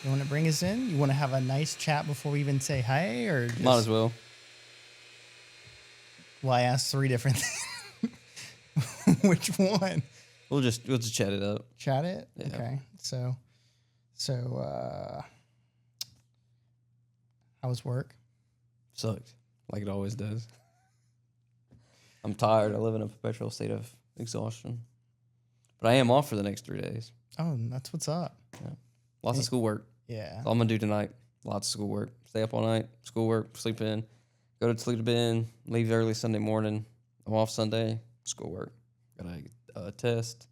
You want to bring us in? You want to have a nice chat before we even say hi, or just... Might as well. Well, I asked 3 different things. Which one? We'll just chat it up. Chat it? Yeah. Okay. So how was work? Sucked, like it always does. I'm tired. I live in a perpetual state of exhaustion. But I am off for the next 3 days. Oh, that's what's up. Yeah. Lots of schoolwork. Yeah. That's all I'm going to do tonight. Lots of schoolwork. Stay up all night, schoolwork, sleep in, go to sleep in, leave early Sunday morning. I'm off Sunday, schoolwork. Got a test.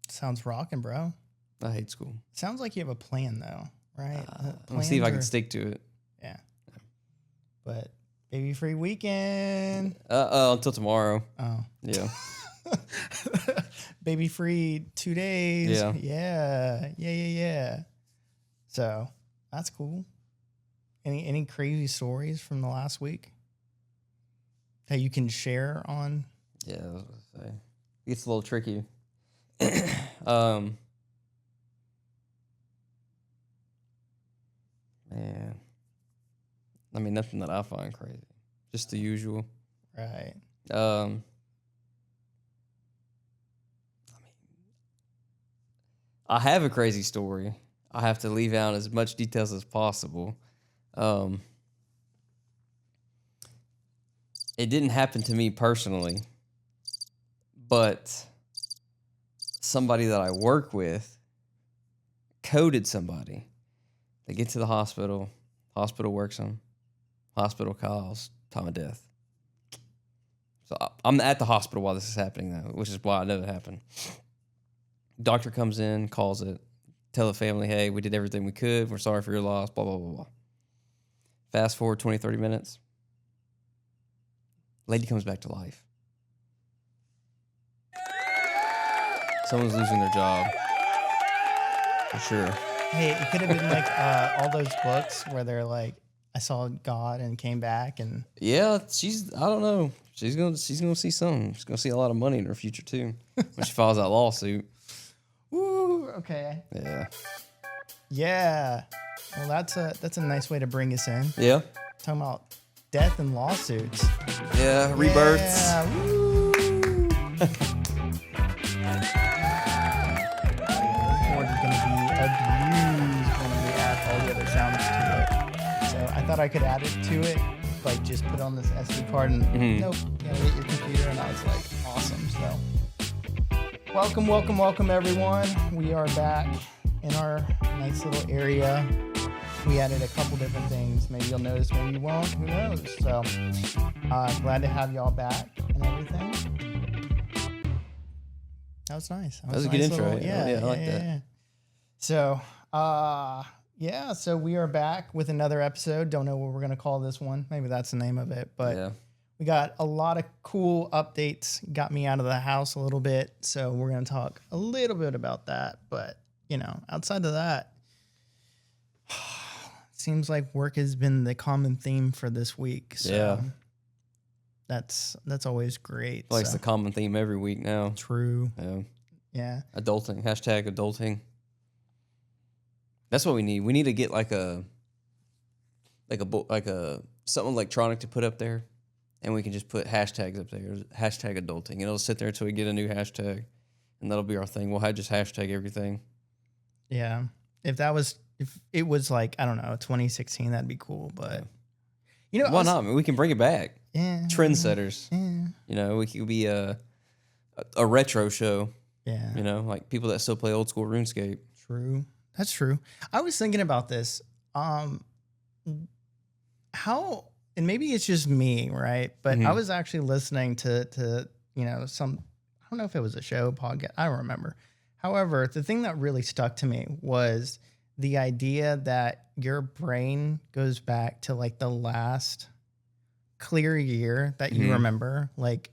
Sounds rocking, bro. I hate school. Sounds like you have a plan, though, right? Let's see if I can stick to it. Yeah. But baby free weekend. Until tomorrow. Oh. Yeah. Baby free 2 days. Yeah. So that's cool. Any crazy stories from the last week that you can share on? Yeah, I was gonna say. It gets a little tricky. Man. I mean, nothing that I find crazy. Just the usual. Right. I have a crazy story. I have to leave out as much details as possible. It didn't happen to me personally, but somebody that I work with coded somebody. They get to the hospital works them, hospital calls, time of death. So I'm at the hospital while this is happening, though, which is why I know it happened. Doctor comes in, calls it, tell the family, hey, we did everything we could. We're sorry for your loss, blah, blah, blah, blah. Fast forward 20, 30 minutes. Lady comes back to life. Someone's losing their job. For sure. Hey, it could have been like all those books where they're like, I saw God and came back and... Yeah, I don't know. She's gonna see something. She's gonna see a lot of money in her future, too, when she files that lawsuit. Ooh, okay. Yeah. Well, that's a nice way to bring us in. Yeah. Talking about death and lawsuits. Yeah, rebirths. Yeah. Woo. More just going to be abused when we add all the other sounds to it. So I thought I could add it to it, like just put on this SD card and nope, you gotta get your computer, and I was like, awesome. So welcome everyone. We are back in our nice little area. We added a couple different things. Maybe you'll notice, maybe you won't. Who knows? So glad to have y'all back and everything. That was nice. That was a good intro. Yeah, I like that. Yeah. So, so we are back with another episode. Don't know what we're going to call this one. Maybe that's the name of it. But we got a lot of cool updates. Got me out of the house a little bit. So we're going to talk a little bit about that. But, outside of that, seems like work has been the common theme for this week. So that's always great. Like it's the common theme every week now. True. Yeah. Adulting. Hashtag adulting. That's what we need. We need to get like a something electronic to put up there, and we can just put hashtags up there. Hashtag adulting. And it'll sit there until we get a new hashtag, and that'll be our thing. We'll just hashtag everything. Yeah. If it was like, I don't know, 2016, that'd be cool. But why not? I mean, we can bring it back. Yeah. Trendsetters. Yeah. We could be a retro show. Yeah. Like people that still play old school RuneScape. True. That's true. I was thinking about this. How, and maybe it's just me, right? But I was actually listening to some, I don't know if it was a show, podcast, I don't remember. However, the thing that really stuck to me was the idea that your brain goes back to like the last clear year that you remember, like,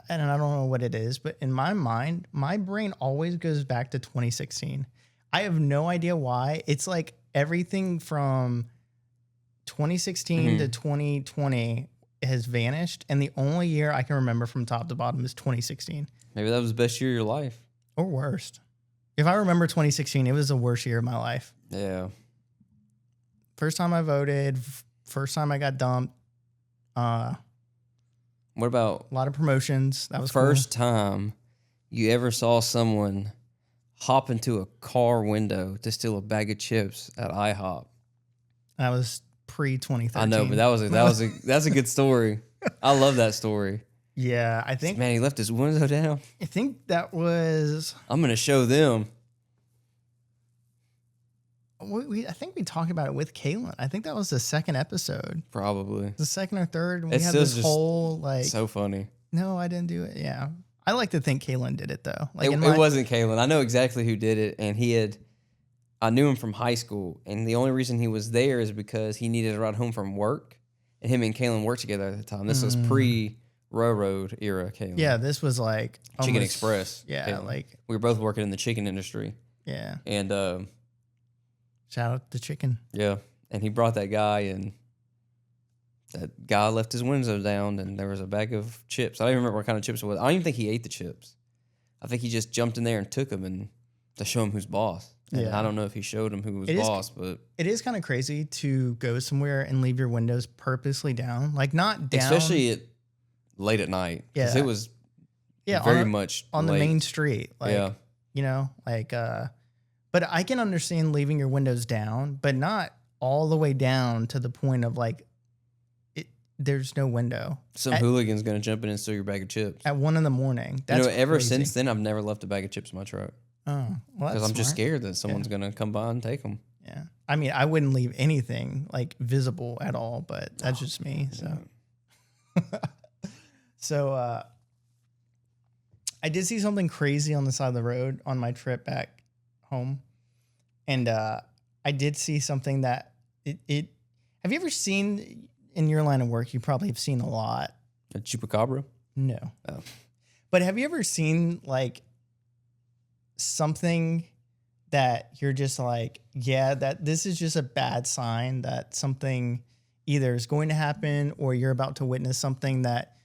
and I don't know what it is, but in my mind, my brain always goes back to 2016. I have no idea why. It's like everything from 2016 to 2020 has vanished. And the only year I can remember from top to bottom is 2016. Maybe that was the best year of your life. Or worst. If I remember 2016, it was the worst year of my life. Yeah. First time I voted. First time I got dumped. What about a lot of promotions? That was first cool. time you ever saw someone hop into a car window to steal a bag of chips at IHOP? That was pre-2013. I know, but that's a good story. I love that story. Yeah, I think. Man, he left his window down. I think that was. I'm gonna show them. I think we talked about it with Caitlin. I think that was the second episode. Probably The second or third. We It's had still this just whole like. so funny. No, I didn't do it. Yeah. I like to think Caitlin did it though. Like It wasn't Kalen. I know exactly who did it, and I knew him from high school, and the only reason he was there is because he needed to ride home from work, and him and Kalen worked together at the time. This was pre-railroad era Kalen. Yeah, this was like Chicken Express. Yeah, Kalen. like we were both working in the chicken industry. Yeah. And shout out to chicken. Yeah, and he brought that guy, and that guy left his window down, and there was a bag of chips. I don't even remember what kind of chips it was. I don't even think he ate the chips. I think he just jumped in there and took them and to show him who's boss. And Yeah. I don't know if he showed him who was boss, but it is kind of crazy to go somewhere and leave your windows purposely down, like not down, especially late at night. Because it was very much on late. the main street. Like, you know, like, but I can understand leaving your windows down, but not all the way down to the point of like, there's no window. Some hooligan's going to jump in and steal your bag of chips. At 1 a.m. That's ever crazy. since then, I've never left a bag of chips in my truck. Oh, well, because I'm just scared that someone's going to come by and take them. Yeah. I mean, I wouldn't leave anything like visible at all, but that's just me. So, so, I did see something crazy on the side of the road on my trip back home. And, I did see something that have you ever seen in your line of work? You probably have seen a lot. A chupacabra? No. Oh. But have you ever seen like something that you're just like, yeah, that this is just a bad sign that something either is going to happen or you're about to witness something that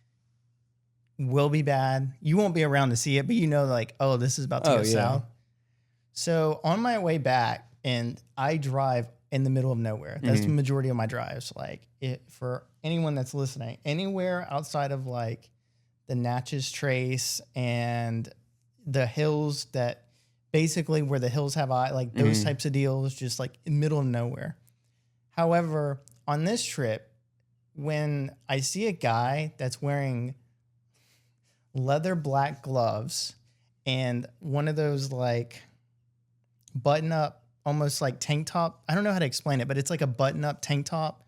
will be bad. You won't be around to see it, but you know, like, oh, this is about to go south. So on my way back, and I drive in the middle of nowhere. That's the majority of my drives. Like for anyone that's listening, anywhere outside of like the Natchez Trace and the hills that basically where the hills have like those types of deals, just like in the middle of nowhere. However, on this trip, when I see a guy that's wearing leather black gloves and one of those like button up, almost like tank top. I don't know how to explain it, but it's like a button up tank top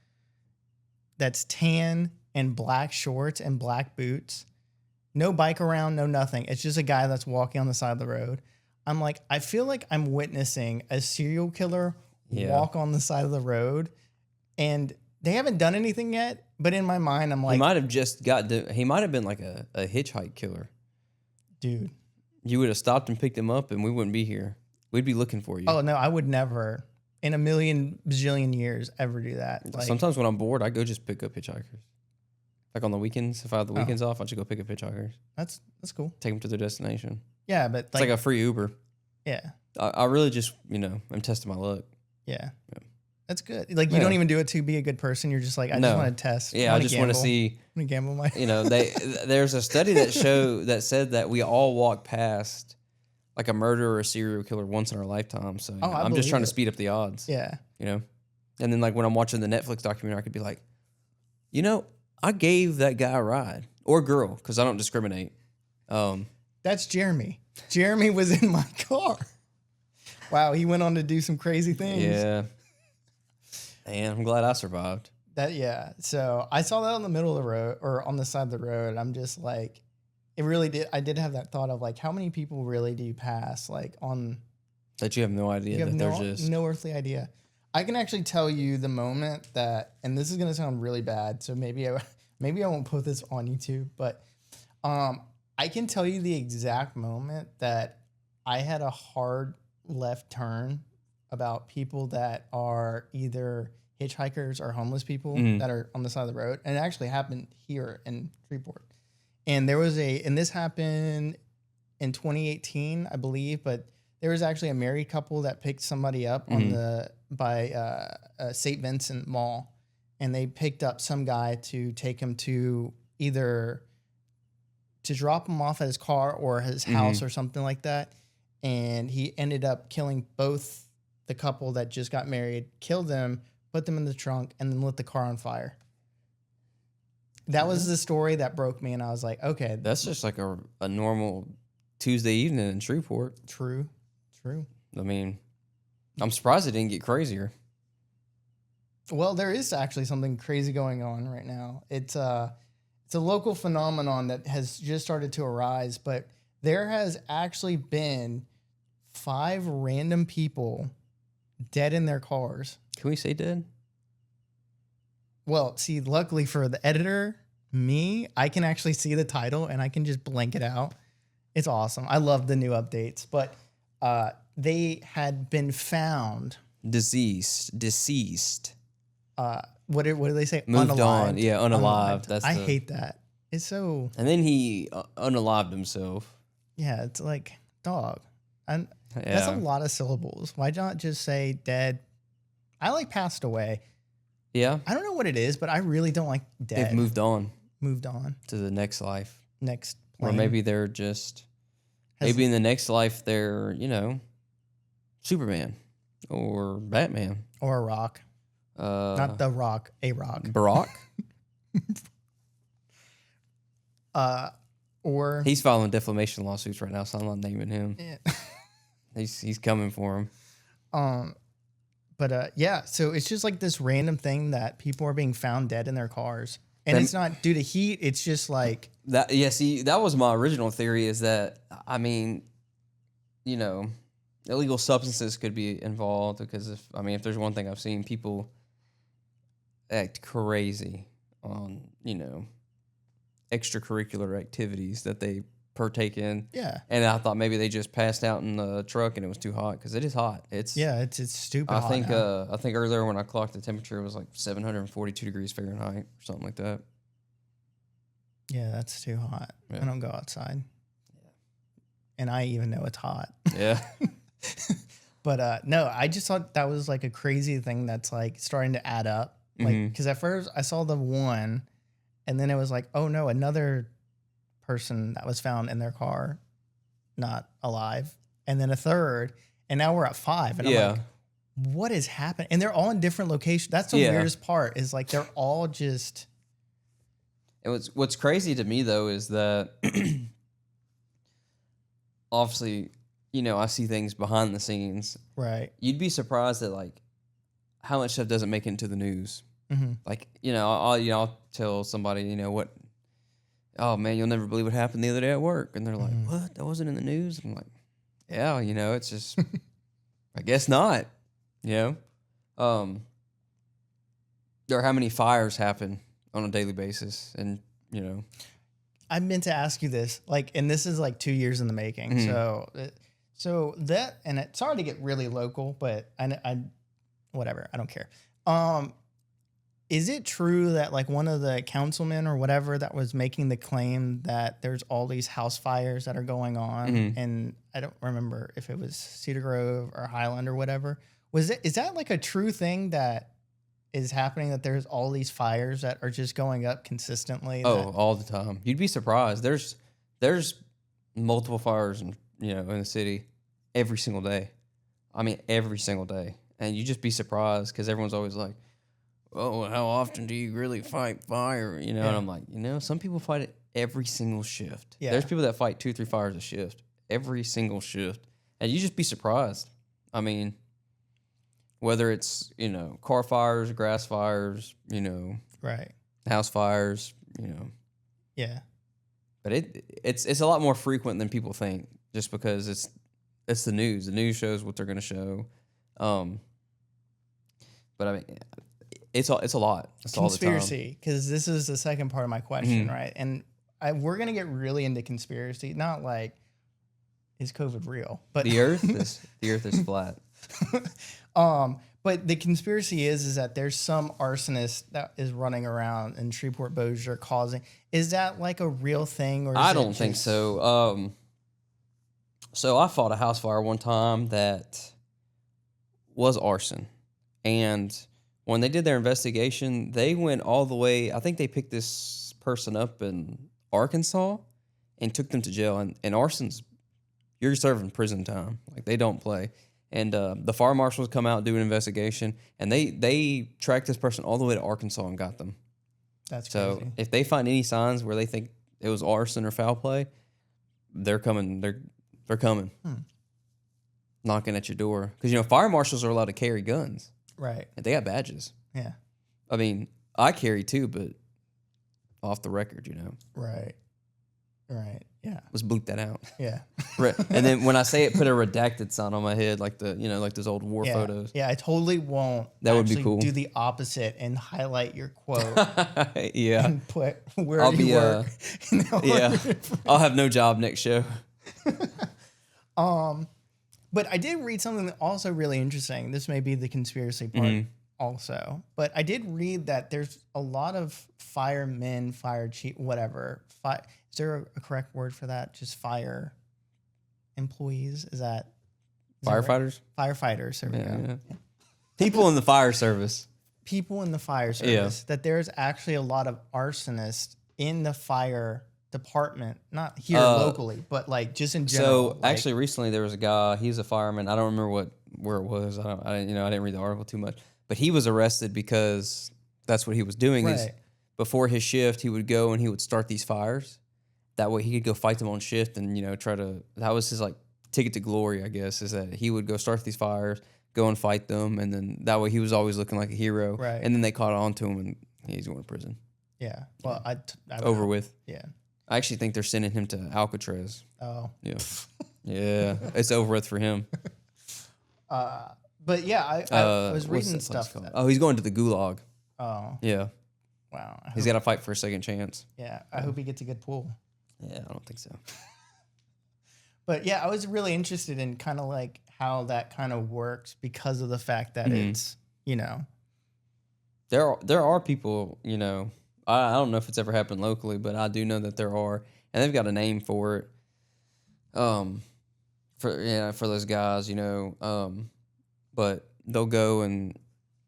that's tan and black shorts and black boots. No bike around, no nothing. It's just a guy that's walking on the side of the road. I'm like, I feel like I'm witnessing a serial killer walk on the side of the road, and they haven't done anything yet. But in my mind, I'm like, he might have he might have been like a hitchhike killer. Dude. You would have stopped and picked him up, and we wouldn't be here. We'd be looking for you. Oh, no, I would never in a million bajillion years ever do that. Like, sometimes when I'm bored, I go just pick up hitchhikers. Like on the weekends, if I have the weekends off, I just go pick up hitchhikers. That's cool. Take them to their destination. Yeah, but it's like a free Uber. Yeah. I really just, I'm testing my luck. Yeah. That's good. Like you don't even do it to be a good person. You're just like, I just want to test. Yeah, I just want to see. I'm gonna gamble my. There's a study that said that we all walk past like a murderer or a serial killer once in our lifetime. So I'm just trying to speed up the odds. Yeah. And then like when I'm watching the Netflix documentary, I could be like, I gave that guy a ride or girl because I don't discriminate. That's Jeremy. Jeremy was in my car. Wow, he went on to do some crazy things. Yeah. And I'm glad I survived. So I saw that on the middle of the road or on the side of the road. I'm just like, it really did. I did have that thought of like, how many people really do you pass like on that you have no idea you have that no earthly idea. I can actually tell you the moment that, and this is going to sound really bad. So maybe I won't put this on YouTube, but I can tell you the exact moment that I had a hard left turn about people that are either hitchhikers or homeless people that are on the side of the road. And it actually happened here in Freeport. And this happened in 2018, I believe, but there was actually a married couple that picked somebody up by St. Vincent Mall, and they picked up some guy to take him to either to drop him off at his car or his house or something like that. And he ended up killing both the couple that just got married, killed them, put them in the trunk, and then lit the car on fire. That was the story that broke me, and I was like, okay. That's just like a normal Tuesday evening in Shreveport. True. I mean, I'm surprised it didn't get crazier. Well, there is actually something crazy going on right now. It's a local phenomenon that has just started to arise, but there has actually been 5 random people dead in their cars. Can we say dead? Well, see, luckily for the editor, me, I can actually see the title and I can just blank it out. It's awesome. I love the new updates, but they had been found deceased. What do they say? Moved unalived. on. Yeah, unalived. I hate that. It's so. And then he unalived himself. Yeah, it's like dog. That's a lot of syllables. Why not just say dead? I like passed away. Yeah. I don't know what it is, but I really don't like dead. They've moved on. Moved on to the next life. Next plane. Or maybe they're just. Maybe in the next life they're, Superman or Batman. Or a rock. Not the rock, a rock. Barack? Or he's filing defamation lawsuits right now, so I'm not naming him. Yeah. he's coming for him. But so it's just like this random thing that people are being found dead in their cars. And it's not due to heat, it's just like that. Yeah, see, that was my original theory is that, illegal substances could be involved because if there's one thing I've seen, people act crazy on, extracurricular activities that they partake in. Yeah. And I thought maybe they just passed out in the truck and it was too hot because it is hot. It's stupid I hot think now. I think earlier when I clocked the temperature it was like 742 degrees Fahrenheit or something like that. Yeah, that's too hot. Yeah. I don't go outside. Yeah. And I even know it's hot. Yeah. But no, I just thought that was like a crazy thing that's like starting to add up. Like, because at first I saw the one and then it was like, oh no, another person that was found in their car, not alive. And then a third. And now we're at 5. And I'm like, what is happening? And they're all in different locations. That's the weirdest part is like they're all just. And what's crazy to me though is that obviously, I see things behind the scenes. Right. You'd be surprised at like how much stuff doesn't make it into the news. Mm-hmm. Like, I'll tell somebody, what, oh man, you'll never believe what happened the other day at work. And they're like, what? That wasn't in the news? I'm like, yeah, it's just, I guess not, There are how many fires happen on a daily basis. And, I meant to ask you this, like, and this is like 2 years in the making. Mm-hmm. So that, and it's sorry to get really local, but I whatever, I don't care. Is it true that like one of the councilmen or whatever that was making the claim that there's all these house fires that are going on, and I don't remember if it was Cedar Grove or Highland or whatever. Is that like a true thing that is happening, that there's all these fires that are just going up consistently? All the time. You'd be surprised. There's multiple fires in the city every single day. Every single day. And you just be surprised because everyone's always like, oh, how often do you really fight fire? And I'm like, some people fight it every single shift. Yeah. There's people that fight 2-3 fires a shift, every single shift. And you just be surprised. Whether it's, car fires, grass fires, right, house fires, Yeah. But it's a lot more frequent than people think just because it's the news. The news shows what they're going to show. But it's a lot. It's conspiracy, because this is the second part of my question, right? And we're gonna get really into conspiracy. Not like, is COVID real? But the Earth is flat. But the conspiracy is that there's some arsonist that is running around in Shreveport Bossier causing. Is that like a real thing, or is I don't think so. So I fought a house fire one time that was arson, and when they did their investigation, they went all the way. I think they picked this person up in Arkansas and took them to jail. And arson's, you're serving prison time. Like, they don't play. And the fire marshals come out and do an investigation, and they tracked this person all the way to Arkansas and got them. That's so crazy. If they find any signs where they think it was arson or foul play, they're coming. They're coming, knocking at your door, because fire marshals are allowed to carry guns. Right. And they got badges. Yeah. I mean, I carry too, but off the record, Right. Right. Yeah. Let's bleep that out. Yeah. And then when I say it, put a redacted sign on my head, like like those old war photos. Yeah, I totally won't. That would be cool. Do the opposite and highlight your quote. Yeah. And put where you work. Yeah. I'll have no job next show. But I did read something that also really interesting. This may be the conspiracy part also. But I did read that there's a lot of firemen, fire chief, whatever. Is there a correct word for that? Just fire employees? Is that Firefighters? Right? Firefighters. There we go. Yeah. People in the fire service. People in the fire service. That there's actually a lot of arsonists in the fire department, not here locally, but like just in general. So actually, recently there was a guy. He's a fireman. I don't remember where it was. I didn't read the article too much, but he was arrested because that's what he was doing. Is before his shift, he would go and he would start these fires. That way, he could go fight them on shift and try to. That was his like ticket to glory, I guess. Is that he would go start these fires, go and fight them, and then that way he was always looking like a hero. Right. And then they caught on to him, and he's going to prison. Yeah. Well, I over with. Yeah. I actually think they're sending him to Alcatraz. Oh. Yeah. Yeah. It's over with for him. But yeah, I was reading stuff. Oh, he's going to the gulag. Oh. Yeah. Wow. He's got to fight for a second chance. Yeah. I hope he gets a good pool. Yeah, I don't think so. But yeah, I was really interested in kind of like how that kind of works because of the fact that it's, There are people, I don't know if it's ever happened locally, but I do know that there are, and they've got a name for it. For those guys, but they'll go and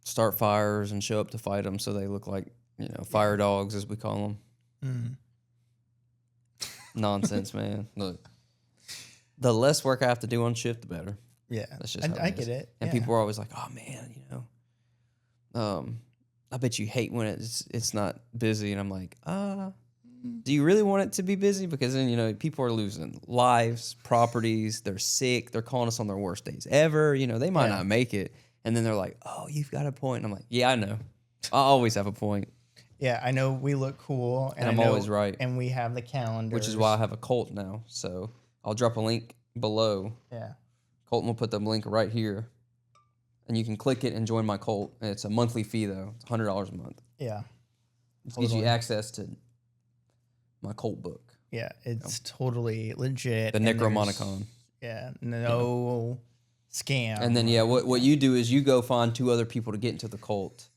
start fires and show up to fight them, so they look like fire dogs, as we call them. Nonsense, man. Look, the less work I have to do on shift, the better. Yeah, that's just how I get it. And people are always like, "Oh man, I bet you hate when it's not busy." And I'm like, do you really want it to be busy? Because then, people are losing lives, properties, they're sick, they're calling us on their worst days ever. They might not make it. And then they're like, "Oh, you've got a point." And I'm like, "Yeah, I know. I always have a point." Yeah, I know we look cool. And I'm always right. And we have the calendar. Which is why I have a Colt now. So I'll drop a link below. Yeah. Colton will put the link right here. And you can click it and join my cult. And it's a monthly fee, though. It's $100 a month. Yeah. It gives you access to my cult book. Yeah, it's totally legit. The Necromonicon. Yeah, no scam. And then, what you do is you go find 2 other people to get into the cult.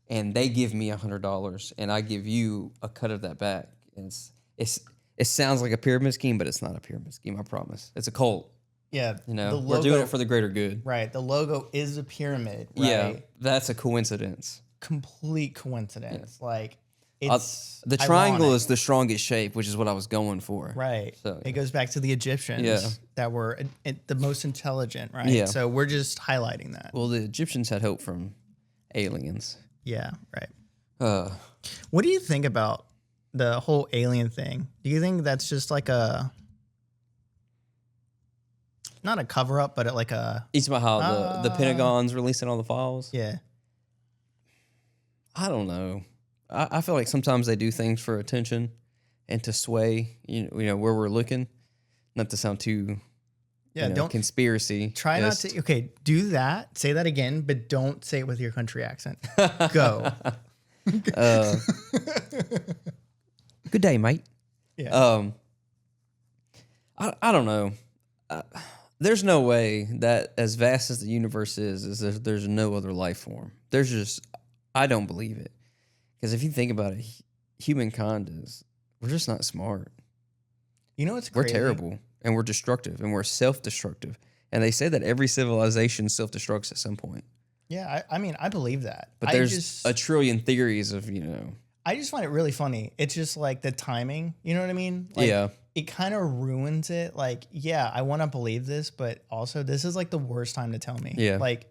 And they give me $100. And I give you a cut of that back. And it sounds like a pyramid scheme, but it's not a pyramid scheme, I promise. It's a cult. Yeah. We're doing it for the greater good. Right. The logo is a pyramid, right? Yeah, that's a coincidence. Complete coincidence. Yeah. Like, it's the triangle is the strongest shape, which is what I was going for. Right. So it goes back to the Egyptians that were the most intelligent, right? Yeah. So we're just highlighting that. Well, the Egyptians had hope from aliens. Yeah, right. What do you think about the whole alien thing? Do you think that's just like not a cover up, but like a... It's about how the Pentagon's releasing all the files? Yeah. I don't know. I feel like sometimes they do things for attention and to sway, where we're looking. Not to sound too... don't conspiracy. Try not to. Okay, do that. Say that again, but don't say it with your country accent. Go. Good day, mate. Yeah. I don't know. there's no way that as vast as the universe is there's no other life form. There's just, I don't believe it. Because if you think about it, humankind we're just not smart. You know what's We're crazy? terrible, and we're destructive, and we're self-destructive. And they say that every civilization self-destructs at some point. Yeah, I mean, I believe that. But there's a trillion theories of, I just find it really funny. It's just like the timing. You know what I mean? Like, yeah. It kind of ruins it. Like, yeah, I want to believe this, but also this is like the worst time to tell me. Yeah. Like,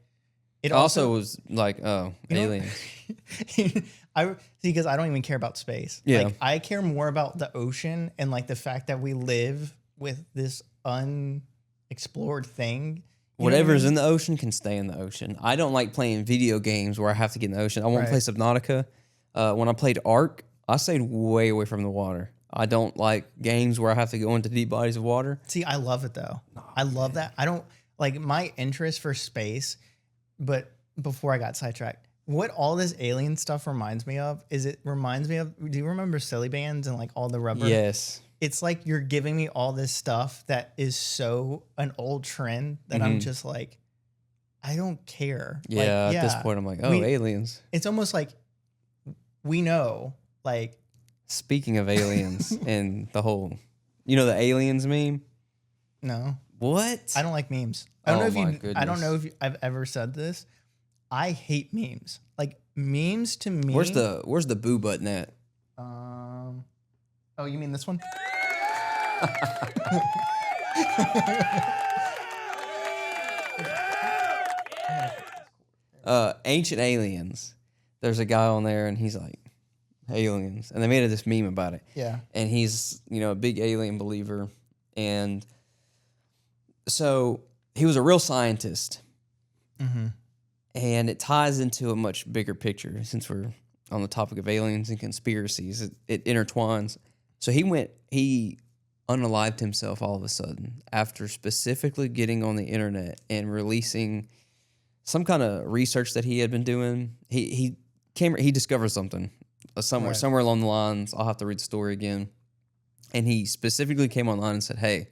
it also was like, aliens. I see, because I don't even care about space. Yeah. Like, I care more about the ocean and like the fact that we live with this unexplored thing. Whatever's in the ocean can stay in the ocean. I don't like playing video games where I have to get in the ocean. I won't play Subnautica. When I played Ark, I stayed way away from the water. I don't like games where I have to go into deep bodies of water. See, I love it though. I love that. I don't like my interest for space, but before I got sidetracked, what all this alien stuff reminds me of is it reminds me of, do you remember Silly Bands and like all the rubber? Yes. It's like you're giving me all this stuff that is so an old trend that I'm just like, I don't care. Yeah, like, at this point, I'm like, aliens. It's almost like we know, like. Speaking of aliens and the whole, the aliens meme? No. What? I don't like memes. I don't goodness. I don't know if I've ever said this. I hate memes. Like memes to me. Where's the boo button at? Oh, you mean this one? Ancient Aliens. There's a guy on there and he's like, aliens. And they made this meme about it. Yeah. And he's, a big alien believer. And so he was a real scientist. Mm-hmm. And it ties into a much bigger picture since we're on the topic of aliens and conspiracies. It intertwines. So he unalived himself all of a sudden after specifically getting on the internet and releasing some kind of research that he had been doing. He discovered something somewhere along the lines. I'll have to read the story again. And he specifically came online and said, hey,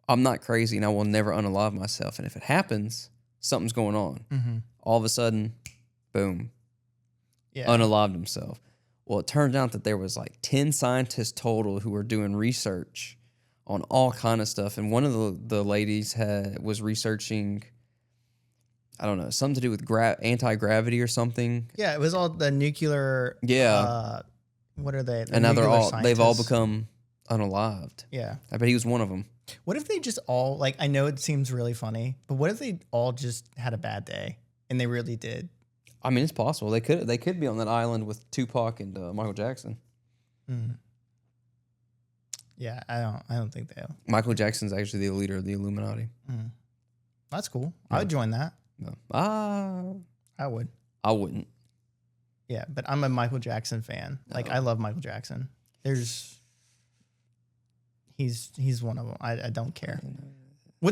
I'm not crazy and I will never unalive myself. And if it happens, something's going on. Mm-hmm. All of a sudden, boom, unalived himself. Well, it turned out that there was like 10 scientists total who were doing research on all kind of stuff. And one of the ladies was researching, I don't know, something to do with anti-gravity or something. Yeah, it was all the nuclear. Yeah. What are they? And now they've all become unalived. Yeah. I bet he was one of them. What if they just all, like, I know it seems really funny, but what if they all just had a bad day and they really did? I mean, it's possible. They could be on that island with Tupac and Michael Jackson. Mm. Yeah, I don't think they will. Michael Jackson's actually the leader of the Illuminati. Mm. That's cool. Yeah. I would join that. No. I would. I wouldn't. Yeah, but I'm a Michael Jackson fan. Like, I love Michael Jackson. He's one of them. I don't care.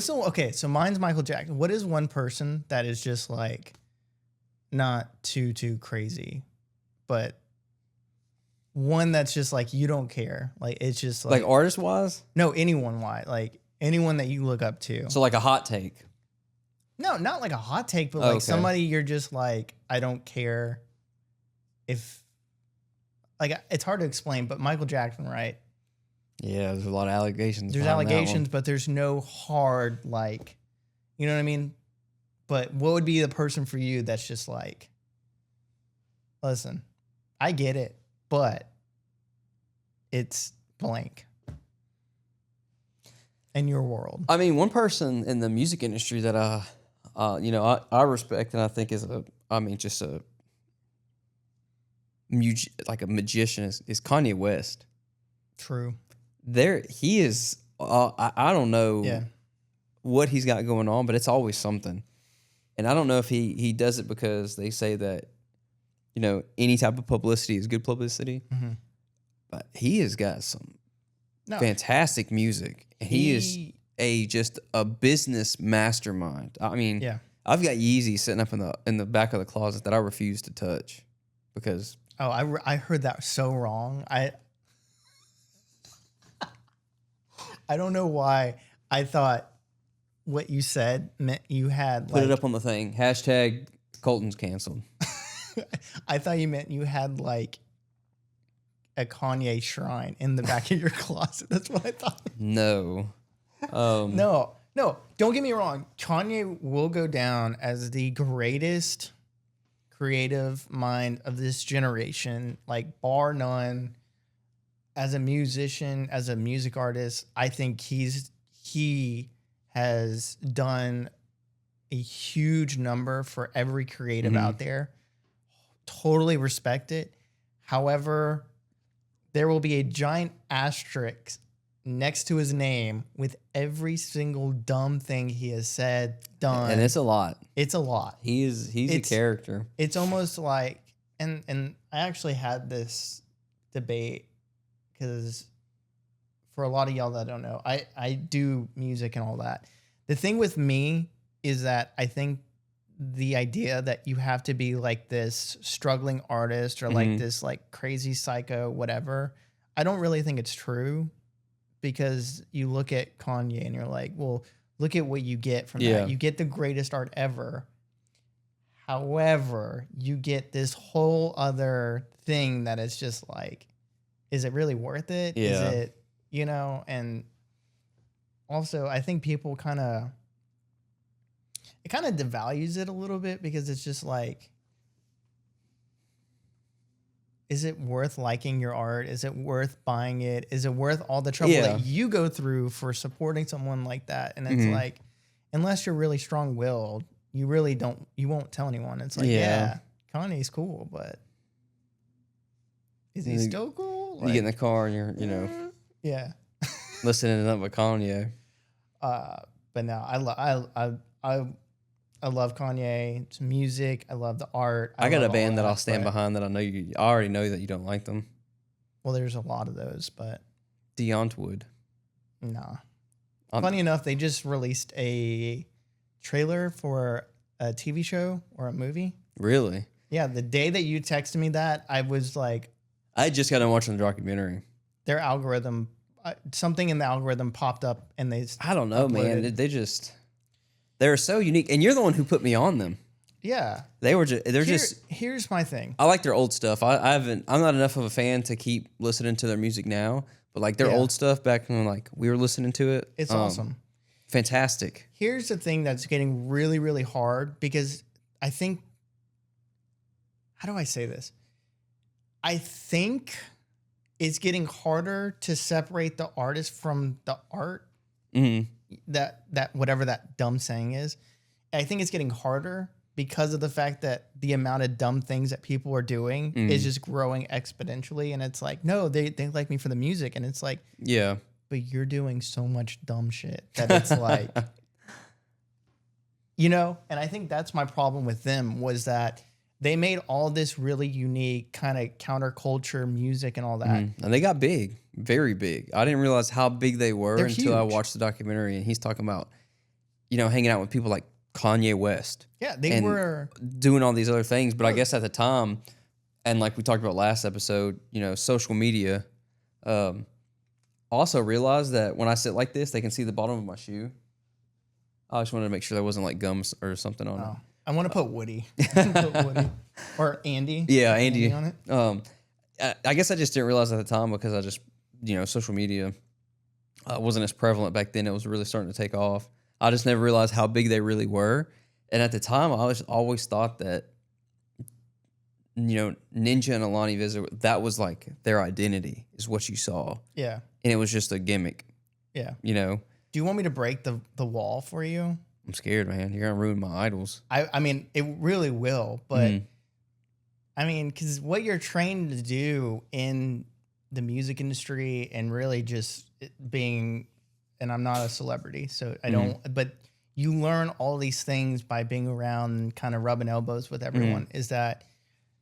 So mine's Michael Jackson. What is one person that is just like not too crazy, but one that's just like you don't care. Like it's just like artist wise? No, anyone wise. Like anyone that you look up to. So like a hot take. No, not like a hot take, but like somebody you're just like, I don't care if like it's hard to explain, but Michael Jackson, right? Yeah, there's a lot of allegations. There's allegations, but there's no hard, like, you know what I mean? But what would be the person for you that's just like, listen, I get it, but it's blank in your world? I mean, one person in the music industry that I respect and I think is just a magician is Kanye West. True. He is. I don't know what he's got going on, but it's always something. And I don't know if he does it because they say that, any type of publicity is good publicity. Mm-hmm. But he has got some fantastic music. He is just a business mastermind. I mean, I've got Yeezy sitting up in the back of the closet that I refuse to touch because. Oh, I heard that so wrong. I don't know why I thought what you said meant you had Put it up on the thing. Hashtag Colton's canceled. I thought you meant you had like a Kanye shrine in the back of your closet. That's what I thought. No. No, don't get me wrong. Kanye will go down as the greatest creative mind of this generation, like bar none. As a musician, as a music artist, I think he has done a huge number for every creative out there. Totally respect it. However, there will be a giant asterisk next to his name with every single dumb thing he has said, done. And it's a lot. It's a lot. He's a character. It's almost like, and I actually had this debate because for a lot of y'all that don't know, I do music and all that. The thing with me is that I think the idea that you have to be like this struggling artist or like this like crazy psycho, whatever, I don't really think it's true, because you look at Kanye and you're like, well, look at what you get from that. You get the greatest art ever. However, you get this whole other thing that is just like, is it really worth it? Yeah. Is it, you know? And also I think people it kind of devalues it a little bit, because it's just like, is it worth liking your art? Is it worth buying it? Is it worth all the trouble that you go through for supporting someone like that? And it's like, unless you're really strong-willed, you won't tell anyone. It's like, yeah, Kanye's cool, but is he still cool? You get in the car and you're, you know, listening to nothing but Kanye. But no, I love Kanye. It's music. I love the art. I got a band that I'll stand behind that I already know that you don't like them. Well, there's a lot of those, but Deontwood. Nah. Funny enough, they just released a trailer for a TV show or a movie. Really? Yeah, the day that you texted me that, I was like, I just got done watching the documentary. Their algorithm, something in the algorithm popped up, and I don't know, man. They're so unique, and you're the one who put me on them. Yeah, Here's my thing. I like their old stuff. I'm not enough of a fan to keep listening to their music now, but like their old stuff back when like we were listening to it, it's awesome, fantastic. Here's the thing that's getting really, really hard, because I think, how do I say this? I think it's getting harder to separate the artist from the art. That whatever that dumb saying is, I think it's getting harder because of the fact that the amount of dumb things that people are doing is just growing exponentially. And it's like, no, they like me for the music. And it's like, yeah, but you're doing so much dumb shit that it's like, you know, and I think that's my problem with them, was that they made all this really unique kind of counterculture music and all that. And they got big, very big. I didn't realize how big they were until I watched the documentary, and he's talking about, you know, hanging out with people like Kanye West. Yeah, they were doing all these other things. But I guess at the time, and like we talked about last episode, you know, social media, also realized that when I sit like this, they can see the bottom of my shoe. I just wanted to make sure there wasn't like gums or something on it. I want to put Woody. Or Andy. Yeah, Andy on it. I guess I just didn't realize at the time, because I just, you know, social media wasn't as prevalent back then. It was really starting to take off. I just never realized how big they really were. And at the time, I always thought that, you know, Ninja and Alani Visit, that was like their identity, is what you saw. Yeah. And it was just a gimmick. Yeah. You know? Do you want me to break the wall for you? I'm scared, man. You're going to ruin my idols. I mean, it really will. But, I mean, because what you're trained to do in the music industry, and really just being, and I'm not a celebrity, so I don't, but you learn all these things by being around and kind of rubbing elbows with everyone, is that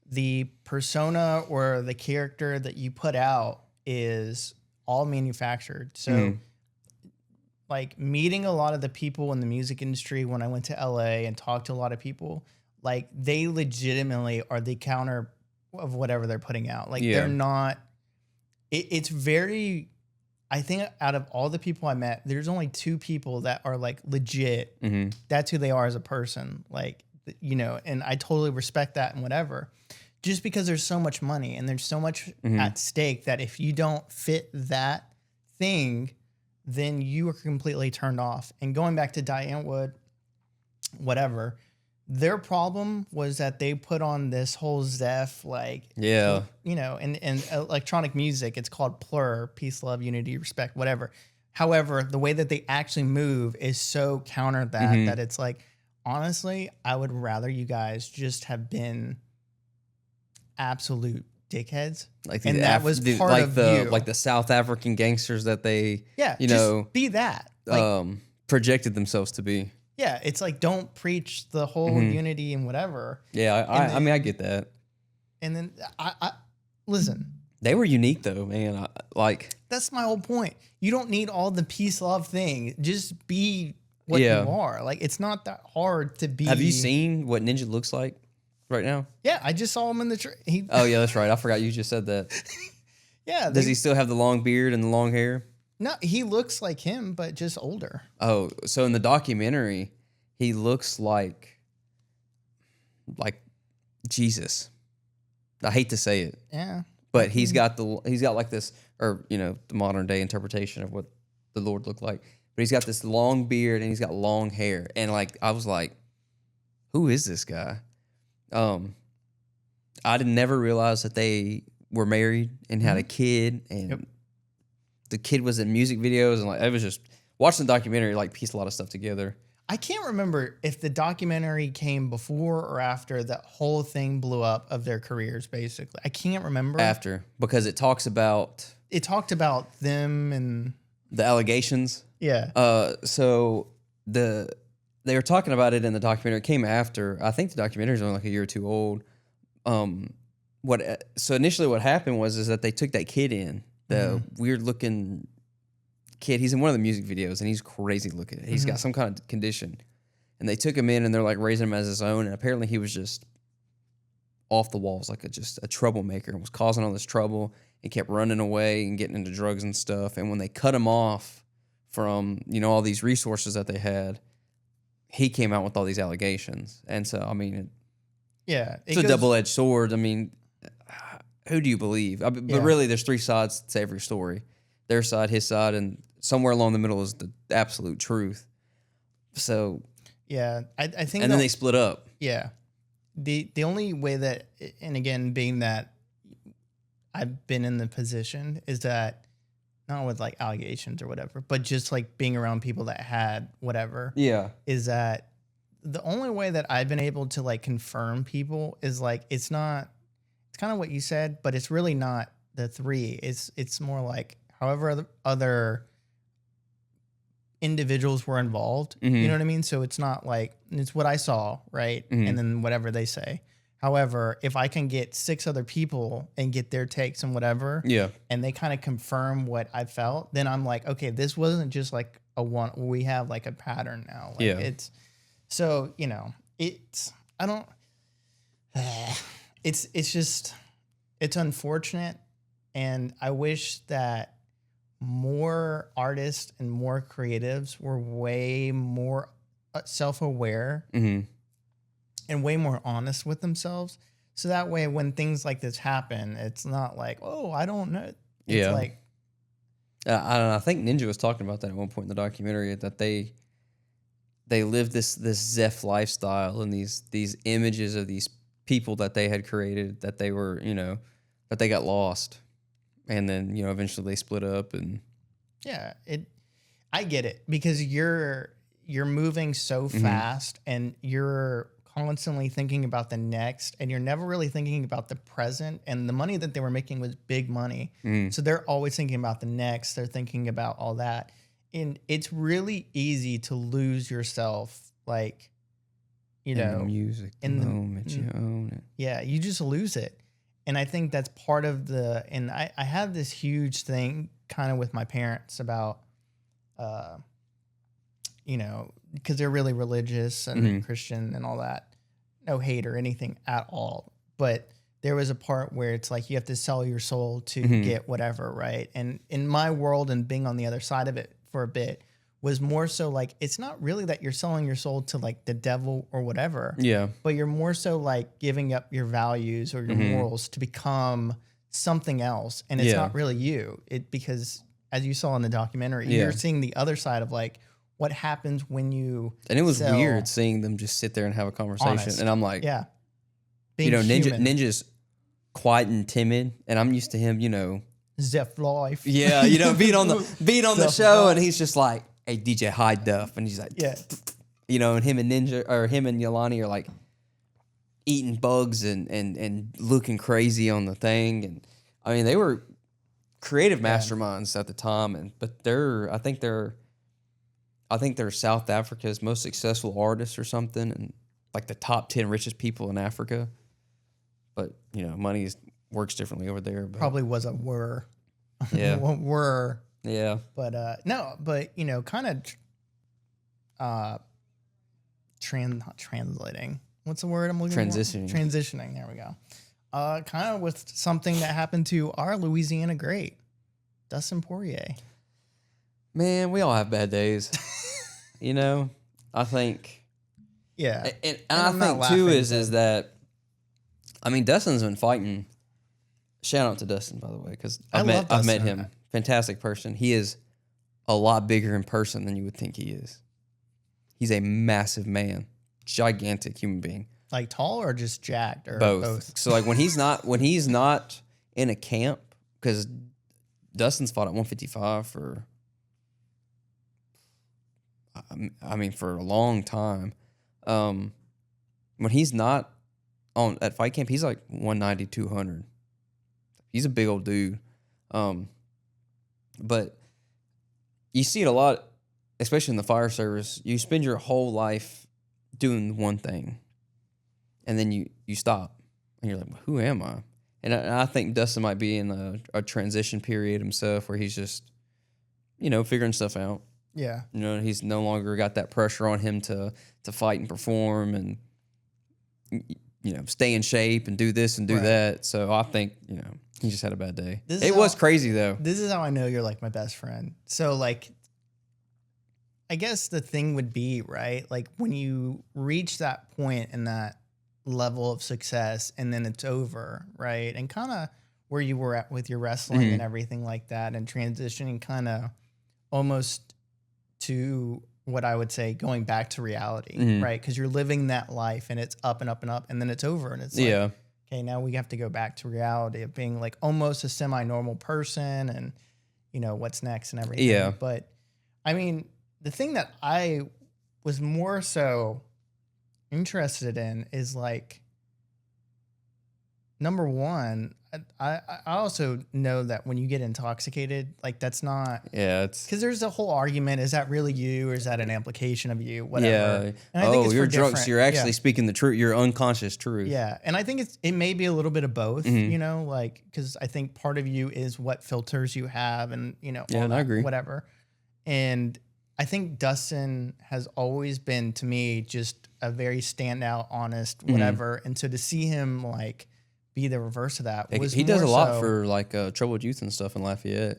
the persona or the character that you put out is all manufactured. So, like, meeting a lot of the people in the music industry when I went to LA and talked to a lot of people, like, they legitimately are the counter of whatever they're putting out. Like, they're not, it's very I think out of all the people I met, there's only 2 people that are like legit. That's who they are as a person. Like, and I totally respect that and whatever. Just because there's so much money and there's so much at stake that if you don't fit that thing, then you are completely turned off. And going back to Diane Wood, whatever, their problem was that they put on this whole Zeph, and electronic music. It's called Plur, peace, love, unity, respect, whatever. However, the way that they actually move is so counter that it's like, honestly, I would rather you guys just have been absolute dickheads. And that was part of you. Like the South African gangsters that they, just be that. Projected themselves to be. Yeah, it's like, don't preach the whole unity and whatever. Yeah, I mean, I get that. And then I listen. They were unique though, man. That's my whole point. You don't need all the peace, love thing. Just be what you are. Like, it's not that hard to be. Have you seen what Ninja looks like right now? Yeah, I just saw him in the Oh yeah, that's right. I forgot you just said that. Yeah. Does he still have the long beard and the long hair? No, he looks like him, but just older. Oh, so in the documentary, he looks like Jesus. I hate to say it. Yeah. But he's got like this, or the modern day interpretation of what the Lord looked like. But he's got this long beard and he's got long hair. And I was like, who is this guy? I did never realize that they were married and had a kid, and the kid was in music videos, and it was just watching the documentary pieced a lot of stuff together. I can't remember if the documentary came before or after that whole thing blew up of their careers, basically. I can't remember. After, because it talked about them and the allegations. Yeah. So they were talking about it in the documentary. It came after. I think the documentary is only a year or two old. So initially what happened was that they took that kid in, the weird looking kid. He's in one of the music videos and he's crazy looking. He's got some kind of condition, and they took him in and they're raising him as his own. And apparently he was just off the walls, just a troublemaker, and was causing all this trouble and kept running away and getting into drugs and stuff. And when they cut him off from all these resources that they had, he came out with all these allegations. And so I mean, it's a double-edged sword. I mean, who do you believe? But really, there's 3 sides to every story. Their side, his side, and somewhere along the middle is the absolute truth. So, yeah, I think. And then they split up. Yeah, the only way that, and again, being that I've been in the position, is that not with allegations or whatever, but just being around people that had whatever. Yeah, is that the only way that I've been able to confirm people is it's not. It's kind of what you said, but it's really not the 3. It's more however other individuals were involved. You know what I mean? So it's not it's what I saw, right? And then whatever they say. However, if I can get 6 other people and get their takes and whatever, and they kind of confirm what I felt, then I'm okay, this wasn't just a one. We have a pattern now. It's so it's I don't. It's just, it's unfortunate, and I wish that more artists and more creatives were way more self-aware and way more honest with themselves. So that way, when things like this happen, it's not oh, I don't know. It's I think Ninja was talking about that at one point in the documentary, that they lived this Zeph lifestyle and these images of these people that they had created, that they were, that they got lost, and then eventually they split up. And I get it, because you're moving so fast and you're constantly thinking about the next, and you're never really thinking about the present. And the money that they were making was big money, so they're always thinking about the next. They're thinking about all that, and it's really easy to lose yourself, in the music, in the moment you own it. Yeah, you just lose it. And I think that's part of and I had this huge thing kind of with my parents about, because they're really religious and Christian and all that. No hate or anything at all. But there was a part where it's like you have to sell your soul to get whatever, right? And in my world and being on the other side of it for a bit was more so like, it's not really that you're selling your soul to like the devil or whatever. Yeah. But you're more so like giving up your values or your morals to become something else. And it's not really you. Because as you saw in the documentary, you're seeing the other side of like what happens when you And it was weird seeing them just sit there and have a conversation. Honest. And I'm like, being Ninja's quiet and timid. And I'm used to him, Zeph life. Yeah, being on the show, and he's just like, "Hey, DJ, high duff," and he's like, and him and Yolani are like eating bugs and looking crazy on the thing, and I mean they were creative masterminds at the time, but I think they're South Africa's most successful artists or something, and like the top 10 richest people in Africa, but money works differently over there. But. Probably was a were. Yeah. were. Yeah. But kind of not translating. What's the word I'm looking Transitioning. for? Transitioning. There we go. Kind of with something that happened to our Louisiana great, Dustin Poirier. Man, we all have bad days. I think. Yeah. And I think too is that, I mean, Dustin's been fighting. Shout out to Dustin, by the way, because I've met him. Fantastic person. He is a lot bigger in person than you would think he is. He's a massive man, gigantic human being. Like tall or just jacked or both. So like when he's not in a camp, because Dustin's fought at 155 for a long time. When he's not at fight camp, he's like 190, 200. He's a big old dude. But you see it a lot, especially in the fire service. You spend your whole life doing one thing, and then you stop, and you're like, well, who am I? And I think Dustin might be in a transition period himself where he's just, figuring stuff out. Yeah. He's no longer got that pressure on him to fight and perform and, stay in shape and do this and do that. So I think, he just had a bad day. It was crazy, though. This is how I know you're like my best friend. So, like, I guess the thing would be, right? Like, when you reach that point and that level of success and then it's over, right? And kind of where you were at with your wrestling and everything like that, and transitioning kind of almost to what I would say going back to reality, right? Because you're living that life and it's up and up and up, and then it's over, and it's like, okay, now we have to go back to reality of being like almost a semi-normal person, and what's next and everything. Yeah. But I mean, the thing that I was more so interested in is like, number one, I also know that when you get intoxicated, like that's not... Yeah, it's... Because there's a whole argument, is that really you or is that an amplication of you? Whatever. Yeah. And I think it's you're drunk, so you're actually speaking the truth, your unconscious truth. Yeah, and I think it may be a little bit of both, like, because I think part of you is what filters you have and, and I agree. Whatever. And I think Dustin has always been, to me, just a very standout, honest, whatever. And so to see him, like... be the reverse of that. He does a lot for like troubled youth and stuff in Lafayette.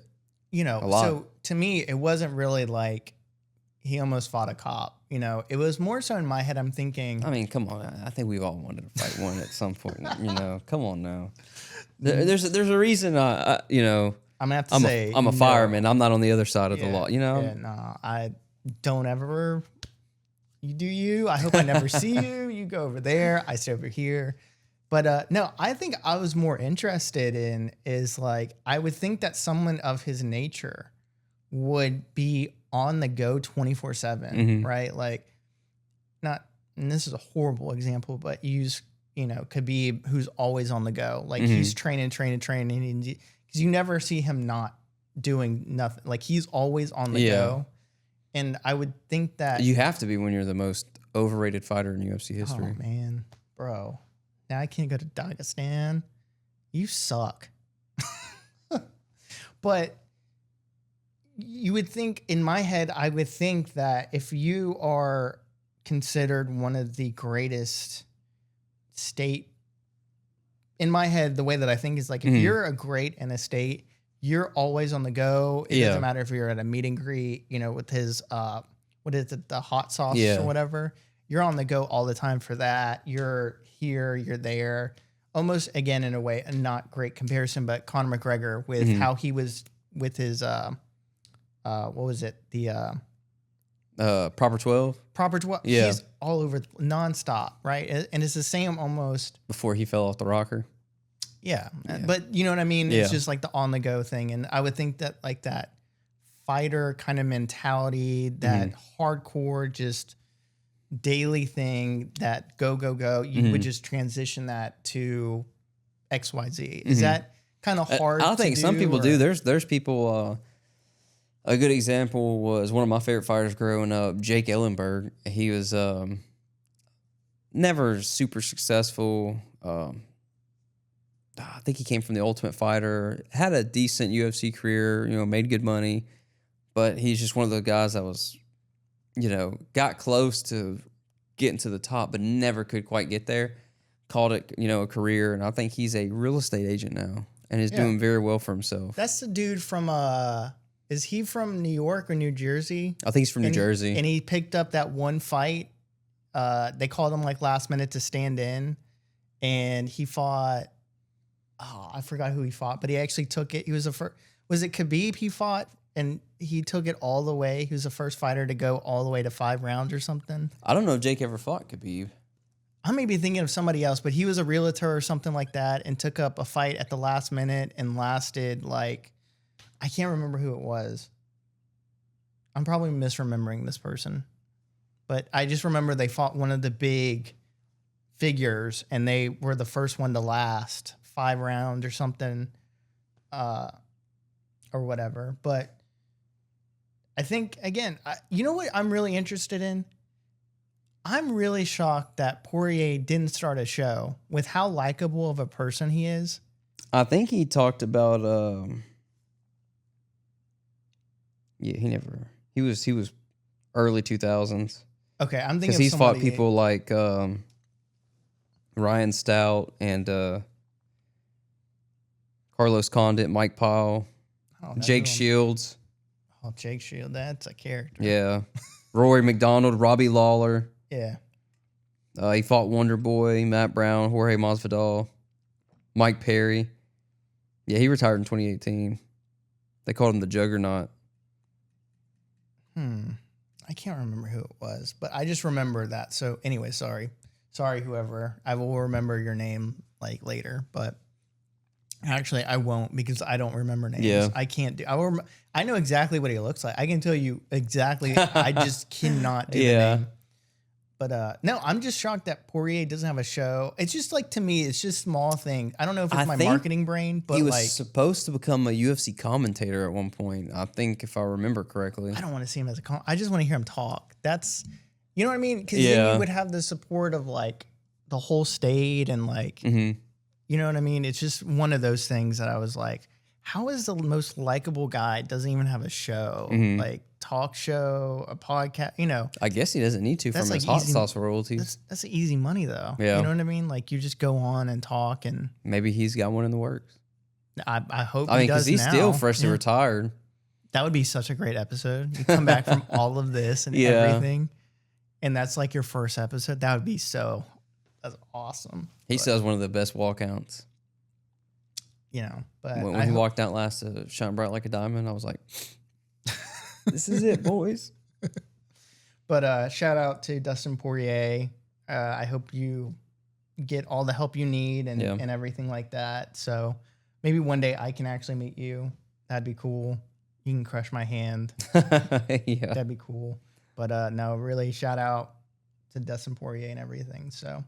A lot. So to me, it wasn't really like he almost fought a cop. It was more so in my head. I'm thinking. I mean, come on. I think we've all wanted to fight one at some point. Come on now. There's a reason. I'm gonna have to say I'm a fireman. I'm not on the other side of the law. Yeah, no, I don't ever. You do you. I hope I never see you. You go over there. I stay over here. But no, I think I was more interested in is like, I would think that someone of his nature would be on the go 24/7, right? Like, not, and this is a horrible example, but use, Khabib, who's always on the go. Like he's training, because you never see him not doing nothing. Like he's always on the go. And I would think that you have to be when you're the most overrated fighter in UFC history. Oh man, bro. Now I can't go to Dagestan. You suck. But you would think, in my head, I would think that if you are considered one of the greatest state in my head, the way that I think is like, if you're a great in a state, you're always on the go. It doesn't matter if you're at a meet and greet, you know, with his, what is it, the hot sauce or whatever. You're on the go all the time for that. You're here, you're there. Almost, again, in a way, a not great comparison, but Conor McGregor with how he was with his, what was it? The Proper 12? Proper 12. Yeah. He's all over nonstop, right? And it's the same almost. Before he fell off the rocker? Yeah. But you know what I mean? It's just like the on the go thing. And I would think that like that fighter kind of mentality, that hardcore, just daily thing, that go, go, go, you would just transition that to XYZ. Is that kind of hard I think to some do, people or? do. There's people, a good example was one of my favorite fighters growing up, Jake Ellenberg. He was never super successful. I think he came from the Ultimate Fighter, had a decent UFC career, you know, made good money, but he's just one of the guys that was, you know, got close to getting to the top, but never could quite get there. Called it, you know, a career, and I think he's a real estate agent now and is doing very well for himself. That's the dude from, is he from New York or New Jersey? I think he's from New Jersey. And he picked up that one fight. They called him like last minute to stand in, and he fought. Oh, I forgot who he fought, but he actually took it. He was the first. Was it Khabib he fought? And he took it all the way. He was the first fighter to go all the way to 5 rounds or something. I don't know if Jake ever fought Khabib. I may be thinking of somebody else, but he was a realtor or something like that and took up a fight at the last minute and lasted like, I can't remember who it was. I'm probably misremembering this person, but I just remember they fought one of the big figures and they were the first one to last 5 rounds or something, or whatever. But I think, again, you know what I'm really interested in? I'm really shocked that Poirier didn't start a show with how likable of a person he is. I think he talked about, he was early 2000s. Okay, I'm thinking because he's fought people like Ryan Stout and Carlos Condit, Mike Pyle, Jake Shields. Oh, Jake Shields, that's a character. Yeah. Rory McDonald, Robbie Lawler. Yeah. He fought Wonder Boy, Matt Brown, Jorge Masvidal, Mike Perry. Yeah, he retired in 2018. They called him the Juggernaut. I can't remember who it was, but I just remember that. So anyway, sorry, whoever. I will remember your name like later, but actually I won't because I don't remember names. Yeah. I can't do. I know exactly what he looks like. I can tell you exactly. I just cannot do the name. But no, I'm just shocked that Poirier doesn't have a show. It's just like, to me, it's just small thing. I don't know if it's my marketing brain, but he was supposed to become a UFC commentator at one point. I think, if I remember correctly. I don't want to see him as I just want to hear him talk. That's, you know what I mean? Because then you would have the support of like the whole state and like, you know what I mean? It's just one of those things that I was like, how is the most likable guy doesn't even have a show, like talk show, a podcast, you know? I guess he doesn't need to from his hot sauce royalties. That's easy money though. Yeah. You know what I mean? Like you just go on and talk and. Maybe he's got one in the works. I hope I mean, because he's still freshly retired. That would be such a great episode. You come back from all of this and everything. And that's like your first episode. That would be that's awesome. He still has one of the best walkouts. You know, but when he walked out last to Shine Bright Like a Diamond, I was like, this is it, boys. But shout out to Dustin Poirier. I hope you get all the help you need and everything like that. So maybe one day I can actually meet you. That'd be cool. You can crush my hand. That'd be cool. But no, really shout out to Dustin Poirier and everything. So,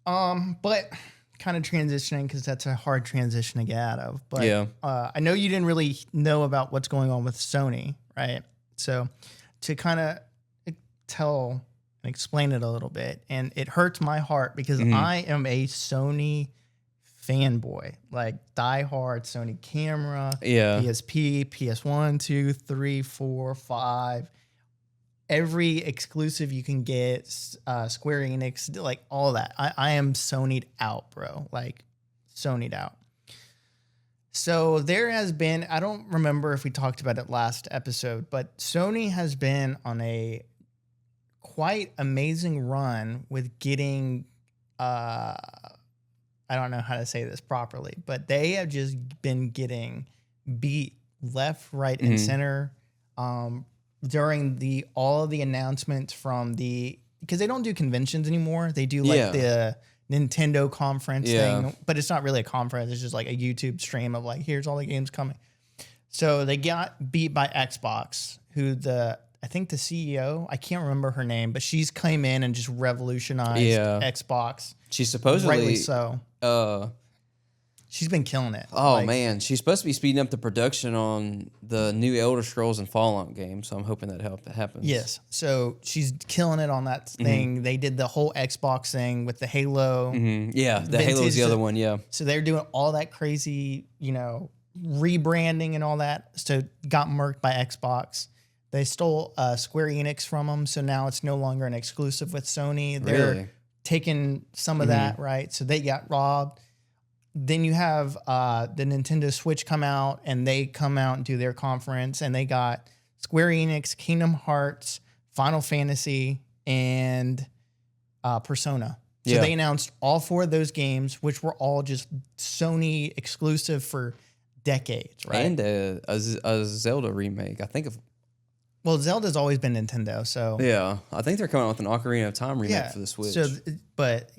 but kind of transitioning because that's a hard transition to get out of. But I know you didn't really know about what's going on with Sony, right? So to kind of tell and explain it a little bit, and it hurts my heart because I am a Sony fanboy, like diehard Sony camera, PSP, PS1, 2, 3, 4, 5. every exclusive you can get, Square Enix, like all that. I am Sony'd out, bro. Like Sony'd out. So there has been, I don't remember if we talked about it last episode, but Sony has been on a quite amazing run with getting, I don't know how to say this properly, but they have just been getting beat left, right, and center during all of the announcements from because they don't do conventions anymore. They do like the Nintendo conference thing, but it's not really a conference. It's just like a YouTube stream of like, here's all the games coming. So they got beat by Xbox, who I think the CEO, I can't remember her name, but she's came in and just revolutionized Xbox. She's supposedly rightly so. She's been killing it. Oh man, she's supposed to be speeding up the production on the new Elder Scrolls and Fallout game, so I'm hoping that happens. Yes, so she's killing it on that thing. They did the whole Xbox thing with the Halo. Yeah, the Halo is the other one. Yeah, so they're doing all that crazy, rebranding and all that. So got murked by Xbox. They stole Square Enix from them, so now it's no longer an exclusive with Sony. They're taking some of that, right? So they got robbed. Then you have the Nintendo Switch come out, and they come out and do their conference, and they got Square Enix, Kingdom Hearts, Final Fantasy, and Persona. So they announced all 4 of those games, which were all just Sony exclusive for decades, right? And a Zelda remake. I think Well, Zelda's always been Nintendo, so yeah, I think they're coming out with an Ocarina of Time remake for the Switch. So, but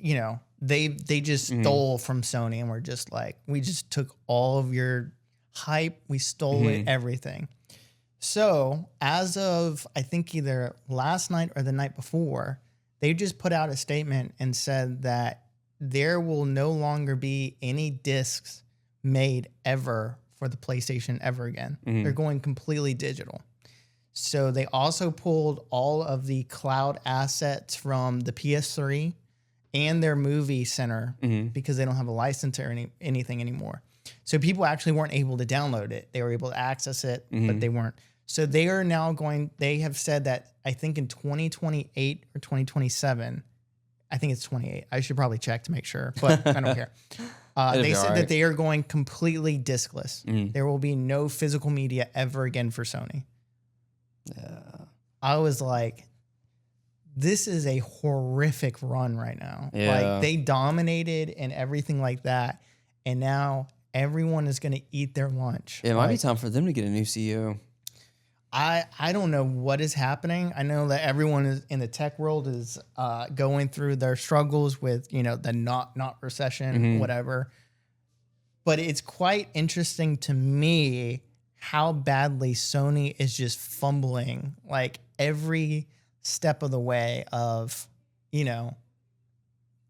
they just stole from Sony, and we're just like, we just took all of your hype, we stole it, everything. So as of I think either last night or the night before, they just put out a statement and said that there will no longer be any discs made ever for the PlayStation ever again. They're going completely digital. So they also pulled all of the cloud assets from the PS3 and their movie center because they don't have a license or anything anymore. So people actually weren't able to download it. They were able to access it, but they weren't. So they are now they have said that I think in 2028 or 2027, I think it's 28. I should probably check to make sure, but I don't care. They said that they are going completely diskless. There will be no physical media ever again for Sony. I was like, this is a horrific run right now. Like they dominated and everything like that. And now everyone is going to eat their lunch. It might be time for them to get a new CEO. I don't know what is happening. I know that everyone is in the tech world is going through their struggles with, the not recession, whatever. But it's quite interesting to me how badly Sony is just fumbling like every step of the way of, the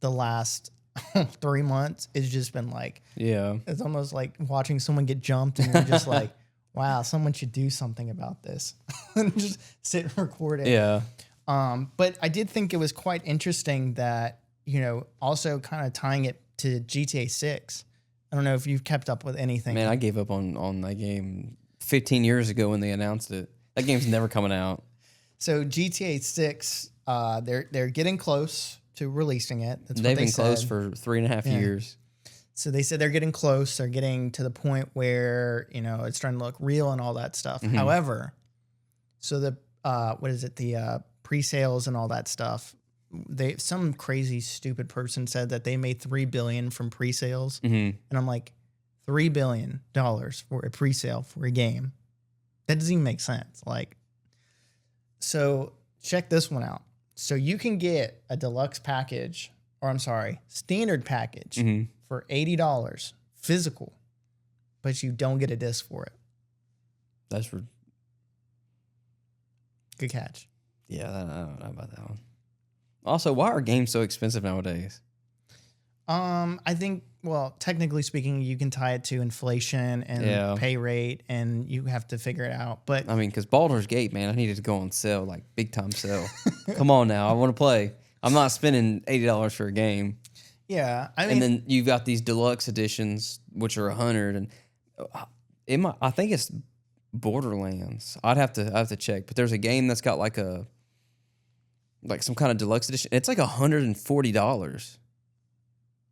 last 3 months. It's just been like, it's almost like watching someone get jumped and you're just like, wow, someone should do something about this and just sit and record it. Yeah. But I did think it was quite interesting that, also kind of tying it to GTA 6. I don't know if you've kept up with anything. Man, I gave up on that game 15 years ago when they announced it. That game's never coming out. So GTA 6, they're getting close to releasing it. That's They've what they been close for 3.5 years. So they said they're getting close. They're getting to the point where, it's starting to look real and all that stuff. However, so the, the pre-sales and all that stuff, some crazy stupid person said that they made $3 billion from pre-sales. And I'm like, $3 billion for a pre-sale for a game. That doesn't even make sense. Like, so check this one out. So you can get a deluxe package, standard package for $80 physical, but you don't get a disc for it. That's for good catch. Yeah, I don't know about that one. Also, why are games so expensive nowadays? I think, well, technically speaking, you can tie it to inflation and pay rate, and you have to figure it out. But I mean, because Baldur's Gate, man, I needed to go on sale, like big time sale. Come on now, I want to play. I'm not spending $80 for a game. Yeah, and then you've got these deluxe editions, which are $100, and I think it's Borderlands. I'd have to check, but there's a game that's got like a like some kind of deluxe edition. It's like $140.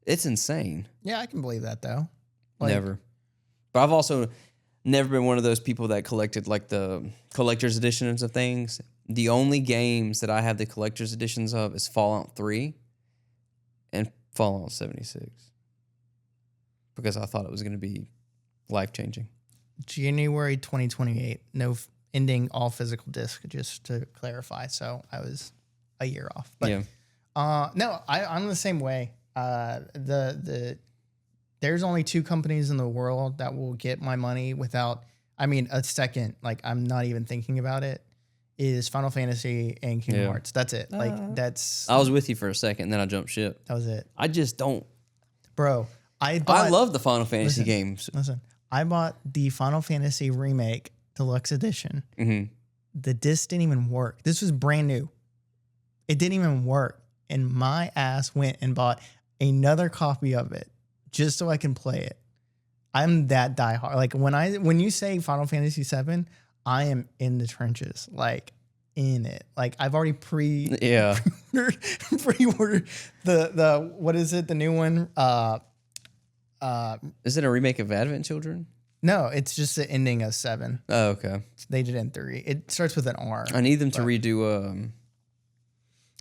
It's insane. Yeah, I can believe that though. Never. But I've also never been one of those people that collected like the collector's editions of things. The only games that I have the collector's editions of is Fallout 3 and Fallout 76. Because I thought it was going to be life-changing. January 2028. No ending all physical disc, just to clarify. So I was a year off. But no, I'm the same way. There's only 2 companies in the world that will get my money without, a second, like I'm not even thinking about it, is Final Fantasy and Kingdom Hearts. That's it. I was with you for a second, then I jumped ship. That was it. I just don't. Bro, I love the Final Fantasy games. Listen, I bought the Final Fantasy Remake Deluxe Edition. Mm-hmm. The disc didn't even work. This was brand new. It didn't even work. And my ass went and bought another copy of it just so I can play it. I'm that diehard. Like when you say Final Fantasy VII, I am in the trenches, like in it. Like I've already pre-ordered the what is it? The new one. Is it a remake of Advent Children? No, it's just the ending of 7. Oh, okay. They did in 3. It starts with an R. I need them to redo.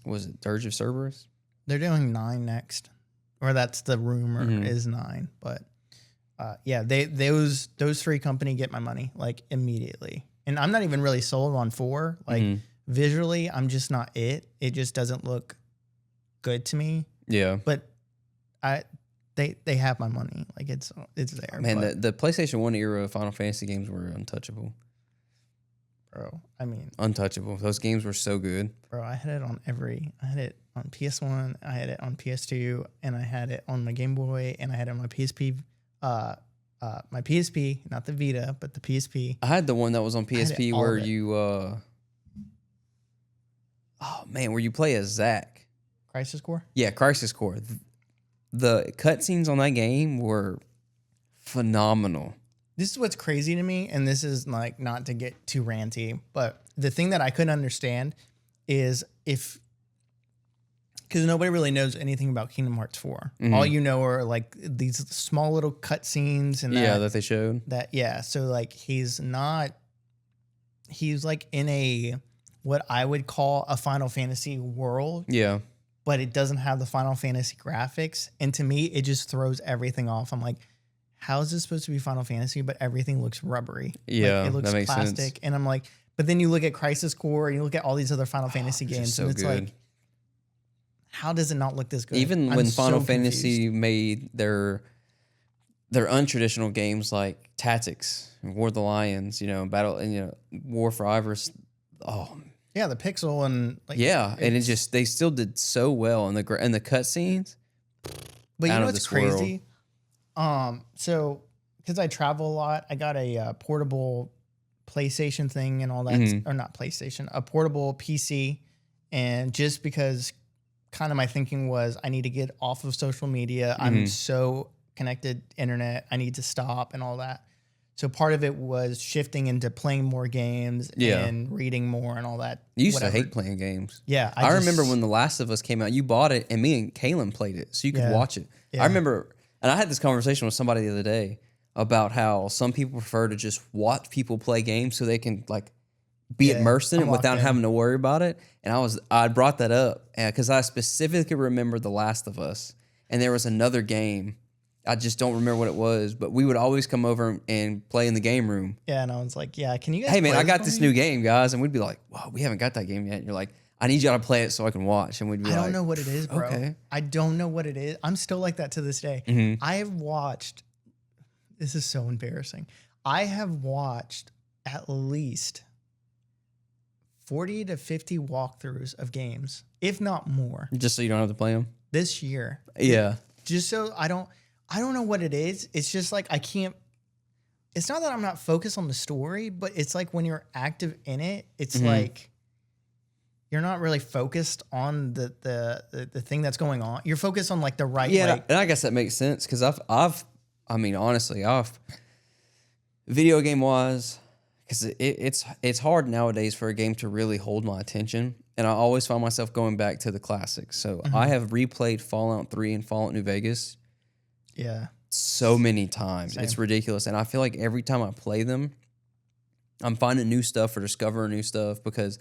Was it Dirge of Cerberus? They're doing 9 next, or that's the rumor is 9. But yeah, those 3 company get my money like immediately, and I'm not even really sold on 4. Like visually, I'm just not it. It just doesn't look good to me. Yeah, but they have my money. Like it's there. Man, the PlayStation 1 era Final Fantasy games were untouchable. Bro, untouchable. Those games were so good. Bro, I had it on PS1, I had it on PS2, and I had it on my Game Boy, and I had it on my PSP. My PSP, not the Vita, but the PSP. I had the one that was on PSP where you, where you play as Zack. Crisis Core? Yeah, Crisis Core. The cutscenes on that game were phenomenal. This is what's crazy to me, and this is like not to get too ranty, but the thing that I couldn't understand is because nobody really knows anything about Kingdom Hearts 4. All you know are like these small little cutscenes and that they showed. So like he's like in a what I would call a Final Fantasy world. Yeah. But it doesn't have the Final Fantasy graphics, and to me, it just throws everything off. I'm like, how is this supposed to be Final Fantasy, but everything looks rubbery? Yeah, like, it looks that makes plastic. sense. And I'm like, but then you look at Crisis Core and you look at all these other Final Fantasy games, so and it's good. like, how does it not look this good? Even when Final Fantasy made their untraditional games like Tactics, War of the Lions, Battle, and War for Ivor's. Oh. Yeah, the pixel and like and it just they still did so well in the cutscenes. But you know what's crazy? So because I travel a lot, I got a portable PlayStation thing and all that, or not PlayStation, a portable PC, and just because kind of my thinking was I need to get off of social media. I'm so connected internet. I need to stop and all that. So part of it was shifting into playing more games and reading more and all that. You used to hate playing games. Yeah. I remember when The Last of Us came out, you bought it and me and Kaylin played it so you could watch it. Yeah. I remember, and I had this conversation with somebody the other day about how some people prefer to just watch people play games so they can like be immersed in it without having to worry about it. And I brought that up because I specifically remember The Last of Us, and there was another game. I just don't remember what it was, but we would always come over and play in the game room. Yeah, and I was like, yeah, can you guys Hey, man, I got this new game, guys. And we'd be like, wow, we haven't got that game yet. And you're like, I need y'all to play it so I can watch. And we'd be I don't know what it is, bro. Okay. I don't know what it is. I'm still like that to this day. I have watched, this is so embarrassing. I have watched at least 40 to 50 walkthroughs of games, if not more. Just so you don't have to play them? This year. Yeah. Just so I don't know what it is. It's just like I can't. It's not that I'm not focused on the story, but it's like when you're active in it, it's like you're not really focused on the thing that's going on. You're focused on like the right. Yeah, and I guess that makes sense because honestly, video game wise, because it's hard nowadays for a game to really hold my attention, and I always find myself going back to the classics. So I have replayed Fallout 3 and Fallout New Vegas. Yeah. So many times. Same. It's ridiculous. And I feel like every time I play them, I'm finding new stuff or discovering new stuff because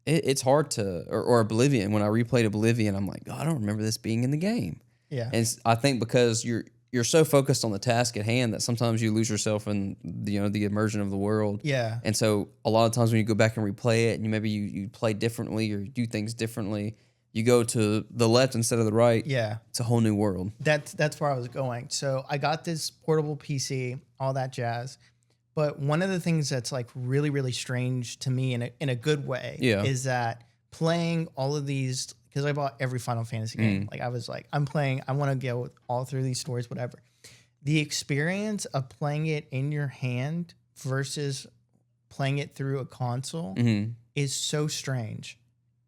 it's hard to, or Oblivion. When I replayed Oblivion, I'm like, I don't remember this being in the game. Yeah. And I think because you're so focused on the task at hand that sometimes you lose yourself in the immersion of the world. Yeah. And so a lot of times when you go back and replay it and maybe you play differently or do things differently, you go to the left instead of the right. Yeah. It's a whole new world. That's where I was going. So I got this portable PC, all that jazz. But one of the things that's like really, really strange to me in a good way is that playing all of these, because I bought every Final Fantasy game. Like I was like, I want to go all through these stories, whatever. The experience of playing it in your hand versus playing it through a console is so strange.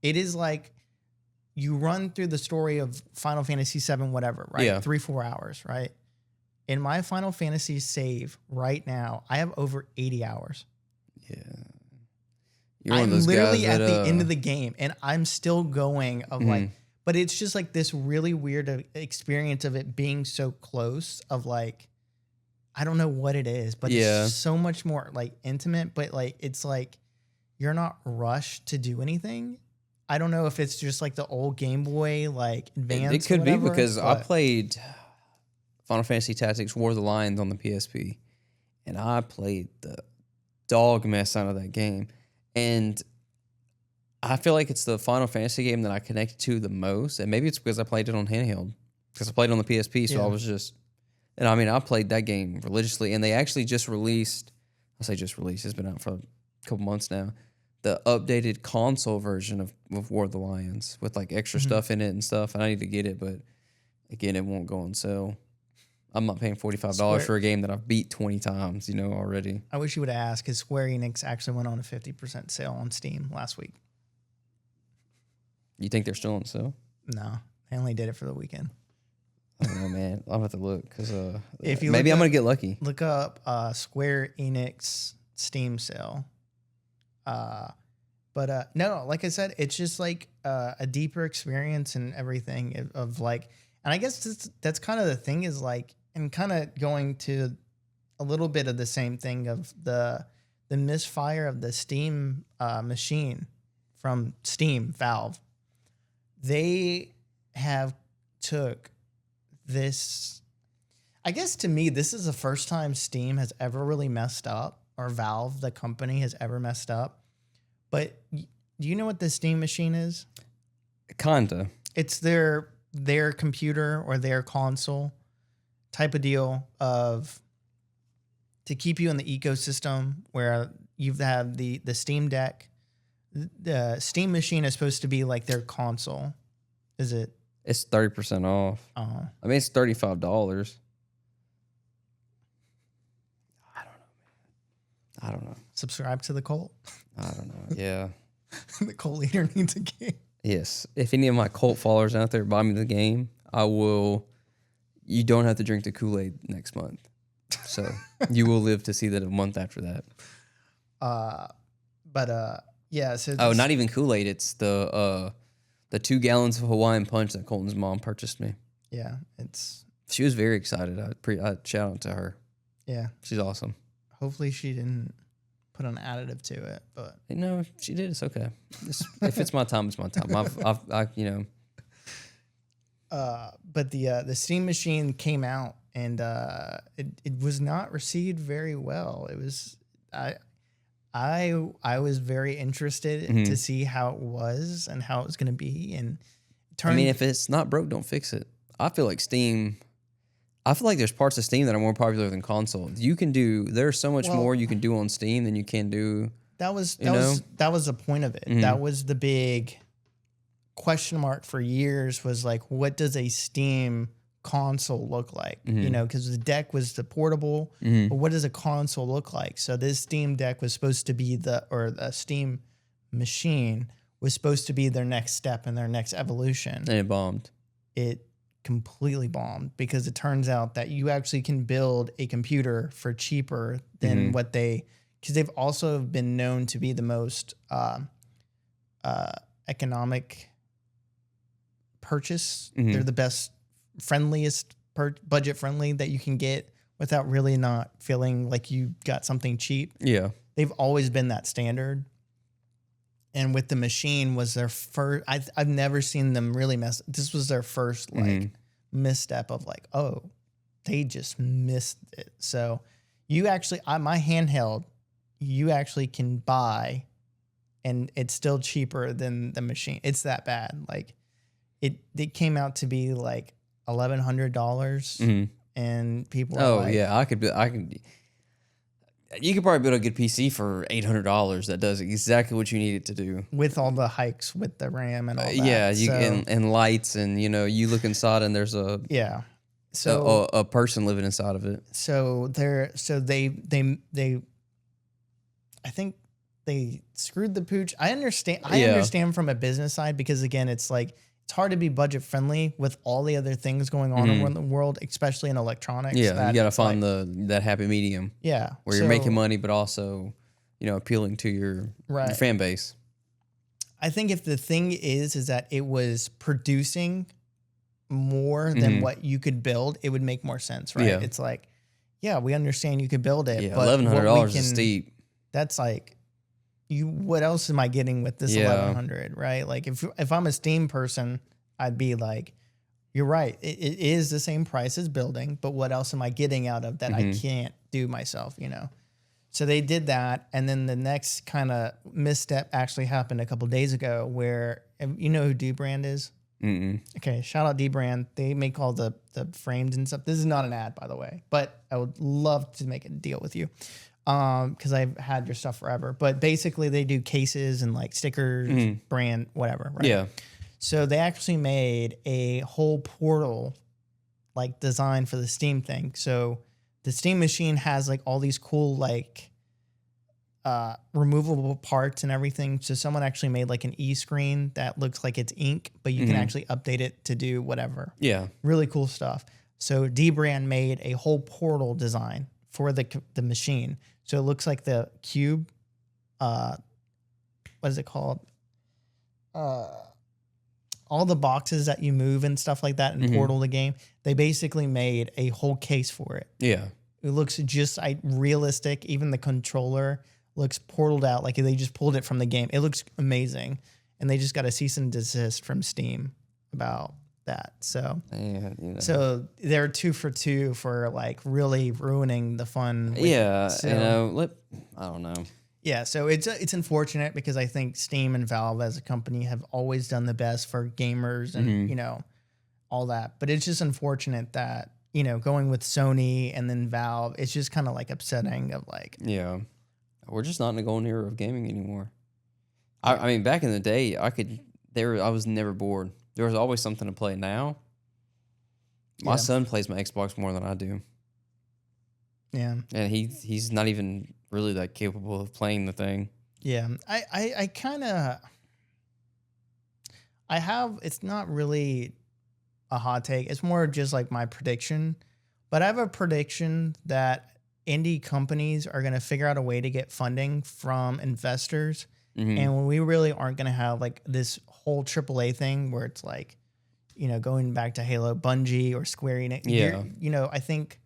It is like you run through the story of Final Fantasy VII, whatever, right? Yeah. 3-4 hours, right? In my Final Fantasy save right now, I have over 80 hours. Yeah. You're I'm one of those literally guys at that, the end of the game, and I'm still going of like, but it's just like this really weird experience of it being so close of like, I don't know what it is, but it's so much more like intimate, but like, it's like you're not rushed to do anything. I don't know if it's just like the old Game Boy, like Advance. It could or whatever, be because I played Final Fantasy Tactics War of the Lions on the PSP, and I played the dog mess out of that game. And I feel like it's the Final Fantasy game that I connected to the most. And maybe it's because I played it on handheld, because I played it on the PSP. So I was just, and I mean, I played that game religiously. And they actually just released, it's been out for a couple months now, the updated console version of War of the Lions with like extra stuff in it and stuff. And I need to get it, but again, it won't go on sale. I'm not paying $45 for a game that I've beat 20 times, already. I wish you would ask, because Square Enix actually went on a 50% sale on Steam last week. You think they're still on sale? No, they only did it for the weekend. I don't know, man. I'll have to look because if you maybe I'm gonna get lucky. Look up Square Enix Steam sale. But no, like I said, it's just like a deeper experience and everything of like, and I guess that's kind of the thing is like, and kind of going to a little bit of the same thing of the misfire of the Steam machine from Steam Valve. They have took this, I guess to me, this is the first time Steam has ever really messed up, or Valve, the company, has ever messed up. But do you know what the Steam machine is? Kinda. It's their computer or their console type of deal of to keep you in the ecosystem where you have the Steam Deck. The Steam machine is supposed to be like their console. Is it? It's 30% off. Oh. I mean, it's $35. I don't know. Subscribe to the cult. I don't know. Yeah. The cult leader needs a game. Yes. If any of my cult followers out there buy me the game, I will. You don't have to drink the Kool-Aid next month. So you will live to see that a month after that. Yeah. So not even Kool-Aid. It's the 2 gallons of Hawaiian Punch that Colton's mom purchased me. Yeah. She was very excited. I shout out to her. Yeah. She's awesome. Hopefully she didn't put an additive to it, but no, she did. It's okay. If it's my time, it's my time. But the Steam machine came out and it was not received very well. It was I was very interested to see how it was and how it was going to be. And if it's not broke, don't fix it. I feel like there's parts of Steam that are more popular than console. There's so much more you can do on Steam than you can do. That was the point of it. That was the big question mark for years, was like, what does a Steam console look like? Because the deck was the portable, but what does a console look like? So this Steam Deck was supposed to be the Steam machine was supposed to be their next step and their next evolution. And it bombed. It completely bombed because it turns out that you actually can build a computer for cheaper than what they because they've also been known to be the most economic purchase. Mm-hmm. They're the best, friendliest, budget friendly that you can get without really not feeling like you got something cheap. Yeah. They've always been that standard. And with the machine was their first, I've never seen them really mess. This was their first like misstep of like, oh, they just missed it. So you actually, my handheld, you actually can buy and it's still cheaper than the machine. It's that bad. Like it came out to be like $1,100 and people are like, yeah, you could probably build a good PC for $800 that does exactly what you need it to do. With all the hikes with the RAM and all that. Yeah, and lights and, you look inside and there's a person living inside of it. So they I think they screwed the pooch. I understand from a business side because again, it's like it's hard to be budget friendly with all the other things going on around the world, especially in electronics. Yeah, you got to find that happy medium. Yeah, where you're making money, but also, appealing to your fan base. I think if the thing is that it was producing more than what you could build, it would make more sense, right? Yeah. It's like, yeah, we understand you could build it, but $1,100 is steep. That's like, what else am I getting with this 1,100, right? Like if I'm a Steam person, I'd be like, you're right. It is the same price as building, but what else am I getting out of that I can't do myself, So they did that. And then the next kind of misstep actually happened a couple of days ago where, you know who D-Brand is? Mm-mm. Okay, shout out D-Brand. They make all the frames and stuff. This is not an ad, by the way, but I would love to make a deal with you. Because I've had your stuff forever. But basically they do cases and like stickers, brand, whatever, right? Yeah. So they actually made a whole portal like design for the Steam thing. So the Steam machine has like all these cool like removable parts and everything. So someone actually made like an e-screen that looks like it's ink, but you can actually update it to do whatever. Yeah. Really cool stuff. So D-Brand made a whole portal design for the machine. So it looks like the cube, what is it called? All the boxes that you move and stuff like that in Portal the game, they basically made a whole case for it. Yeah. It looks just realistic. Even the controller looks portaled out like they just pulled it from the game. It looks amazing. And they just got a cease and desist from Steam about that. So so they're 2 for 2 for like really ruining the fun. I don't know. Yeah, so it's unfortunate because I think Steam and Valve as a company have always done the best for gamers and all that. But it's just unfortunate that going with Sony and then Valve, it's just kind of like upsetting of like, we're just not in the golden era of gaming anymore. I mean, back in the day, I was never bored. There was always something to play. Now, my son plays my Xbox more than I do. Yeah. And he's not even really that capable of playing the thing. Yeah. I kind of... It's not really a hot take. It's more just like my prediction. But I have a prediction that indie companies are going to figure out a way to get funding from investors. And when we really aren't going to have like this whole AAA thing where it's like, going back to Halo, Bungie or Square Enix. Yeah. I think,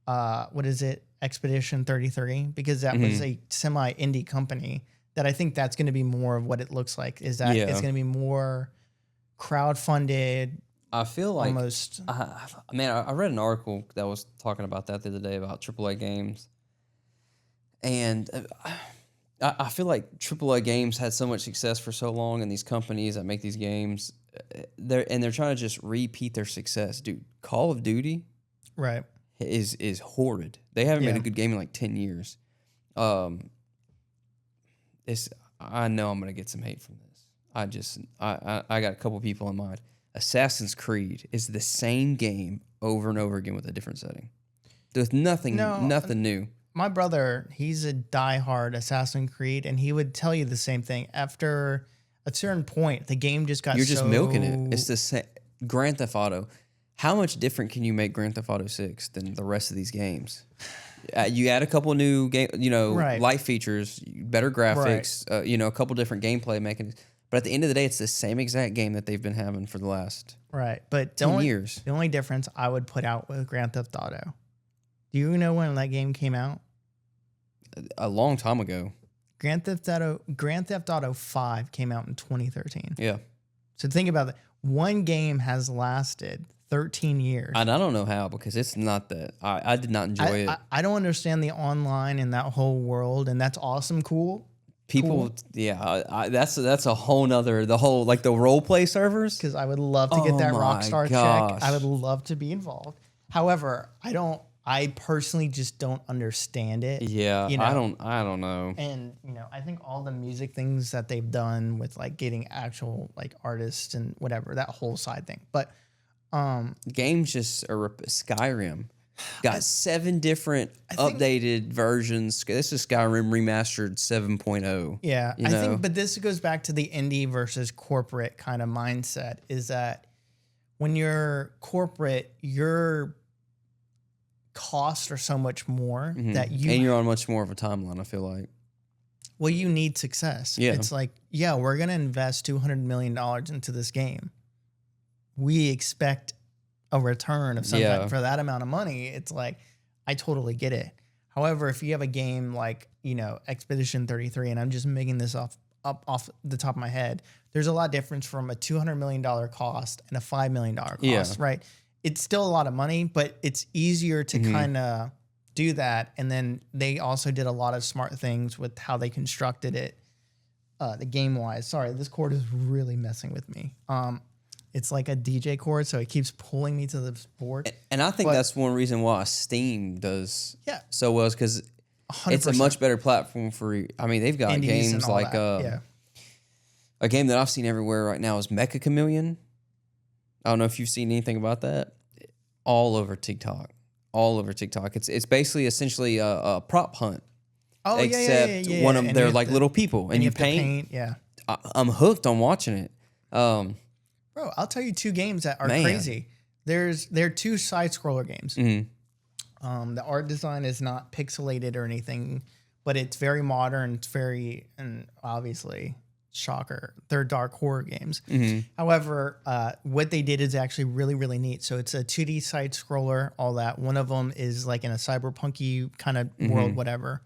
what is it? Expedition 33, because that was a semi-indie company that I think that's going to be more of what it looks like, is that it's going to be more crowdfunded. I feel like almost. I read an article that was talking about that the other day about AAA games. And I feel like AAA games had so much success for so long, and these companies that make these games, they're trying to just repeat their success. Dude, Call of Duty, right, is horrid. They haven't made a good game in like 10 years. I know I'm gonna get some hate from this. I got a couple people in mind. Assassin's Creed is the same game over and over again with a different setting. There's nothing new. My brother, he's a diehard Assassin's Creed, and he would tell you the same thing. After a certain point, the game just got You're just milking it. It's the same. Grand Theft Auto. How much different can you make Grand Theft Auto 6 than the rest of these games? You add a couple new game, Right. light features, better graphics, a couple different gameplay mechanisms. But at the end of the day, it's the same exact game that they've been having for the last Right. But 10 years. The only difference I would put out with Grand Theft Auto. Do you know when that game came out? A long time ago. Grand Theft Auto 5 came out in 2013. Yeah. So think about that. One game has lasted 13 years. And I don't know how, because it's not that. I did not enjoy it. I don't understand the online and that whole world, and that's awesome, cool. People, yeah, that's a whole nother, the role play servers. Because I would love to get that Rockstar gosh. check. I would love to be involved. However, I personally just don't understand it. Yeah, I don't know. And I think all the music things that they've done with like getting actual like artists and whatever, that whole side thing. But games just are Skyrim. Got 7 different updated versions. This is Skyrim remastered 7.0. Yeah, I think, but this goes back to the indie versus corporate kind of mindset. Is that when you're corporate, your costs are so much more that you're on much more of a timeline. I feel like. Well, you need success. Yeah, it's like, we're gonna invest $200 million into this game. We expect a return of something for that amount of money. It's like, I totally get it. However, if you have a game like, Expedition 33, and I'm just making this off the top of my head, there's a lot of difference from a $200 million cost and a $5 million cost, right? It's still a lot of money, but it's easier to kind of do that. And then they also did a lot of smart things with how they constructed it, the game wise. Sorry, this cord is really messing with me. It's like a DJ cord, so it keeps pulling me to the board. And I think that's one reason why Steam does so well, is because it's a much better platform for. I mean, they've got Indies games like a game that I've seen everywhere right now is Mecha Chameleon. I don't know if you've seen anything about that. All over TikTok. It's basically essentially a prop hunt. Oh, except one of them, they're like little people, and you paint. Yeah, I'm hooked on watching it. Bro, I'll tell you 2 games that are crazy. There are 2 side scroller games. The art design is not pixelated or anything, but it's very modern. And obviously, shocker, they're dark horror games. However, what they did is actually really, really neat. So it's a 2D side scroller, all that. One of them is like in a cyberpunky kind of world, whatever.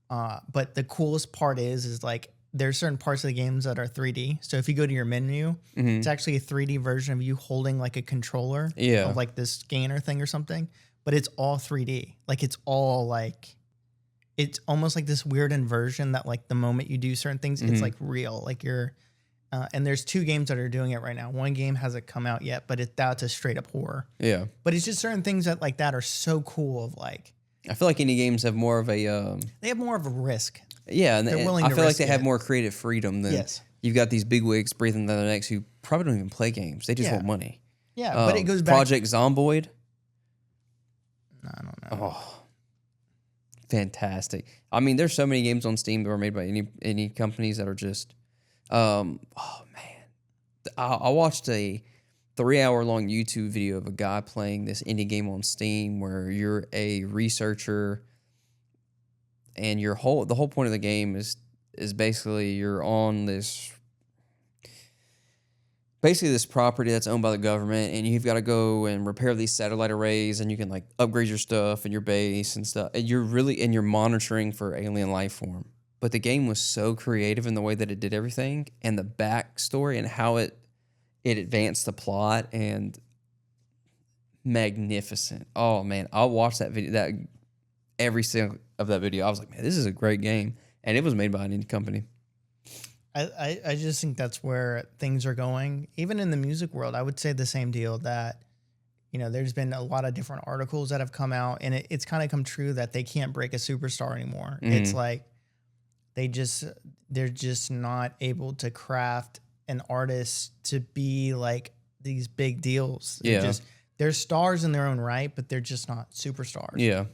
But the coolest part is like, there's certain parts of the games that are 3D. So if you go to your menu, it's actually a 3D version of you holding like a controller of like this scanner thing or something, but it's all 3D. Like it's all like, it's almost like this weird inversion that like the moment you do certain things, it's like real. Like you're, and there's 2 games that are doing it right now. One game hasn't come out yet, but that's a straight up horror. Yeah. But it's just certain things that like that are so cool of like. I feel like indie games have more of a. They have more of a risk. Yeah, and I feel like they have more creative freedom than you've got these bigwigs breathing down their necks who probably don't even play games. They just want money. Yeah, but it goes back. Project Zomboid. I don't know. Oh, fantastic. I mean, there's so many games on Steam that were made by any companies that are just, oh man. I watched a 3-hour-long YouTube video of a guy playing this indie game on Steam where you're a researcher. And the whole point of the game is basically you're on this property that's owned by the government, and you've got to go and repair these satellite arrays, and you can like upgrade your stuff and your base and stuff. And you're monitoring for alien life form. But the game was so creative in the way that it did everything, and the backstory and how it advanced the plot, and magnificent. Oh man, I'll watch that video. Every single of that video, I was like, man, this is a great game. And it was made by an indie company. I just think that's where things are going. Even in the music world, I would say the same deal that, there's been a lot of different articles that have come out, and it's kind of come true that they can't break a superstar anymore. It's like they're just not able to craft an artist to be like these big deals. They're stars in their own right, but they're just not superstars. Yeah.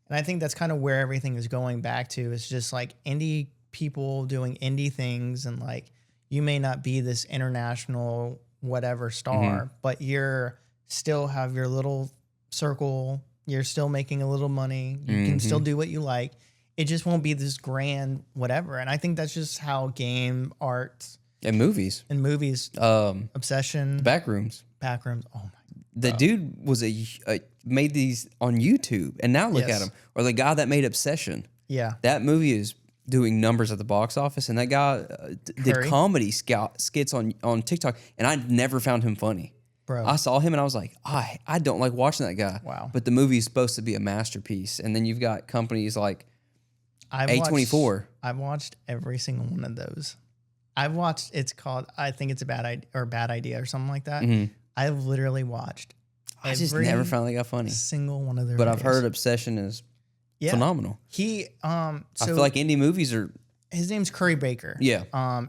And I think that's kind of where everything is going back to. It's just like indie people doing indie things, and like you may not be this international whatever star, but you're still have your little circle You're still making a little money. You can still do what you like. It just won't be this grand whatever. And I think that's just how game art and movies obsession, Backrooms. Oh my. The dude was made these on YouTube, and now look at him. Or the guy that made Obsession. Yeah. That movie is doing numbers at the box office, and that guy did comedy skits on TikTok, and I never found him funny. Bro. I saw him, and I was like, I don't like watching that guy. Wow. But the movie is supposed to be a masterpiece, and then you've got companies like A24. I've watched every single one of those. It's called, I think it's a bad idea or something like that. Mm-hmm. I've literally watched I just never found that guy funny. Single one of their But videos. I've heard Obsession is phenomenal. I feel like indie movies are... His name's Curry Baker. Yeah.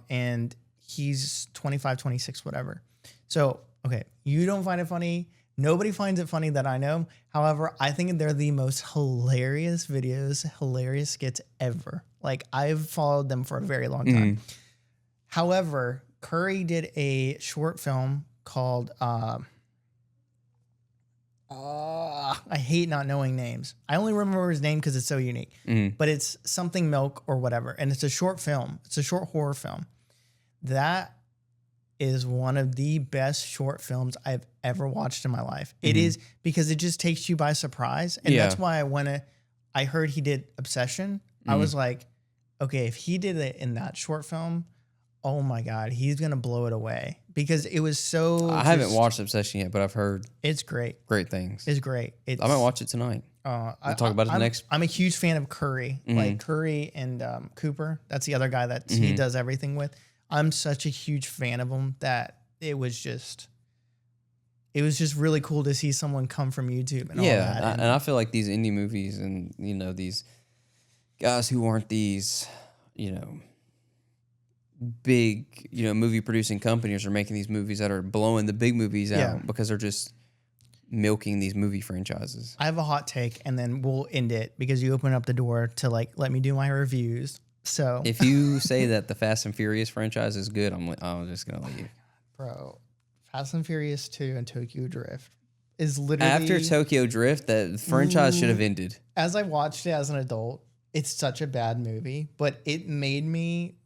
And he's 25, 26, whatever. So, okay, you don't find it funny. Nobody finds it funny that I know. However, I think they're the most hilarious videos, hilarious skits ever. Like, I've followed them for a very long time. However, Curry did a short film called I hate not knowing names. I only remember his name because it's so unique. But it's something milk or whatever. And it's a short film. It's a short horror film. That is one of the best short films I've ever watched in my life. It is because it just takes you by surprise. And that's why I heard he did Obsession. I was like, okay, if he did it in that short film, oh my God, he's going to blow it away. Because it was so... I haven't watched Obsession yet, but I've heard... It's great. Great things. It's great. I might watch it tonight. We'll talk about it next... I'm a huge fan of Curry. Like Curry and Cooper. That's the other guy that he does everything with. I'm such a huge fan of him that it was just really cool to see someone come from YouTube and all that. And I feel like these indie movies and, these guys who aren't these, big, movie producing companies are making these movies that are blowing the big movies out because they're just milking these movie franchises. I have a hot take, and then we'll end it because you open up the door to let me do my reviews. So if you say that the Fast and Furious franchise is good, I'm just gonna leave. Bro, Fast and Furious 2 and Tokyo Drift is literally... After Tokyo Drift, that franchise should have ended. As I watched it as an adult, it's such a bad movie, but it made me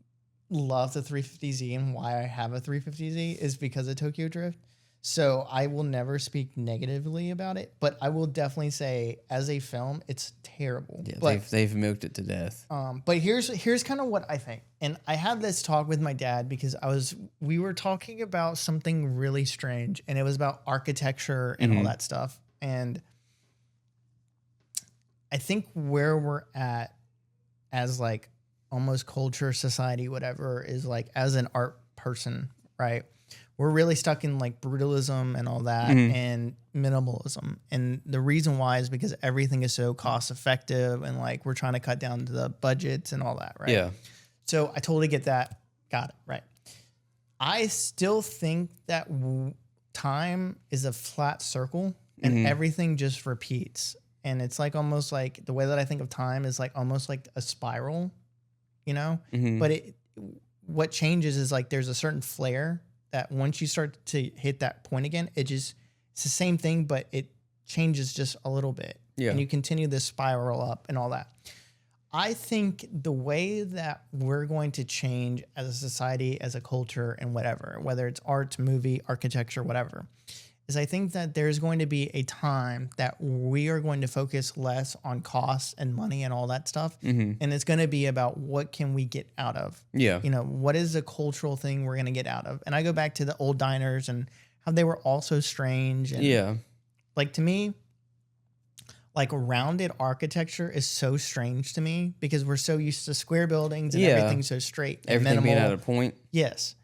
love the 350Z, and why I have a 350Z is because of Tokyo Drift. So I will never speak negatively about it, but I will definitely say as a film, it's terrible. Yeah, but, they've milked it to death. But here's kind of what I think. And I had this talk with my dad because we were talking about something really strange, and it was about architecture and all that stuff. And I think where we're at as almost culture, society, whatever, is as an art person, right? We're really stuck in brutalism and all that and minimalism. And the reason why is because everything is so cost effective and we're trying to cut down to the budgets and all that, right? Yeah. So I totally get that. Got it, right. I still think that time is a flat circle and everything just repeats. And it's almost the way that I think of time is almost like a spiral, But what changes is there's a certain flare that once you start to hit that point again, it's the same thing, but it changes just a little bit. Yeah. And you continue this spiral up and all that. I think the way that we're going to change as a society, as a culture, and whatever, whether it's art, movie, architecture, whatever, is I think that there's going to be a time that we are going to focus less on costs and money and all that stuff. And it's going to be about what can we get out of? Yeah. What is the cultural thing we're going to get out of? And I go back to the old diners and how they were all so strange. And to me, rounded architecture is so strange to me because we're so used to square buildings and everything's so straight and everything minimal. being at a point. Yes.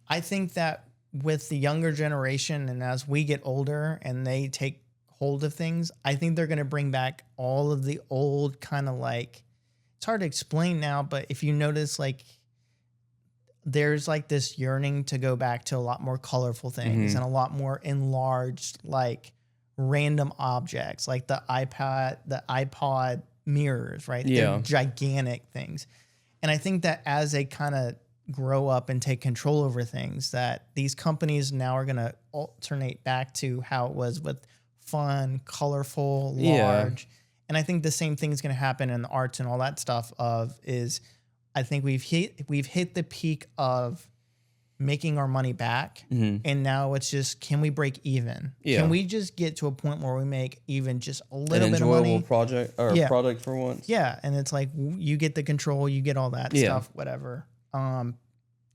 I think that with the younger generation and as we get older and they take hold of things, I think they're going to bring back all of the old kind of it's hard to explain now, but if you notice there's this yearning to go back to a lot more colorful things and a lot more enlarged, random objects, like the iPod mirrors, right? Yeah. They're gigantic things. And I think that as they kind of grow up and take control over things, that these companies now are going to alternate back to how it was with fun, colorful, Yeah. large. And I think the same thing is going to happen in the arts and all that stuff I think we've hit the peak of making our money back. And now it's just, can we break even? Yeah. Can we just get to a point where we make even just a little An bit of money? enjoyable project or product for once. Yeah. And it's like, you get the control, you get all that stuff, whatever. And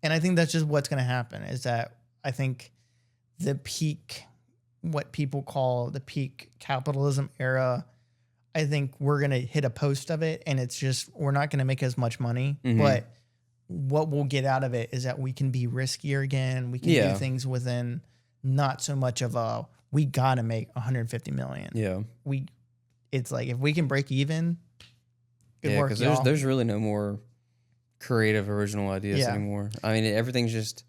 I think that's just what's going to happen is that I think the peak, what people call the peak capitalism era, I think we're going to hit a post of it, and it's just, we're not going to make as much money, but what we'll get out of it is that we can be riskier again. We can do things within not so much of we got to make 150 million. Yeah. It's like, if we can break even, good work, because there's really no more creative original ideas anymore. I mean, everything's just,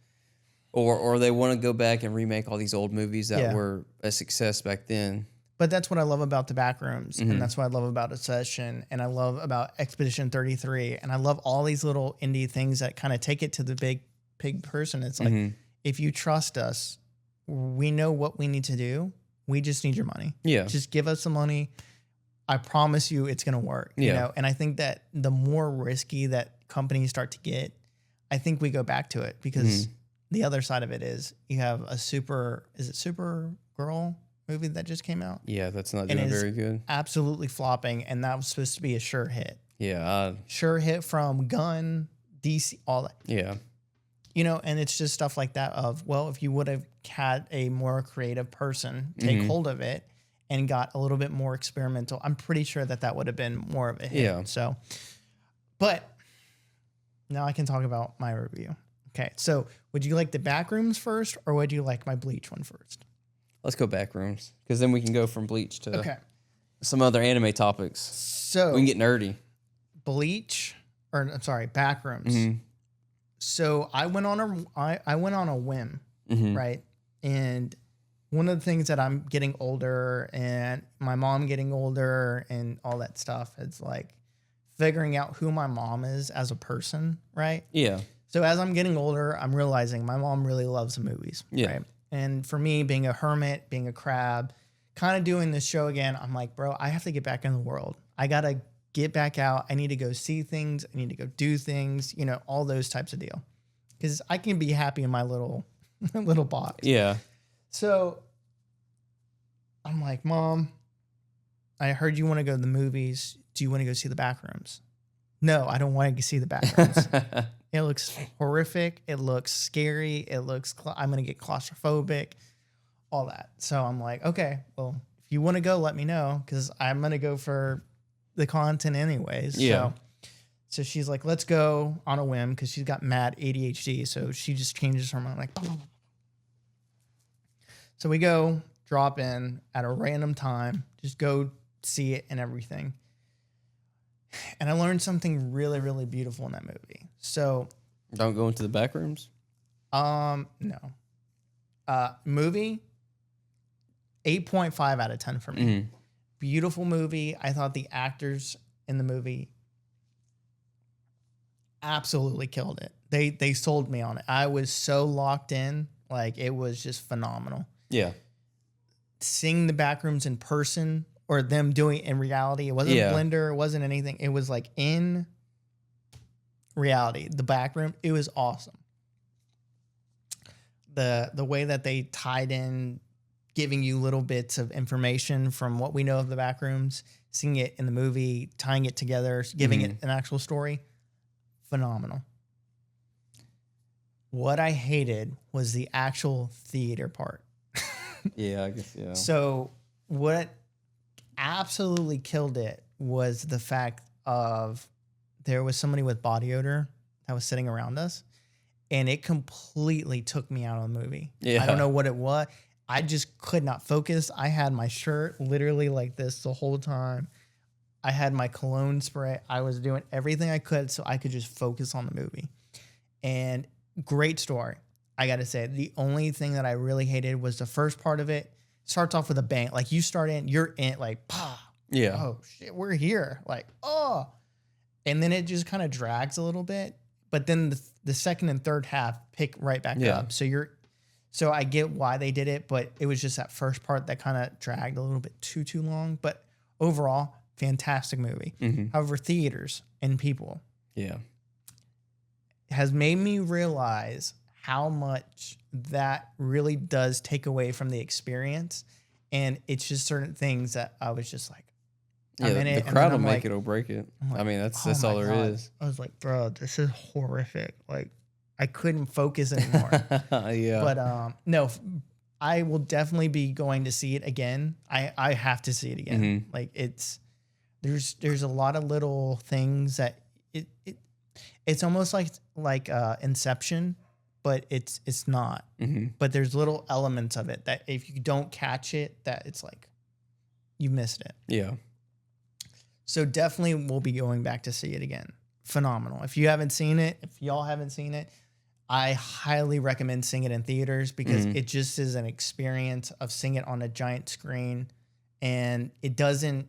or they want to go back and remake all these old movies that were a success back then. But that's what I love about the Backrooms, and that's what I love about Obsession, and I love about Expedition 33, and I love all these little indie things that kind of take it to the big person. It's like, if you trust us, we know what we need to do. We just need your money. Yeah. Just give us the money. I promise you it's going to work. You know? And I think that the more risky that companies start to get, I think we go back to it, because the other side of it is you have a Supergirl movie that just came out. Yeah, that's not doing very good. Absolutely flopping, and that was supposed to be a sure hit. Yeah. Sure hit from Gunn, DC, all that. Yeah. You know, and it's just stuff like that of, well, if you would have had a more creative person take hold of it and got a little bit more experimental, I'm pretty sure that would have been more of a hit. Yeah. So, but now I can talk about my review. Okay, so would you like the Backrooms first, or would you like my Bleach one first? Let's go Backrooms, because then we can go from Bleach to some other anime topics. So we can get nerdy. Backrooms. So I went on a whim, right? And one of the things that I'm getting older, and my mom getting older, and all that stuff, it's like figuring out who my mom is as a person, right? Yeah. So as I'm getting older, I'm realizing my mom really loves movies, right? And for me, being a hermit, being a crab, kind of doing this show again, I'm like, bro, I have to get back in the world. I got to get back out. I need to go see things. I need to go do things, you know, all those types of deal. Because I can be happy in my little box. Yeah. So I'm like, Mom, I heard you want to go to the movies. Do you want to go see the Backrooms? No, I don't want to see the Backrooms. It looks horrific. It looks scary. I'm going to get claustrophobic, all that. So I'm like, okay, well, if you want to go, let me know, because I'm going to go for the content anyways. Yeah. So she's like, let's go on a whim, because she's got mad ADHD. So she just changes her mind, like, blah, blah, blah. So we go, drop in at a random time, just go see it and everything. And I learned something really, really beautiful in that movie. So don't go into the Backrooms? No. Movie, 8.5 out of 10 for me. Beautiful movie. I thought the actors in the movie absolutely killed it. They sold me on it. I was so locked in. Like, it was just phenomenal. Yeah. Seeing the Backrooms in person, or them doing it in reality. It wasn't Blender. It wasn't anything. It was like in reality. The Backroom. It was awesome. The way that they tied in, giving you little bits of information from what we know of the Backrooms, seeing it in the movie, tying it together, giving it an actual story. Phenomenal. What I hated was the actual theater part. Yeah, I guess, yeah. So what absolutely killed it was the fact of there was somebody with body odor that was sitting around us, and it completely took me out of the movie. Yeah. I don't know what it was. I just could not focus. I had my shirt literally like this the whole time. I had my cologne spray. I was doing everything I could so I could just focus on the movie. And great story. I got to say, the only thing that I really hated was the first part of it. Starts off with a bang. Like, you start in, you're in, like, pah. Yeah. Oh, shit, we're here. Like, oh. And then it just kind of drags a little bit. But then the second and third half pick right back up. So So I get why they did it, but it was just that first part that kind of dragged a little bit too long. But overall, fantastic movie. However, theaters and people has made me realize how much that really does take away from the experience. And it's just certain things that I was just like, I'm in it. The crowd will make it or break it. Like, I mean, that's all there is. I was like, bro, this is horrific. Like, I couldn't focus anymore. But no, I will definitely be going to see it again. I have to see it again. Like there's a lot of little things that it's almost like Inception, but it's not. But there's little elements of it that if you don't catch it, that it's like you missed it. Yeah. So definitely we'll be going back to see it again. Phenomenal. If you haven't seen it, if y'all haven't seen it, I highly recommend seeing it in theaters because it just is an experience of seeing it on a giant screen. And it doesn't,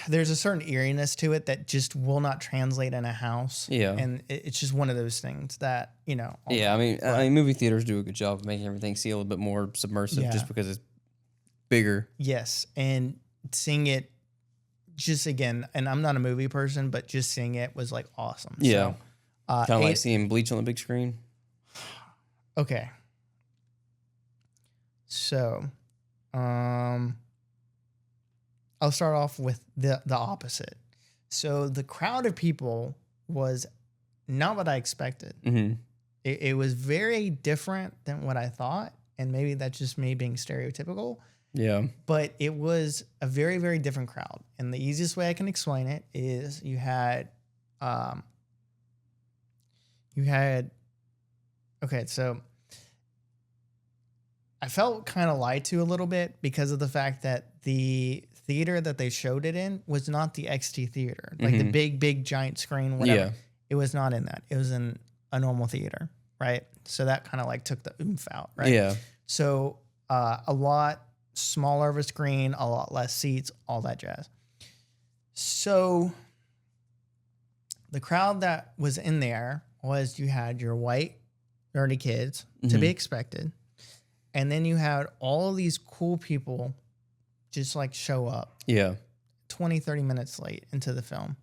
there's a certain eeriness to it that just will not translate in a house. Yeah. And it's just one of those things that, you know. Yeah, I mean, movie theaters do a good job of making everything seem a little bit more submersive just because it's bigger. Yes. And seeing it just again, and I'm not a movie person, but just seeing it was like awesome. Yeah. So, kind of like seeing Bleach on the big screen. Okay. So, I'll start off with the opposite. So the crowd of people was not what I expected. It was very different than what I thought, and maybe that's just me being stereotypical. Yeah. But it was a very, very different crowd. And the easiest way I can explain it is you had okay, so I felt kind of lied to a little bit because of the fact that the theater that they showed it in was not the XT theater, like the big giant screen, whatever. Yeah. It was not in that. It was in a normal theater, right? So that kind of like took the oomph out, right? Yeah. So a lot smaller of a screen, a lot less seats, all that jazz. So the crowd that was in there was you had your white nerdy kids to be expected. And then you had all of these cool people just like show up. Yeah. 20, 30 minutes late into the film.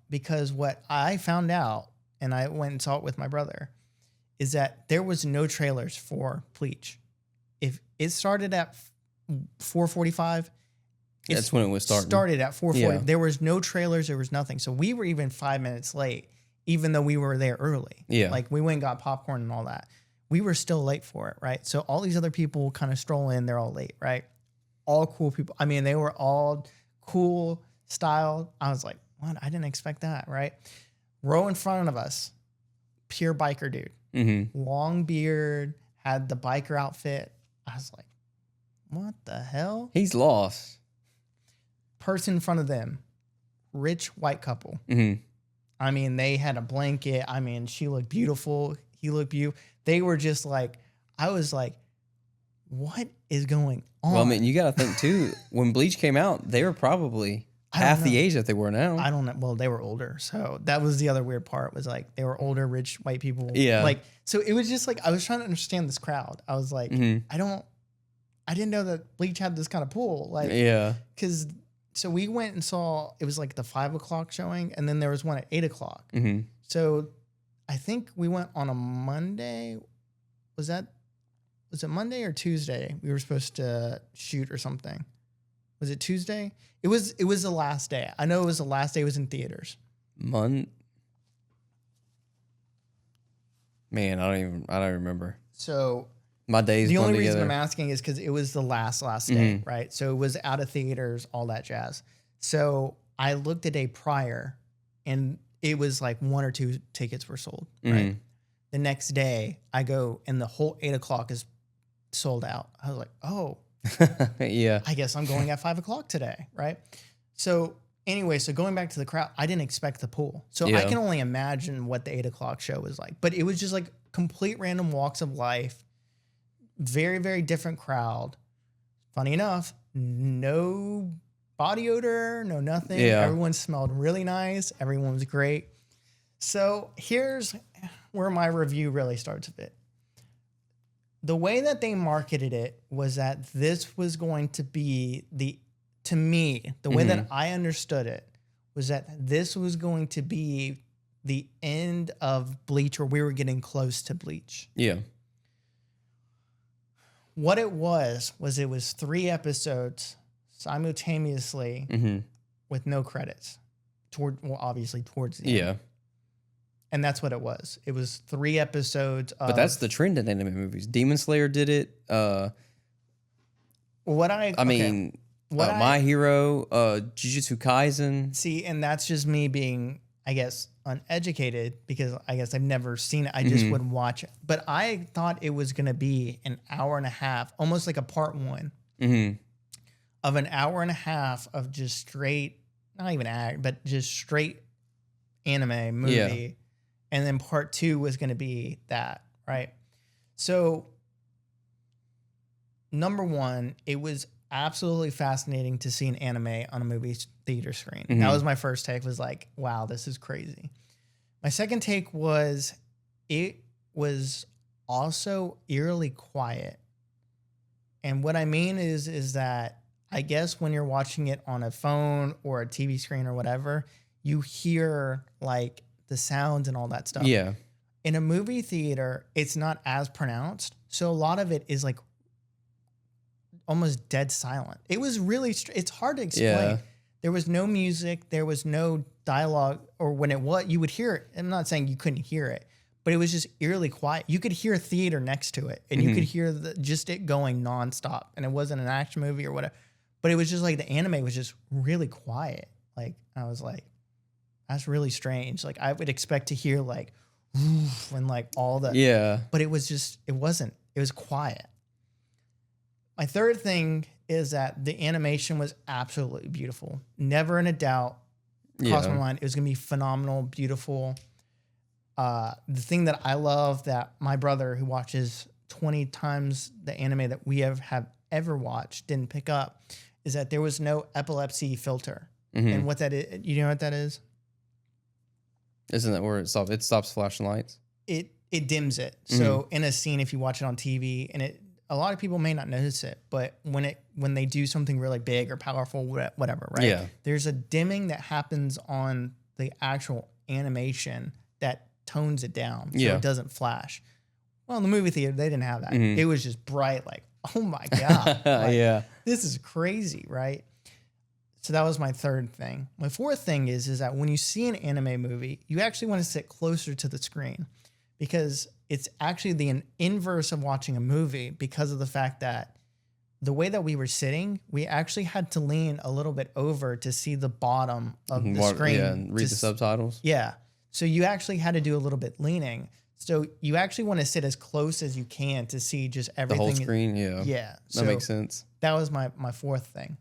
Because what I found out, and I went and saw it with my brother, is that there was no trailers for Bleach. If it started at 4:45, that's when it was starting. Started at 4:40. Yeah. There was no trailers. There was nothing. So we were even 5 minutes late, even though we were there early. Yeah. Like we went and got popcorn and all that. We were still late for it, right? So all these other people kind of stroll in. They're all late, right? All cool people. I mean, they were all cool styled. I was like, what? I didn't expect that, right? Row in front of us, pure biker dude. Long beard, had the biker outfit. I was like, what the hell? He's lost. Person in front of them, rich white couple. I mean, they had a blanket. I mean, she looked beautiful. He looked beautiful. They were just like, I was like, what is going on? Well, I mean, you got to think too, when Bleach came out, they were probably half the age that they were now. I don't know. Well, they were older. So that was the other weird part, was like, they were older, rich white people. Yeah. Like, so it was just like, I was trying to understand this crowd. I was like, I didn't know that Bleach had this kind of pool. Like, yeah. Cause so we went and saw, it was like the 5 o'clock showing, and then there was one at 8 o'clock. So I think we went on a Monday. Was it Monday or Tuesday? We were supposed to shoot or something. Was it Tuesday? It was the last day. I know it was the last day. It was in theaters. Man, I don't remember. So my days. The only reason I'm asking is because it was the last day, right? So it was out of theaters, all that jazz. So I looked a day prior, and it was like 1 or 2 tickets were sold, right? The next day I go, and the whole 8 o'clock is sold out. I was like, oh, yeah. I guess I'm going at 5 o'clock today, right? So anyway, so going back to the crowd, I didn't expect the pool. So I can only imagine what the 8 o'clock show was like. But it was just like complete random walks of life. Very, very different crowd. Funny enough, no body odor, no nothing. Yeah. Everyone smelled really nice. Everyone was great. So here's where my review really starts a bit. the way that they marketed it was that this was going to be to me, the way that I understood it was that this was going to be the end of Bleach, or we were getting close to Bleach. Yeah. What it was 3 episodes simultaneously with no credits obviously towards the end. Yeah. And that's what it was. It was 3 episodes of... But that's the trend in anime movies. Demon Slayer did it. My Hero, Jujutsu Kaisen. See, and that's just me being, I guess, uneducated, because I guess I've never seen it. I just would watch it. But I thought it was going to be an hour and a half, almost like a part 1 of an hour and a half of just straight, not even act, but just straight anime movie. Yeah. And then part 2 was going to be that, right? So, number 1, it was absolutely fascinating to see an anime on a movie theater screen. That was my first take, was like, wow, this is crazy. My second take was, it was also eerily quiet. And what I mean is that I guess when you're watching it on a phone or a TV screen or whatever, you hear like the sounds and all that stuff. Yeah. In a movie theater, it's not as pronounced. So a lot of it is like almost dead silent. It was really, it's hard to explain. Yeah. There was no music. There was no dialogue, or when it was, you would hear it. I'm not saying you couldn't hear it, but it was just eerily quiet. You could hear a theater next to it, and you could hear just it going nonstop. And it wasn't an action movie or whatever, but it was just like the anime was just really quiet. Like, I was like, that's really strange. Like, I would expect to hear like, and like all the, but it was just, it wasn't, it was quiet. My third thing is that the animation was absolutely beautiful. Never in a doubt crossed my mind. It was going to be phenomenal, beautiful. The thing that I love that my brother, who watches 20 times the anime that we have ever watched, didn't pick up, is that there was no epilepsy filter. And what that is, you know what that is? Isn't that where it stops? It stops flashing lights? It dims it. So in a scene, if you watch it on TV, and a lot of people may not notice it, but when they do something really big or powerful, whatever, right? Yeah. There's a dimming that happens on the actual animation that tones it down, so it doesn't flash. Well, in the movie theater, they didn't have that. It was just bright, like, oh my God. Like, this is crazy, right? So that was my third thing. My fourth thing is that when you see an anime movie, you actually want to sit closer to the screen, because it's actually the inverse of watching a movie, because of the fact that the way that we were sitting, we actually had to lean a little bit over to see the bottom of the screen. Yeah, and read the subtitles. Yeah. So you actually had to do a little bit leaning. So you actually want to sit as close as you can to see just everything. The whole screen, yeah. Yeah. That makes sense. That was my fourth thing.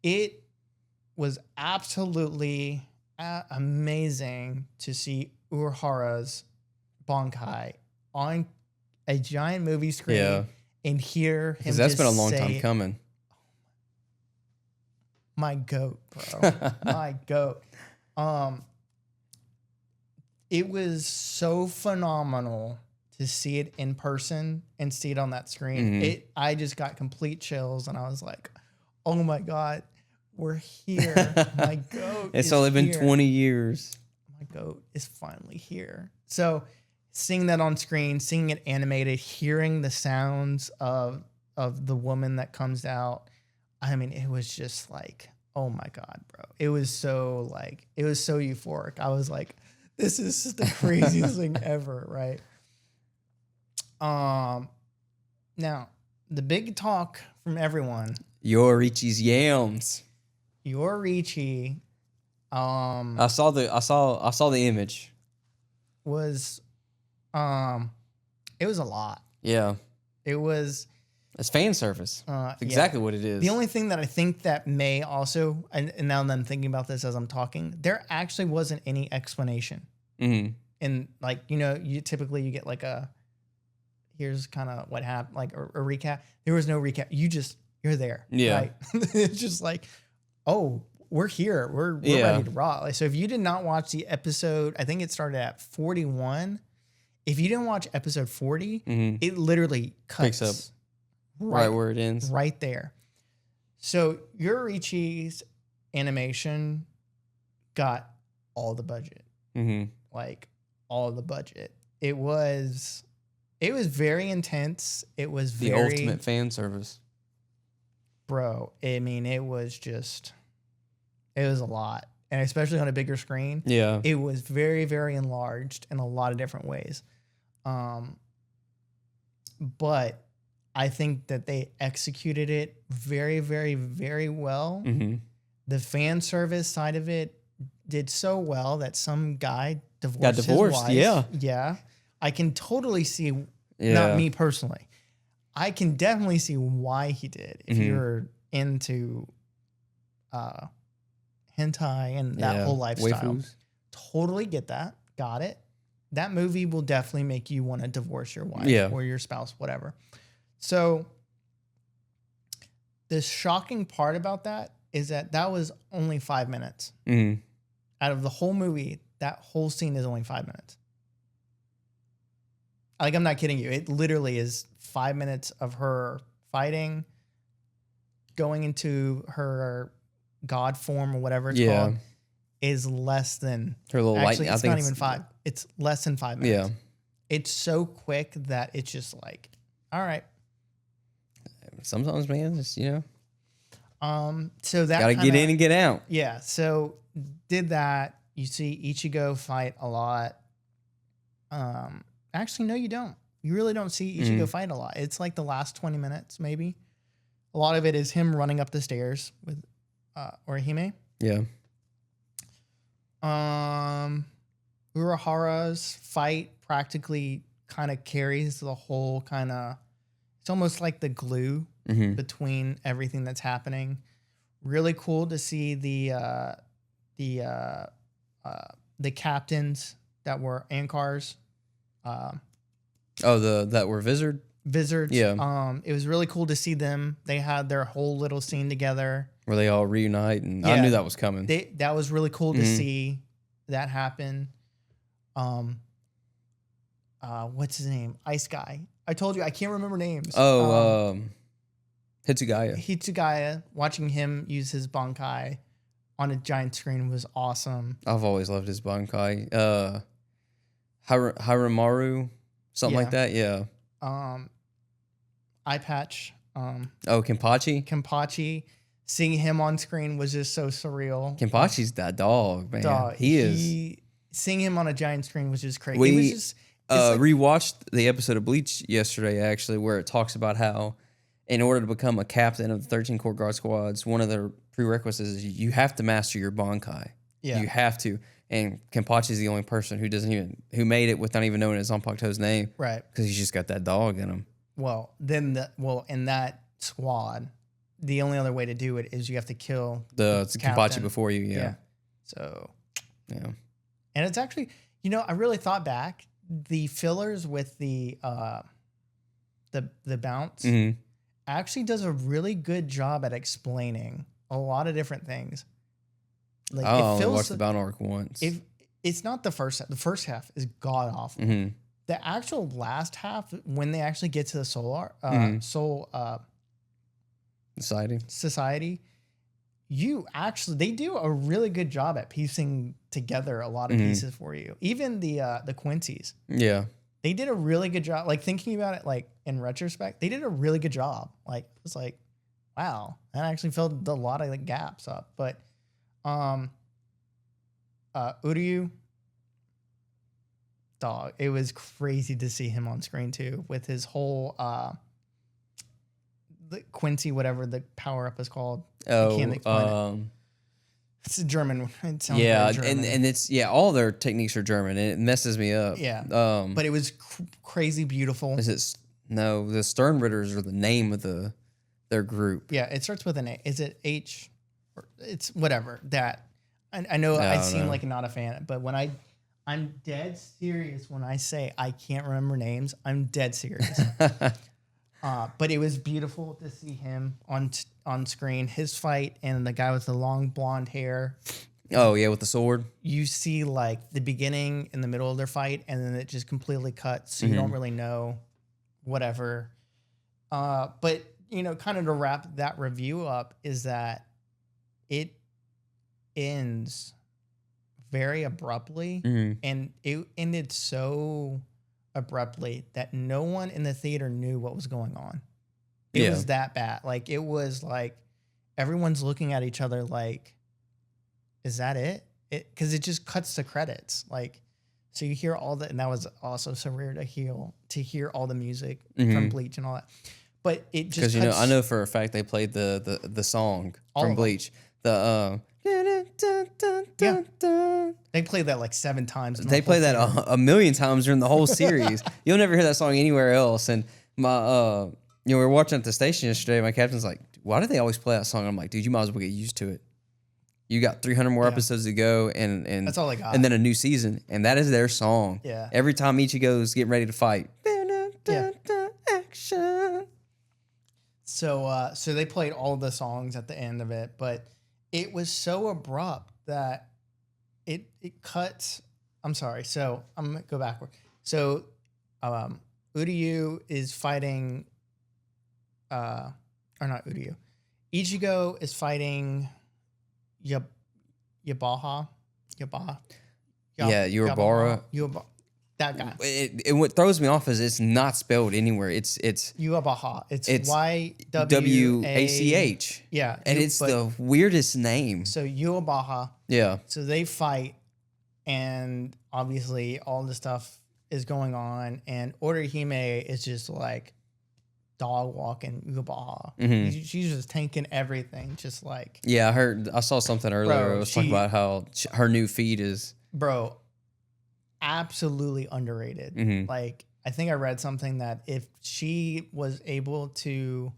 It was absolutely amazing to see Urahara's Bankai on a giant movie screen and hear him. Because that's been a long time coming. My goat, bro. My goat. It was so phenomenal to see it in person and see it on that screen. I just got complete chills, and I was like, oh my God, we're here. My goat. It's only been 20 years. My goat is finally here. So seeing that on screen, seeing it animated, hearing the sounds of the woman that comes out, I mean, it was just like, oh my God, bro. It was so euphoric. I was like, this is just the craziest thing ever, right? Now, the big talk from everyone. Yorichi's yams. Yorichi. I saw the image. Was it was a lot. Yeah. It was. It's fan service. That's exactly what it is. The only thing that I think that may also, and now that I'm thinking about this as I'm talking, there actually wasn't any explanation. And like, you typically you get like here's kind of what happened, like a recap. There was no recap. You're there. Yeah. Right? It's just like, oh, we're here. We're ready to rock. Like, so if you did not watch the episode, I think it started at 41. if you didn't watch episode 40, it literally cuts Picks up right where it ends. Right there. So Yorichi's animation got all the budget. Like all the budget. It was very intense. It was the ultimate fan service. Bro, I mean, it was a lot. And especially on a bigger screen. Yeah. It was very, very enlarged in a lot of different ways. But I think that they executed it very, very, very well. The fan service side of it did so well that some guy divorced his wife. Yeah. I can totally see, not me personally, I can definitely see why he did. If you're into hentai and that whole lifestyle. Waifus. Totally get that. Got it. That movie will definitely make you want to divorce your wife or your spouse, whatever. So the shocking part about that is that was only 5 minutes. Out of the whole movie, that whole scene is only 5 minutes. Like, I'm not kidding you. It literally is 5 minutes of her fighting, going into her god form or whatever it's called, is less than her little actually, light. it's not even 5. It's less than 5 minutes. Yeah. It's so quick that it's just like, all right. Sometimes, man, just, so that gotta get in and get out. Yeah. So did that. You see Ichigo fight a lot. Actually, no, you don't. You really don't see Ichigo fight a lot. It's like the last 20 minutes, maybe. A lot of it is him running up the stairs with Orihime. Yeah. Urahara's fight practically kind of carries the whole kind of. It's almost like the glue between everything that's happening. Really cool to see the captains that were Ankars. That were Vizards? Yeah. It was really cool to see them. They had their whole little scene together. Where they all reunite, and I knew that was coming. That was really cool to see that happen. What's his name? Ice Guy. I told you, I can't remember names. Hitsugaya. Watching him use his Bankai on a giant screen was awesome. I've always loved his Bankai. Haramaru, something like that, yeah. Eye Patch. Kenpachi? Seeing him on screen was just so surreal. Kenpachi's that dog, man. He is. Seeing him on a giant screen was just crazy. We rewatched the episode of Bleach yesterday, actually, where it talks about how in order to become a captain of the 13 Core Guard Squads, one of the prerequisites is you have to master your Bankai. Yeah. You have to. And Kenpachi's the only person who made it without even knowing his Zanpakuto's name. Right. Because he's just got that dog in him. Well, in that squad, the only other way to do it is you have to kill the Kenpachi before you, yeah. So, yeah. And it's actually, I really thought back, the fillers with the bounce actually does a really good job at explaining a lot of different things. Like, I only watched the Bound arc once. It's not the first half. The first half is god awful. The actual last half, when they actually get to the Soul Society, they do a really good job at piecing together a lot of pieces for you. Even the Quincy's. Yeah. They did a really good job. Like, thinking about it, like, in retrospect, they did a really good job. Like, it was like, wow, that actually filled a lot of the gaps up. But Uryu, dog, it was crazy to see him on screen too, with his whole the Quincy, whatever the power up is called. I can't explain it. It's a German. It sounds very German. and it's all their techniques are German, and it messes me up. Yeah. But it was crazy beautiful. The Sternritters are the name of their group. Yeah, it starts with an A. Is it H? It's whatever that. I know I seem like not a fan, but when I'm dead serious when I say I can't remember names. I'm dead serious. But it was beautiful to see him on screen. His fight and the guy with the long blonde hair Oh yeah, with the sword. You see like the beginning in the middle of their fight, and then it just completely cuts, so you don't really know whatever. But kind of to wrap that review up is that it ends very abruptly, and it ended so abruptly that no one in the theater knew what was going on. It was that bad. Like, it was like everyone's looking at each other like, is that it? Because it just cuts to credits. Like, so you hear all that, and that was also so rare to hear all the music from Bleach and all that. But it just because I know for a fact they played the song from Bleach. The they played that like 7 times. They played that a million times during the whole series. You'll never hear that song anywhere else. And my we were watching at the station yesterday. My captain's like, "Why do they always play that song?" I'm like, "Dude, you might as well get used to it. You got 300 more episodes to go, and that's all I got. And then a new season, and that is their song. Yeah. Every time Ichigo's getting ready to fight, action. So they played all the songs at the end of it, but it was so abrupt that it cuts. I'm sorry. So I'm gonna go backward. So Uryu is fighting. Or not Uryu. Ichigo is fighting Yabaha. Yeah, Urabara. That guy. What throws me off is it's not spelled anywhere. It's Yuabaha. It's YWACH. Yeah. And it's the weirdest name. So Yuabaha. Yeah. So they fight, and obviously all the stuff is going on, and Orihime is just like dog walking Yuabaha. She's just tanking everything, just like. Yeah, I saw something earlier. It was talking about how her new feed is. Bro, absolutely underrated. Like, I think I read something that if she was able to,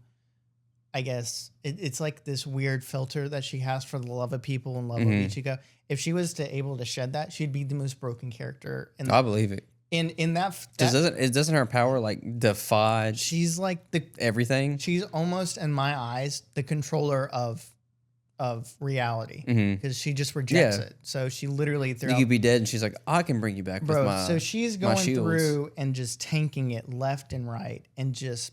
I guess it's like this weird filter that she has for the love of people and love of Ichigo. If she was able to shed that, she'd be the most broken character. I believe it. In that doesn't her power like defy? She's like everything. She's almost, in my eyes, the controller of reality, because she just rejects it. So she literally you could be dead, and she's like, I can bring you back. Bro, with my, so she's going through and just tanking it left and right, and just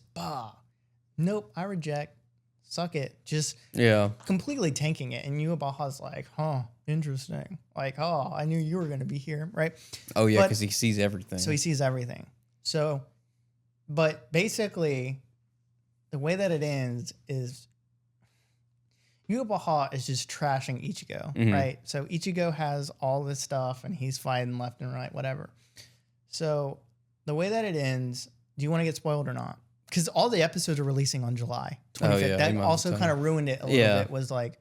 nope, I reject. Suck it. Just completely tanking it. And Yuabaha's like, interesting. Like, I knew you were going to be here, right? Oh, yeah, because he sees everything. So he sees everything. So, but basically, the way that it ends is Yuabaha is just trashing Ichigo, right? So Ichigo has all this stuff, and he's fighting left and right, whatever. So the way that it ends, do you want to get spoiled or not? Because all the episodes are releasing on July 25th. That also kind of ruined it a little bit. Was like,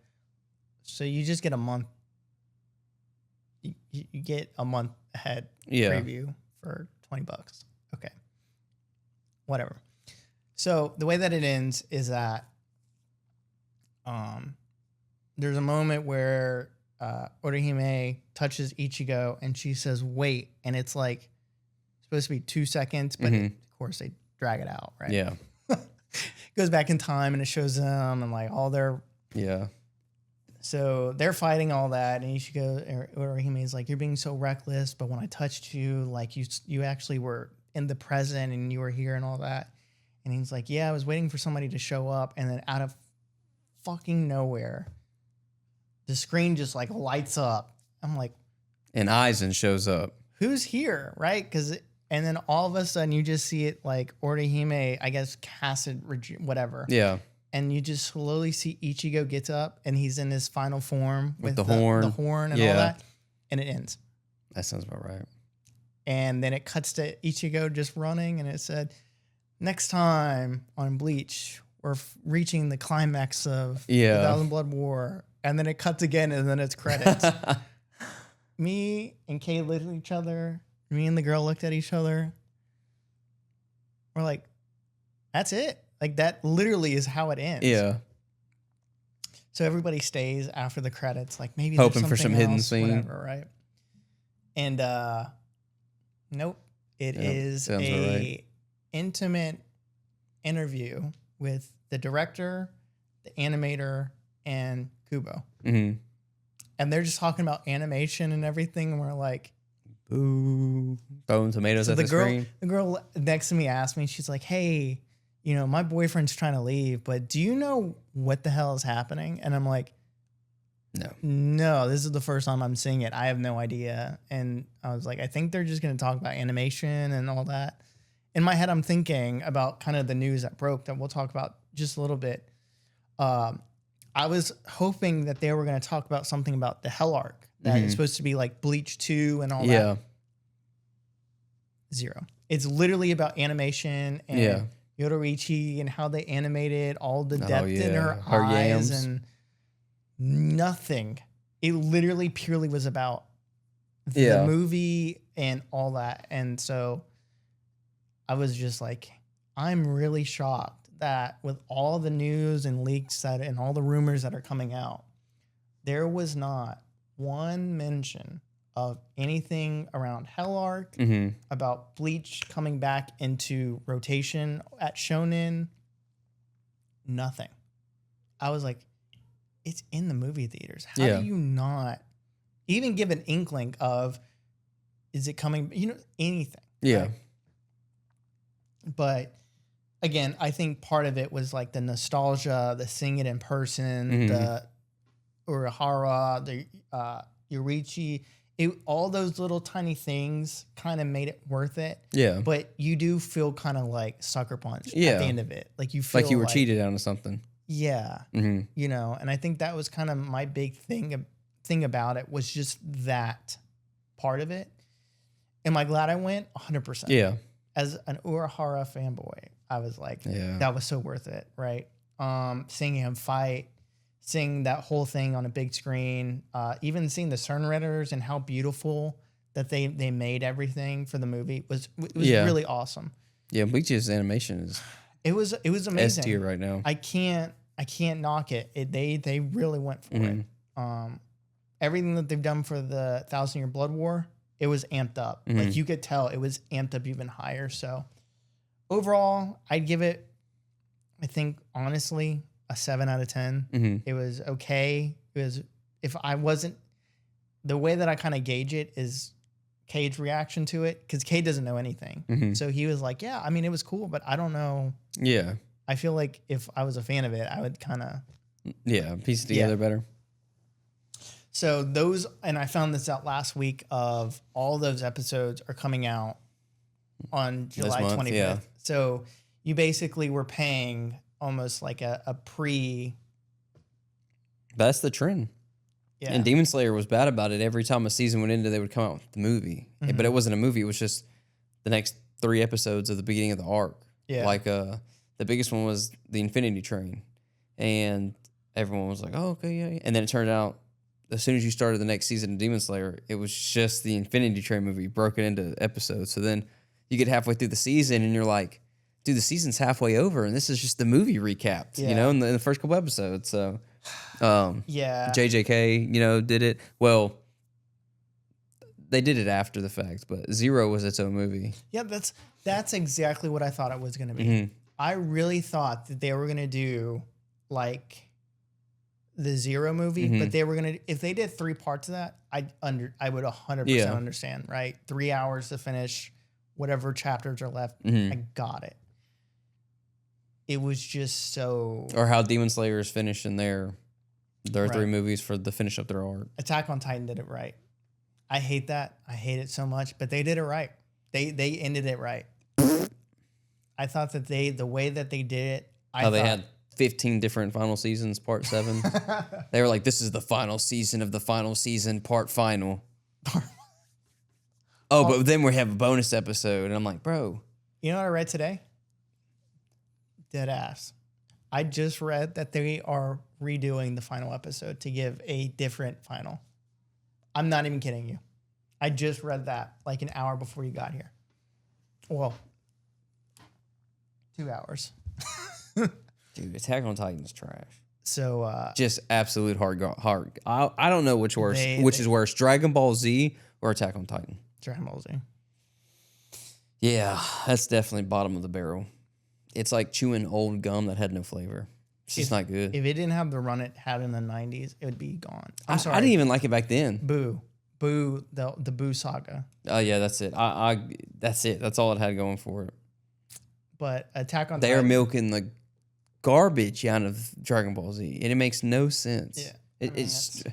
so you just get a month. You get a month ahead preview for $20. Okay. Whatever. So the way that it ends is that there's a moment where Orihime touches Ichigo, and she says, wait. And it's like supposed to be 2 seconds, but of course they drag it out, right? Yeah. Goes back in time, and it shows them and like all their So they're fighting all that, and Ichigo or Hime's like, you're being so reckless, but when I touched you, like you actually were in the present and you were here and all that. And he's like, yeah, I was waiting for somebody to show up, and then out of fucking nowhere, the screen just like lights up. I'm like, and Aizen shows up. Who's here, right? And then all of a sudden you just see it like Orihime, I guess, casted whatever. Yeah. And you just slowly see Ichigo gets up, and he's in his final form with the horn and all that, and it ends. That sounds about right. And then it cuts to Ichigo just running, and it said, next time on Bleach, we're reaching the climax of the Thousand Blood War. And then it cuts again, and then it's credits. Me and Kay looked at each other. Me and the girl looked at each other. We're like, that's it. Like, that literally is how it ends. Yeah. So everybody stays after the credits, like maybe hoping for some hidden scene, whatever, right? And nope, it is a intimate interview with the director, the animator, and Kubo. and they're just talking about animation and everything, and we're like, ooh, throwing tomatoes at the screen. The girl next to me asked me, she's like, hey, you know, my boyfriend's trying to leave, but do you know what the hell is happening? And I'm like, no, this is the first time I'm seeing it. I have no idea. And I was like, I think they're just going to talk about animation and all that. In my head, I'm thinking about kind of the news that broke that we'll talk about just a little bit. I was hoping that they were going to talk about something about the Hell Arc that is supposed to be like Bleach 2 and all that. Zero. It's literally about animation and Yoruichi and how they animated all the depth in her eyes yams. And nothing. It literally purely was about the movie and all that. And so I was just like, I'm really shocked that with all the news and leaks that and all the rumors that are coming out, there was not one mention of anything around Hell Arc, about Bleach coming back into rotation at Shonen. Nothing. I was like, it's in the movie theaters. How do you not even give an inkling of, is it coming, you know, anything? Yeah. Right? But again, I think part of it was like the nostalgia, the seeing it in person, the Urahara, the Yorichi. All those little tiny things kind of made it worth it. Yeah. But you do feel kind of like sucker punched at the end of it. Like you feel like you were cheated out of something. Yeah. You know, and I think that was kind of my big thing about it was just that part of it. Am I glad I went? 100%. Yeah. As an Urahara fanboy, I was like, that was so worth it, right? Seeing him fight, seeing that whole thing on a big screen, even seeing the Cernredders and how beautiful that they made everything for the movie was really awesome. Yeah, Bleach's animation is it was amazing. S tier right now. I can't knock it. They really went for it. Everything that they've done for the 1,000-Year Blood War, it was amped up. Like you could tell it was amped up even higher. So overall, I'd give it, I think honestly, a 7 out of 10. It was okay. It was, if I wasn't, the way that I kind of gauge it is Cade's reaction to it, because Cade doesn't know anything. So he was like, yeah, I mean, it was cool, but I don't know. Yeah. I feel like if I was a fan of it, I would kind of. Yeah, piece it together better. So those, and I found this out last week, of all those episodes are coming out on July 25th. Yeah. So you basically were paying almost like a pre. That's the trend. Yeah. And Demon Slayer was bad about it. Every time a season went into, they would come out with the movie. But it wasn't a movie. It was just the next 3 episodes of the beginning of the arc. Yeah. Like the biggest one was the Infinity Train. And everyone was like, oh, okay, yeah. And then it turned out, as soon as you started the next season of Demon Slayer, it was just the Infinity Train movie broken into episodes. So then you get halfway through the season and you're like, dude, the season's halfway over and this is just the movie recapped, you know, in the first couple episodes. So, JJK, you know, did it. Well, they did it after the fact, but Zero was its own movie. Yeah, that's exactly what I thought it was going to be. I really thought that they were going to do like the Zero movie, but they were going to, if they did 3 parts of that, I would 100% understand, right? 3 hours to finish whatever chapters are left. I got it. It was just so. Or how Demon Slayer is finished in their 3 movies for the finish up their arc. Attack on Titan did it right. I hate that. I hate it so much, but they did it right. They ended it right. I thought that the way that they did it. They had 15 different final seasons, part 7. They were like, this is the final season of the final season, part final. But then we have a bonus episode. And I'm like, bro. You know what I read today? Dead ass. I just read that they are redoing the final episode to give a different final. I'm not even kidding you. I just read that like an hour before you got here. Well, 2 hours. Dude, Attack on Titan's trash. So just absolute hard. I don't know which is worse, Dragon Ball Z or Attack on Titan. Dragon Ball Z. Yeah, that's definitely bottom of the barrel. It's like chewing old gum that had no flavor. It's just not good. If it didn't have the run it had in the 90s, it would be gone. I'm sorry. I didn't even like it back then. Boo, the Boo saga. Oh yeah, that's it. That's it. That's all it had going for it. But Attack on They're Titan, milking the garbage out of Dragon Ball Z, and it makes no sense. Yeah, It's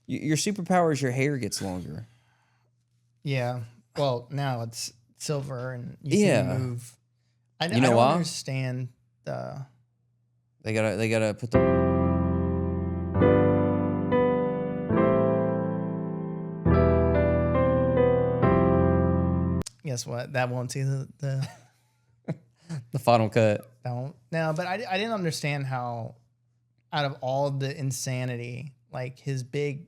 your superpower is your hair gets longer. Yeah. Well, now it's silver and you Yeah. can move. I You know don't why? understand the. They gotta put the. Guess what? That won't see the The final cut. that won't. No, but I didn't understand how, out of all the insanity, like his big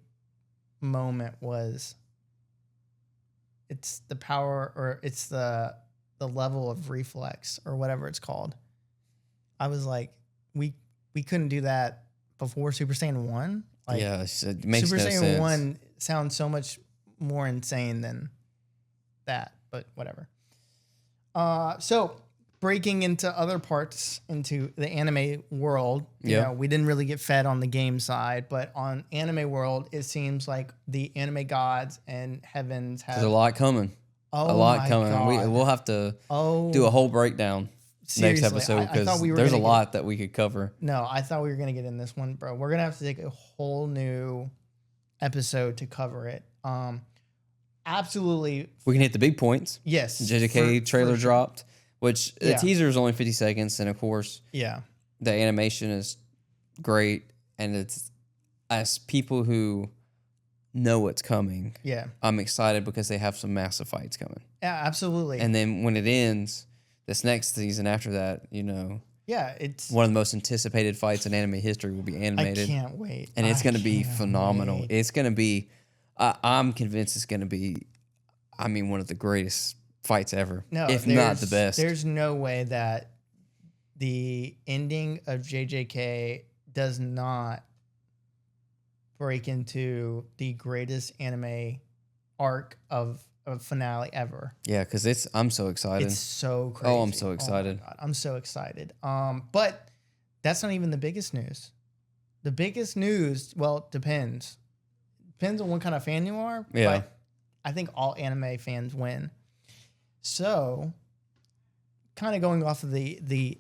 moment was. It's the power, or it's the level of reflex, or whatever it's called. I was like, we couldn't do that before Super Saiyan 1. Like, Yeah, it makes Super no Saiyan sense. 1 sounds so much more insane than that, but whatever. So breaking into other parts into the anime world, you Yeah. know, we didn't really get fed on the game side, but on anime world, it seems like the anime gods and heavens have There's a lot coming. oh a lot my coming. God. We'll have to oh do a whole breakdown seriously, next episode I thought because we were there's a gonna lot that we could cover. No, I thought we were gonna get in this one, bro. We're gonna have to take a whole new episode to cover it. Absolutely, We can hit the big points. yes. JJK trailer for sure. dropped, which the Yeah. teaser is only 50 seconds, and of course Yeah, the animation is great, and it's as people who know what's coming. yeah, I'm excited because they have some massive fights coming, yeah. Absolutely, and then when it ends, this next season after that, you know, yeah. It's one of the most anticipated fights in anime history will be animated. I can't wait, And it's I going to be can't phenomenal. wait. It's going to be, I'm convinced it's going to be, I mean, one of the greatest fights ever, No, if not the best. There's no way that the ending of JJK does not break into the greatest anime arc of a finale ever. Yeah, because I'm so excited. It's so crazy. Oh, I'm so my excited. God, I'm so excited. But that's not even the biggest news. The biggest news, well, it depends. Depends on what kind of fan you are. Yeah. But I think all anime fans win. So, kind of going off of the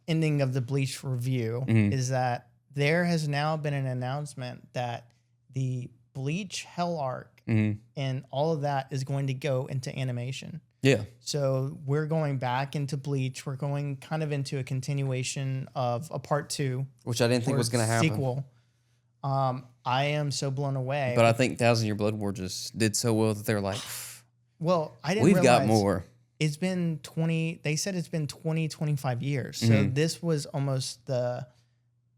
ending of the Bleach review, Mhm. is that there has now been an announcement that the Bleach Hell arc Mhm. and all of that is going to go into animation. Yeah. So we're going back into Bleach. We're going kind of into a continuation of a part 2. Which I didn't think or was going to happen. Sequel. I am so blown away. But I think Thousand Year Blood War just did so well that they're like, well, I didn't we've got realize more. It's been 20, they said it's been 20, 25 years. So Mhm. this was almost the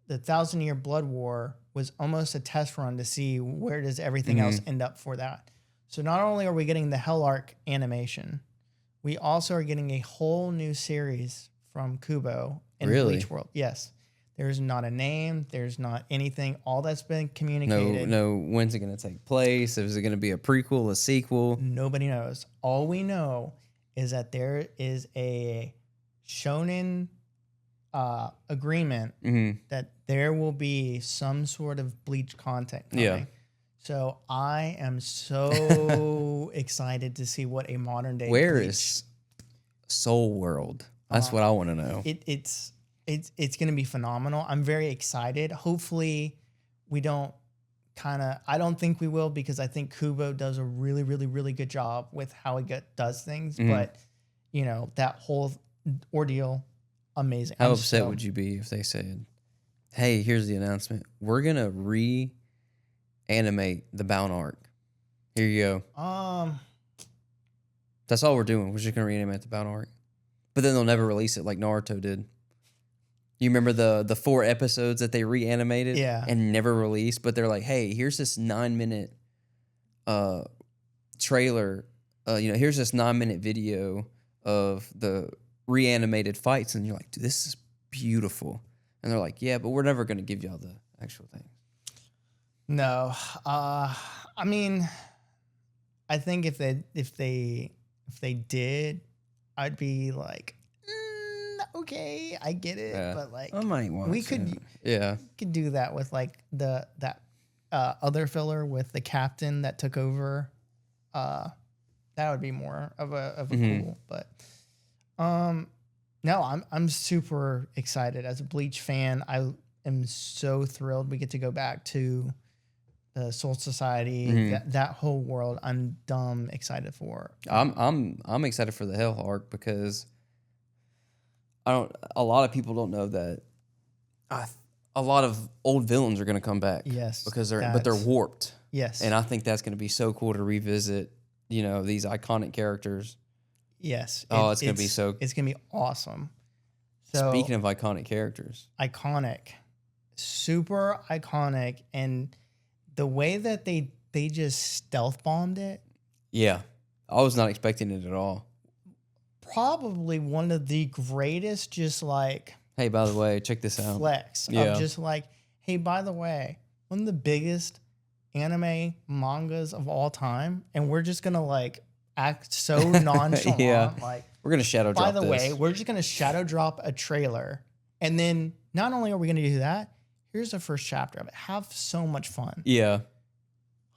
1,000 Year Blood War was almost a test run to see where does everything else end up for that. So not only are we getting the Hell Arc animation, we also are getting a whole new series from Kubo in Really? Bleach World. Yes. There's not a name. There's not anything. All that's been communicated. No, when's it going to take place? Is it going to be a prequel, a sequel? Nobody knows. All we know is that there is a shonen agreement Mm-hmm. that there will be some sort of Bleach content coming. Yeah. So I am so excited to see what a modern day Where Bleach. is Soul World? That's what I want to know. It's going to be phenomenal. I'm very excited. Hopefully we don't I don't think we will, because I think Kubo does a really, really, really good job with how he does things. Mhm. But, you know, that whole ordeal, amazing. How I'm upset so- would you be if they said, hey, here's the announcement. We're going to reanimate the Bound arc. Here you go. That's all we're doing. We're just going to reanimate the Bound arc. But then they'll never release it like Naruto did. You remember the 4 episodes that they reanimated Yeah. and never released? But they're like, hey, here's this 9-minute trailer. Here's this 9-minute video of the reanimated fights. And you're like, dude, this is beautiful. And they're like, yeah, but we're never going to give y'all the actual thing. No. I mean, I think if they did, I'd be like, okay, I get it, but like I might watch we could do that with like that other filler with the captain that took over. That would be more of a cool, but no, I'm super excited as a Bleach fan. I am so thrilled we get to go back to the Soul Society, that whole world. I'm dumb excited for. I'm excited for the Hell arc because a lot of people don't know that a lot of old villains are going to come back. Yes, because they're warped. Yes, and I think that's going to be so cool to revisit. These iconic characters. Yes. It's going to be so. It's going to be awesome. So speaking of iconic characters, super iconic, and the way that they just stealth bombed it. Yeah, I was not expecting it at all. Probably one of the greatest, just like, hey, by the way, check this out. Flex of just like, hey, by the way, one of the biggest anime mangas of all time, and we're just gonna like act so nonchalant. Like, we're gonna shadow drop. By the way, we're just gonna shadow drop a trailer, and then not only are we gonna do that, here's the first chapter of it. Have so much fun. Yeah.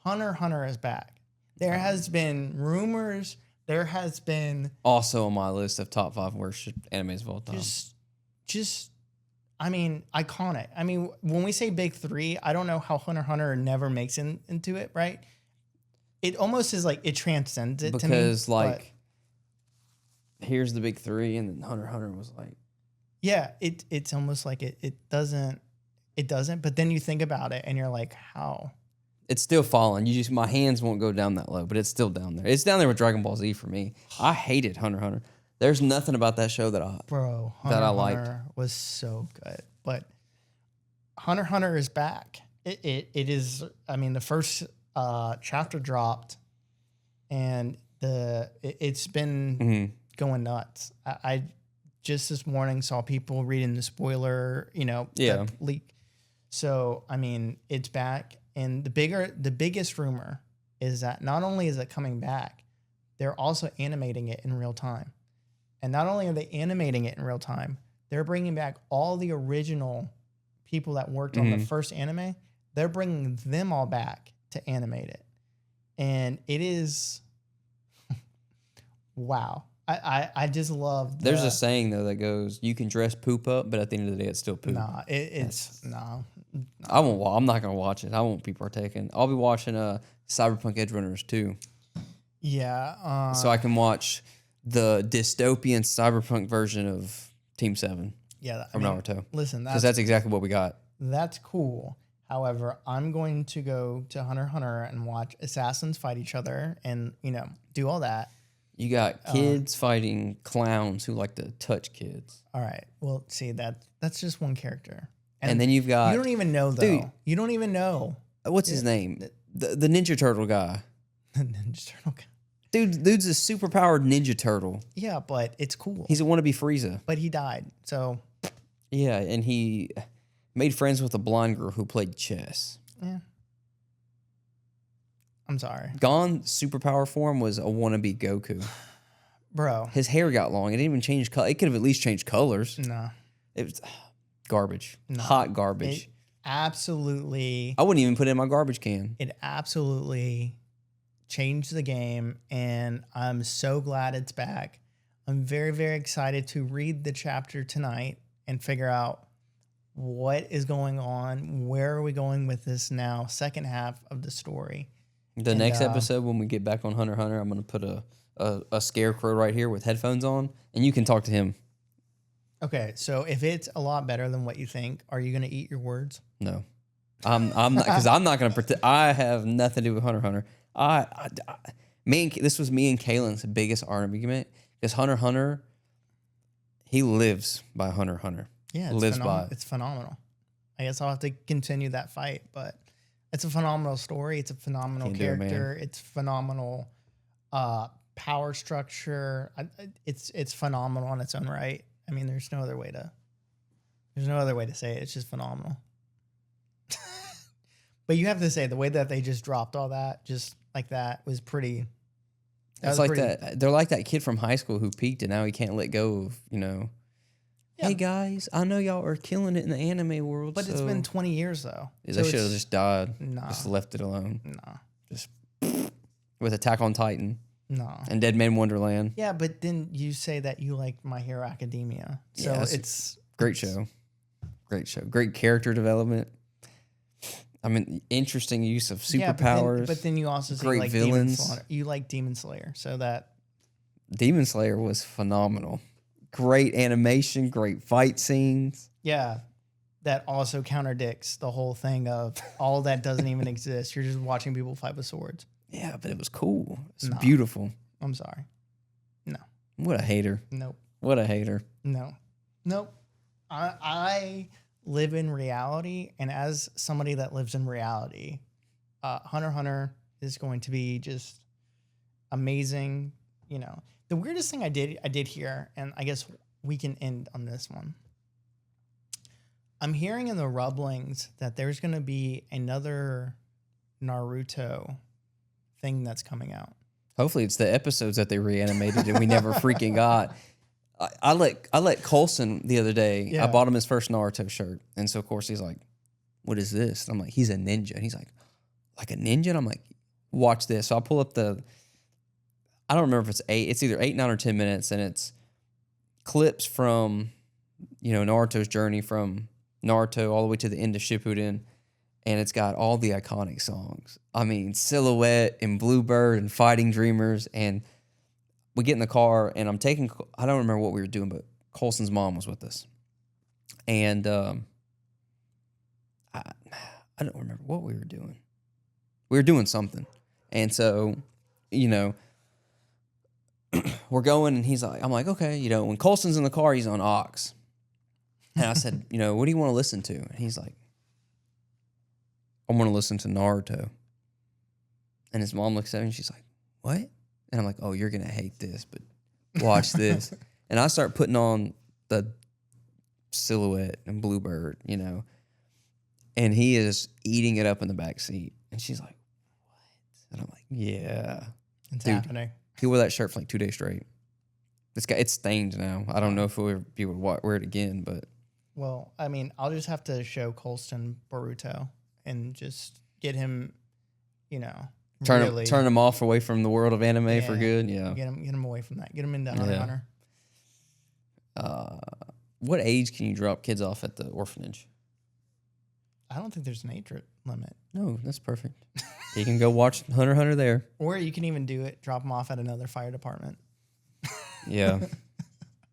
Hunter x Hunter is back. There has been rumors. There has been also on my list of top 5 worst animes of all time. Just, I mean, iconic. I mean, when we say big 3, I don't know how Hunter x Hunter never makes into it, right? It almost is like it transcends it because, to me. Because like, here's the big 3, and then Hunter x Hunter was like, yeah, it's almost like it doesn't. But then you think about it, and you're like, how? It's still falling. My hands won't go down that low, but it's still down there. It's down there with Dragon Ball Z for me. I hated Hunter x Hunter. There's nothing about that show that I liked. Hunter was so good, but Hunter x Hunter is back. It is. I mean, the first chapter dropped, and it's been going nuts. I just this morning saw people reading the spoiler, leak. So I mean, it's back, and the biggest rumor is that not only is it coming back, they're also animating it in real time. And not only are they animating it in real time, they're bringing back all the original people that worked on the first anime. They're bringing them all back to animate it. And it is, wow. I just love There's a saying, though, that goes, you can dress poop up, but at the end of the day, it's still poop. Nah, no. I won't. I'm not going to watch it. I won't be partaking. I'll be watching Cyberpunk Edgerunners, too. Yeah. So I can watch the dystopian cyberpunk version of Team 7 from Naruto. Listen, because that's exactly what we got. That's cool. However, I'm going to go to Hunter x Hunter and watch assassins fight each other and, do all that. You got kids fighting clowns who like to touch kids. All right. Well, see, that's just one character. And then you've got... You don't even know, though. Dude, you don't even know. What's his name? The Ninja Turtle guy. The Ninja Turtle guy. Dude's a superpowered Ninja Turtle. Yeah, but it's cool. He's a wannabe Frieza. But he died, so... Yeah, and he made friends with a blonde girl who played chess. Yeah. I'm sorry. Gon's superpower form was a wannabe Goku. Bro. His hair got long. It didn't even change color. It could have at least changed colors. No. It was garbage. No. Hot garbage. It absolutely... I wouldn't even put it in my garbage can. It absolutely changed the game, and I'm so glad it's back. I'm very, very excited to read the chapter tonight and figure out what is going on. Where are we going with this now? Second half of the story. The next episode, when we get back on Hunter x Hunter, I'm going to put a scarecrow right here with headphones on, and you can talk to him. Okay, so if it's a lot better than what you think, are you going to eat your words? No. I'm not, because I'm not going to pretend. I have nothing to do with Hunter x Hunter. This was me and Kaylin's biggest argument, because Hunter x Hunter, he lives by Hunter x Hunter. Yeah, it's phenomenal. I guess I'll have to continue that fight, but it's a phenomenal story. It's a phenomenal character. It's phenomenal power structure. It's phenomenal in its own right. I mean, there's no other way to say it. It's just phenomenal. But you have to say the way that they just dropped all that, just like that, was pretty. It's like that. They're like that kid from high school who peaked and now he can't let go of, hey guys, I know y'all are killing it in the anime world, but it's been 20 years though. They should have just died. Nah. Just left it alone. Nah. Just with Attack on Titan. No. And Dead Man Wonderland. Yeah, but then you say that you like My Hero Academia. So it's great show. Great show. Great character development. I mean, interesting use of superpowers. But then you also say great like villains. You like Demon Slayer. So that Demon Slayer was phenomenal. Great animation, great fight scenes. Yeah. That also contradicts the whole thing of all that doesn't even exist. You're just watching people fight with swords. Yeah, but it was cool. It's beautiful. I'm sorry. No. What a hater. Nope. What a hater. No. Nope. I live in reality, and as somebody that lives in reality, Hunter x Hunter is going to be just amazing. You know, the weirdest thing I did here, and I guess we can end on this one. I'm hearing in the rumblings that there's going to be another Naruto thing that's coming out. Hopefully it's the episodes that they reanimated and we never freaking got. I let Colton the other day, I bought him his first Naruto shirt. And so, of course, he's like, what is this? And I'm like, he's a ninja. And he's like a ninja? And I'm like, watch this. So I'll pull up I don't remember if it's either 8, 9, or 10 minutes. And it's clips from, Naruto's journey from Naruto all the way to the end of Shippuden. And it's got all the iconic songs. I mean, Silhouette and Bluebird and Fighting Dreamers. And we get in the car, and I don't remember what we were doing, but Colson's mom was with us. And I don't remember what we were doing. We were doing something. And so, we're going, and I'm like, okay, when Colson's in the car, he's on aux. And I said, what do you want to listen to? And he's like, I want to listen to Naruto. And his mom looks at me and she's like, what? And I'm like, oh, you're going to hate this, but watch this. And I start putting on the Silhouette and Bluebird, and he is eating it up in the back seat. And she's like, what? And I'm like, yeah. It's happening. He wore that shirt for like 2 days straight. It's stained now. I don't know if we'll be able to wear it again, but. Well, I mean, I'll just have to show Colton Boruto and just get him, turn him off away from the world of anime for good. Yeah, get him away from that. Get him into Hunter x Hunter. What age can you drop kids off at the orphanage? I don't think there's an age limit. No, that's perfect. You can go watch Hunter x Hunter there, or you can even drop them off at another fire department. Yeah,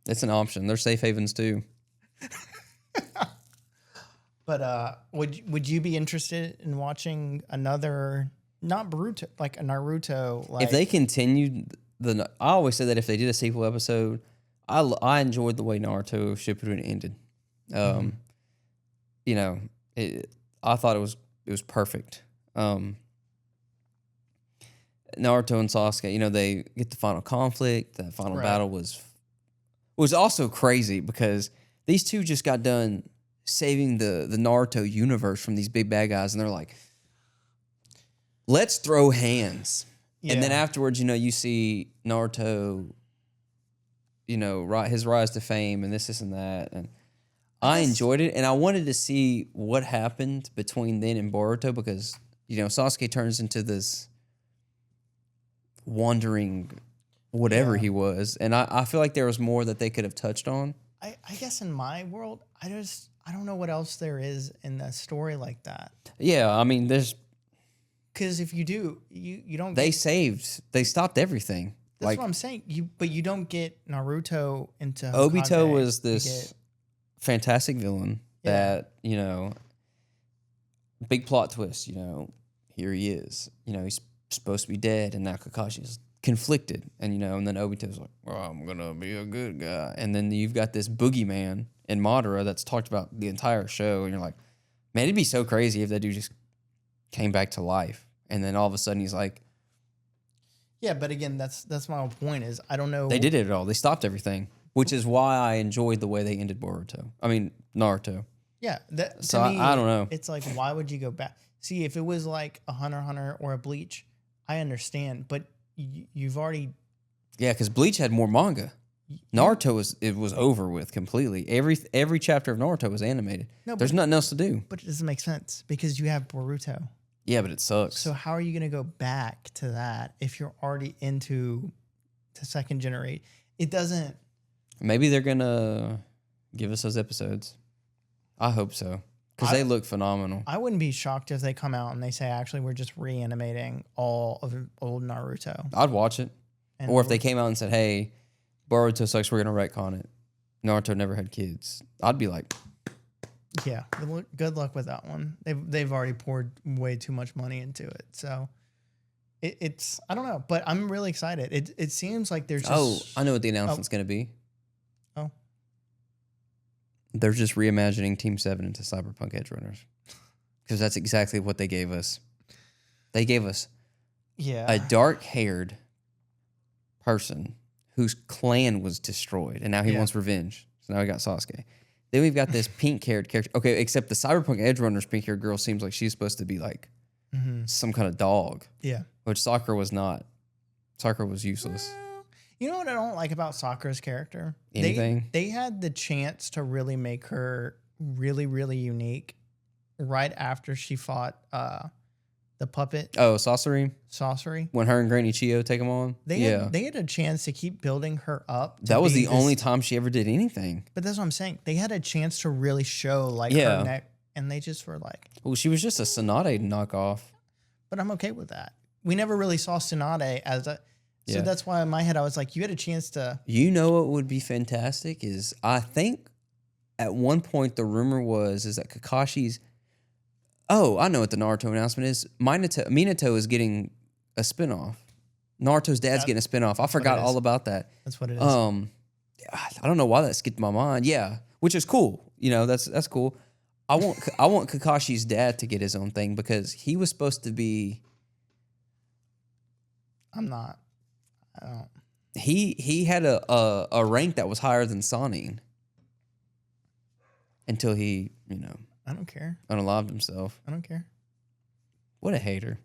it's an option. They're safe havens too. But would you be interested in watching another, not Boruto, like a Naruto? Like, if they continued I always say that if they did a sequel episode, I enjoyed the way Naruto Shippuden ended. I thought it was perfect. Naruto and Sasuke, they get the final conflict. The final battle was also crazy because these two just got done saving the Naruto universe from these big bad guys, and they're like, let's throw hands. Yeah. And then afterwards, you see Naruto, his rise to fame and this and that. And I enjoyed it, and I wanted to see what happened between then and Boruto because, Sasuke turns into this wandering whatever he was. And I feel like there was more that they could have touched on. I guess in my world, I don't know what else there is in a story like that. Yeah, I mean, there's... Because if you do, you don't They stopped everything. That's what I'm saying. But you don't get Naruto into Hokage. Obito was this fantastic villain that, big plot twist, here he is. He's supposed to be dead, and now Kakashi's conflicted. And, and then Obito's like, well, I'm going to be a good guy. And then you've got this boogeyman in Madara that's talked about the entire show. And you're like, man, it'd be so crazy if that dude just came back to life. And then all of a sudden he's like... Yeah, but again, that's my whole point is I don't know... They did it all. They stopped everything, which is why I enjoyed the way they ended Naruto. Yeah. So to me, I don't know. It's like, why would you go back? See, if it was like a Hunter x Hunter or a Bleach, I understand. But you've already... Yeah, because Bleach had more manga. Naruto was over with completely. Every chapter of Naruto was animated. No, there's nothing else to do. But it doesn't make sense because you have Boruto. Yeah, but it sucks. So how are you going to go back to that if you're already into the second generation? It doesn't. Maybe they're going to give us those episodes. I hope so. Because they look phenomenal. I wouldn't be shocked if they come out and they say, actually, we're just reanimating all of old Naruto. I'd watch it. Or if they came out and said, hey, Boruto sucks, we're going to retcon it. Naruto never had kids. I'd be like... Yeah, good luck with that one. They've already poured way too much money into it. So it's I don't know, but I'm really excited. It seems like there's just... Oh, I know what the announcement's going to be. Oh. They're just reimagining Team 7 into Cyberpunk Edge Runners. Because that's exactly what they gave us. They gave us a dark-haired person whose clan was destroyed, and now he wants revenge. So now we got Sasuke. Then we've got this pink-haired character. Okay, except the Cyberpunk Edge Runners pink-haired girl seems like she's supposed to be like some kind of dog. Yeah. Which Sakura was not. Sakura was useless. You know what I don't like about Sakura's character? Anything? They had the chance to really make her really, really unique right after she fought the puppet. Oh, Sorcery? When her and Granny Chio take them on? They had a chance to keep building her up. That was the only time she ever did anything. But that's what I'm saying. They had a chance to really show like her neck, and they just were like... Well, she was just a Tsunade knockoff. But I'm okay with that. We never really saw Tsunade as a... So that's why in my head I was like, you had a chance to... You know what would be fantastic is I think at one point the rumor was that Kakashi's... Oh, I know what the Naruto announcement is. Minato is getting a spinoff. Naruto's dad's getting a spinoff. I forgot all about that. That's what it is. I don't know why that skipped my mind. Yeah, which is cool. You know, that's cool. I want Kakashi's dad to get his own thing because he was supposed to be. I don't. He had a rank that was higher than Sony until he, I don't care. Unalived himself. I don't care. What a hater.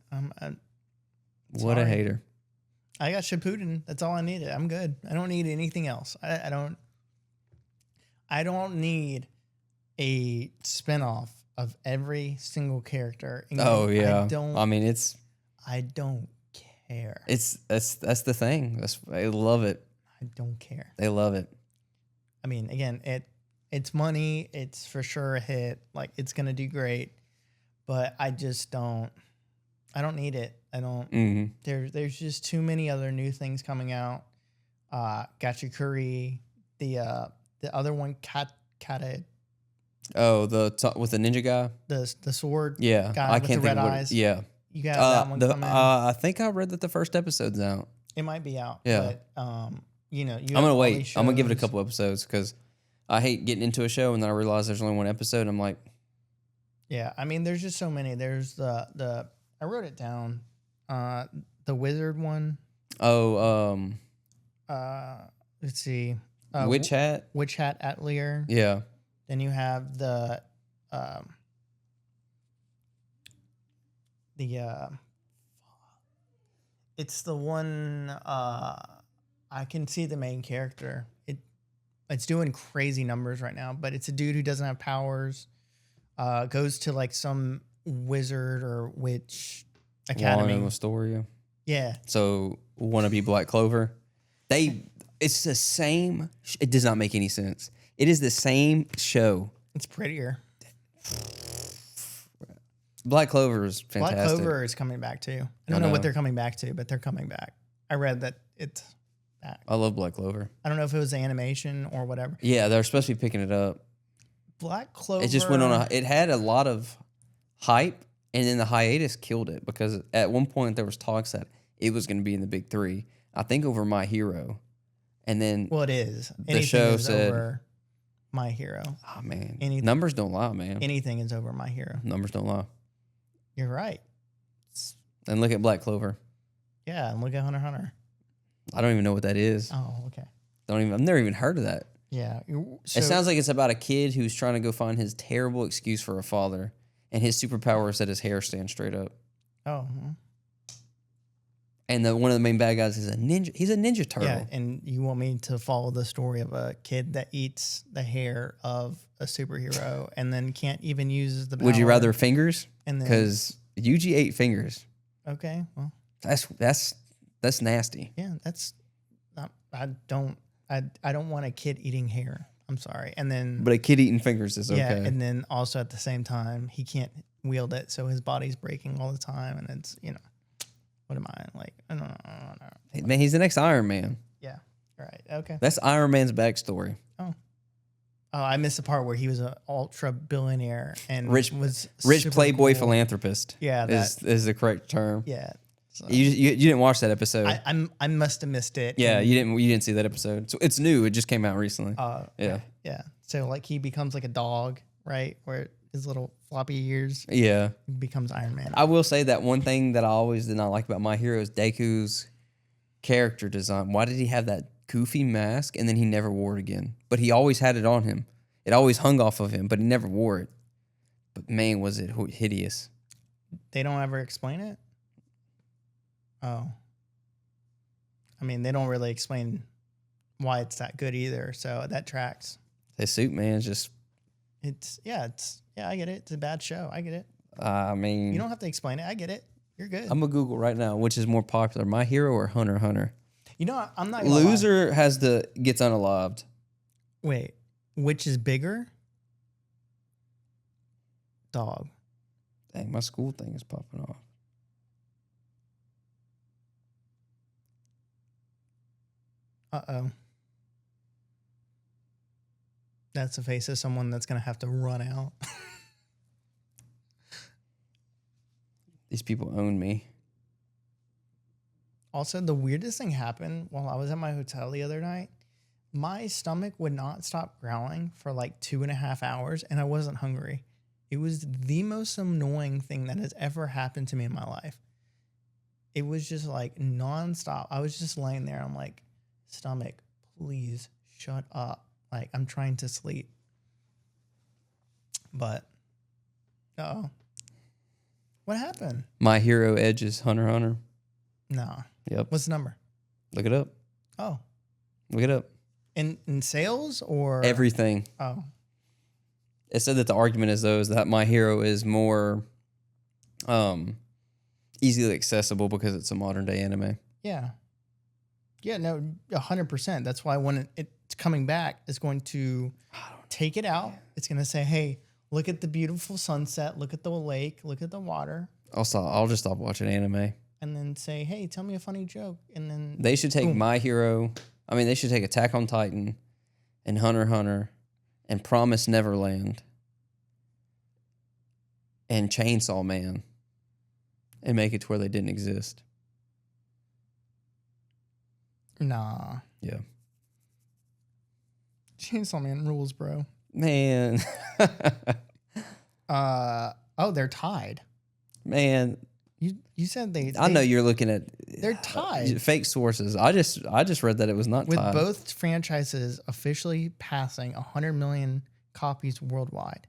What a hater. I got Shippuden. That's all I needed. I'm good. I don't need anything else. I don't need a spinoff of every single character. Oh yeah. I don't care. That's the thing. I love it. I don't care. They love it. I mean, again, it's money. It's for sure a hit. Like it's gonna do great, but I just don't. I don't need it. I don't. Mm-hmm. There's just too many other new things coming out. Gachikuri, the other one, Kata. Oh, with the ninja guy. The sword. Yeah, guy with the red eyes. Yeah, you got that one coming. I think I read that the first episode's out. It might be out. Yeah. But I'm gonna wait. I'm gonna give it a couple episodes because I hate getting into a show and then I realize there's only one episode. And I'm like, yeah. I mean, there's just so many. There's the I wrote it down. The wizard one. Oh. Let's see. Witch Hat. Witch Hat Atelier. Yeah. Then you have the it's the one I can see the main character. It's doing crazy numbers right now, but it's a dude who doesn't have powers. Goes to like some wizard or witch academy. Long Astoria. Yeah. So wannabe Black Clover. It's the same. It does not make any sense. It is the same show. It's prettier. Black Clover is fantastic. Black Clover is coming back too. I don't know what they're coming back to, but they're coming back. I read that it's back. I love Black Clover. I don't know if it was the animation or whatever. Yeah, they're supposed to be picking it up. Black Clover. It just went on it had a lot of hype, and then the hiatus killed it because at one point there was talks that it was going to be in the big three. I think over My Hero, and then it is. The show said over My Hero. Oh man, numbers don't lie, man. Anything is over My Hero. Numbers don't lie. You're right. And look at Black Clover. Yeah, and look at Hunter x Hunter. I don't even know what that is. Oh, okay. I've never even heard of that. Yeah. It sounds like it's about a kid who's trying to go find his terrible excuse for a father, and his superpower is that his hair stands straight up. Oh. And one of the main bad guys is a ninja. He's a ninja turtle. Yeah, and you want me to follow the story of a kid that eats the hair of a superhero and then can't even use the power. Would you rather fingers? And then, because Yuji ate fingers. Okay, well, that's nasty. yeah, that's not, I don't want a kid eating hair. I'm sorry. And then, But a kid eating fingers is okay. yeah, and then also at the same time, he can't wield it, so his body's breaking all the time, and it's what am I like? I don't know. Hey, man, he's the next Iron Man. Yeah. All right. Okay. That's Iron Man's backstory. Oh, I missed the part where he was an ultra billionaire and Rich super playboy cool. philanthropist. Yeah, is the correct term. Yeah. So You didn't watch that episode. I must have missed it. Yeah, and, you didn't see that episode. So it's new. It just came out recently. Yeah. Yeah. So like he becomes like a dog, right? Where his little floppy ears Yeah. becomes Iron Man. I will say that one thing that I always did not like about My Hero is Deku's character design. Why did he have that goofy mask and then he never wore it again? But he always had it on him. It always hung off of him, but he never wore it. But man, was it hideous. They don't ever explain it? Oh. I mean, they don't really explain why it's that good either, so that tracks. His suit, man, is just... I get it. It's a bad show. I get it. I mean... You don't have to explain it. I get it. You're good. I'm going to Google right now, which is more popular, My Hero or Hunter x Hunter? I'm not gonna lie. Loser gets unalived. Wait, which is bigger? Dog. Dang, my school thing is popping off. Uh-oh. That's the face of someone that's going to have to run out. These people own me. Also, the weirdest thing happened while I was at my hotel the other night. My stomach would not stop growling for like 2.5 hours, and I wasn't hungry. It was the most annoying thing that has ever happened to me in my life. It was just like nonstop. I was just laying there. I'm like, stomach, please shut up. Like, I'm trying to sleep. But, uh-oh. What happened? My Hero edges Hunter x Hunter. Nah. Yep. What's the number? Look it up. Oh. Look it up. In sales or? Everything. Oh. It said that the argument is that My Hero is more easily accessible because it's a modern day anime. Yeah. Yeah, no, 100%. That's why when it's coming back, it's going to take it out. It's going to say, hey, look at the beautiful sunset. Look at the lake. Look at the water. I'll just stop watching anime. And then say, hey, tell me a funny joke. And then they should take boom. My Hero. I mean, they should take Attack on Titan and Hunter x Hunter and Promise Neverland and Chainsaw Man and make it to where they didn't exist. Nah. Yeah. Chainsaw Man rules, bro. Man. They're tied. Man. You said they I know you're looking at they're tied. Fake sources. I just read that it was not with tied. both franchises officially passing 100 million copies worldwide.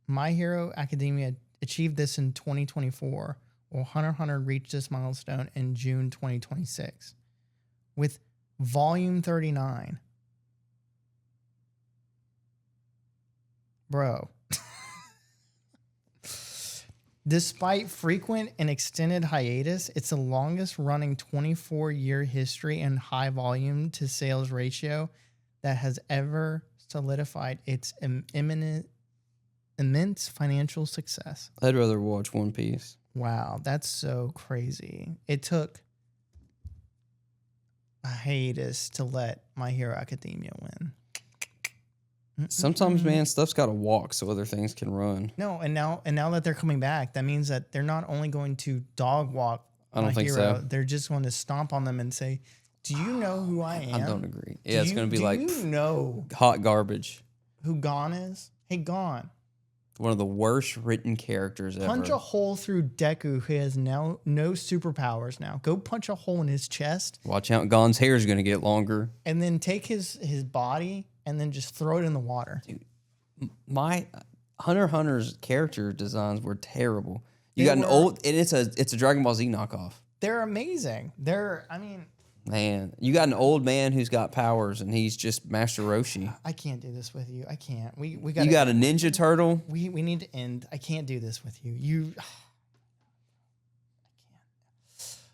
My Hero Academia achieved this in 2024, while Hunter x Hunter reached this milestone in June 2026 with Volume 39. Bro. Despite frequent and extended hiatus, it's the longest running 24-year history and high volume to sales ratio that has ever solidified its immense financial success. I'd rather watch One Piece. Wow, that's so crazy. It took a hiatus to let My Hero Academia win. Sometimes, man, stuff's got to walk so other things can run. No, and now that they're coming back, that means that they're not only going to dog walk I don't think hero, so. they're just going to stomp on them and say, "Do you know who I am?" I don't agree. Yeah, it's going to be do you know hot garbage. who Gon is? Hey, Gon. One of the worst written characters ever. Punch a hole through Deku, who has now no superpowers now. Go punch a hole in his chest. Watch out, Gon's hair is going to get longer. And then take his body and then just throw it in the water. Dude, my Hunter x Hunter's character designs were terrible. You got an old, and it's a Dragon Ball Z knockoff. They're amazing. I mean, Man, you got an old man who's got powers, and he's just Master Roshi. I can't do this with you. I can't. We got. You got a Ninja Turtle. We need to end. I can't do this with you. I can't.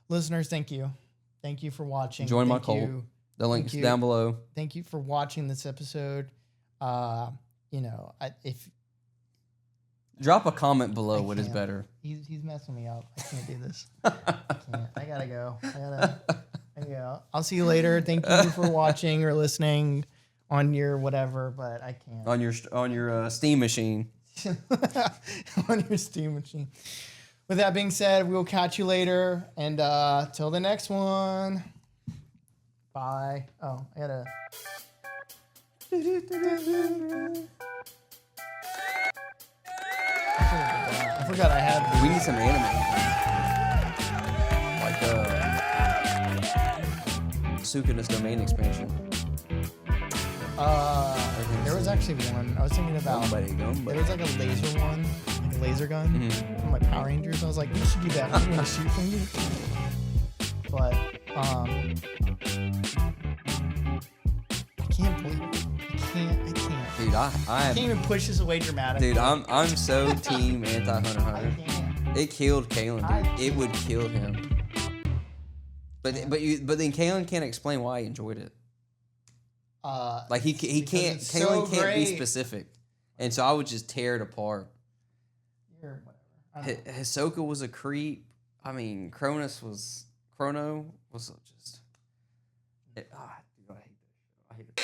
Listeners, thank you. Thank you for watching. Join my cult. The link's down below. Thank you for watching this episode. If drop a comment below what is better. He's messing me up. I can't do this. I can't. I gotta go. I'll see you later. Thank you for watching or listening on your whatever, but I can't. On your Steam machine. On your Steam machine. With that being said, we will catch you later. And till the next one. Bye. Oh, I gotta. I forgot I had. We need some anime. Like Sukuna's domain expansion. There was actually one. I was thinking about. There was like a laser one, like a laser gun from like Power Rangers. I was like, you should do that. I'm gonna shoot from you. But I can't believe it. I can't. Dude, I can't even push this away dramatically. Dude, I'm so team anti-Hunter x Hunter. It killed Kalen, dude. It would kill him. But then Kalen can't explain why he enjoyed it. Like he can't. Kalen can't be specific, and so I would just tear it apart. Hisoka was a creep. I mean, Chrono was just. Dude, I hate that show. I hate it.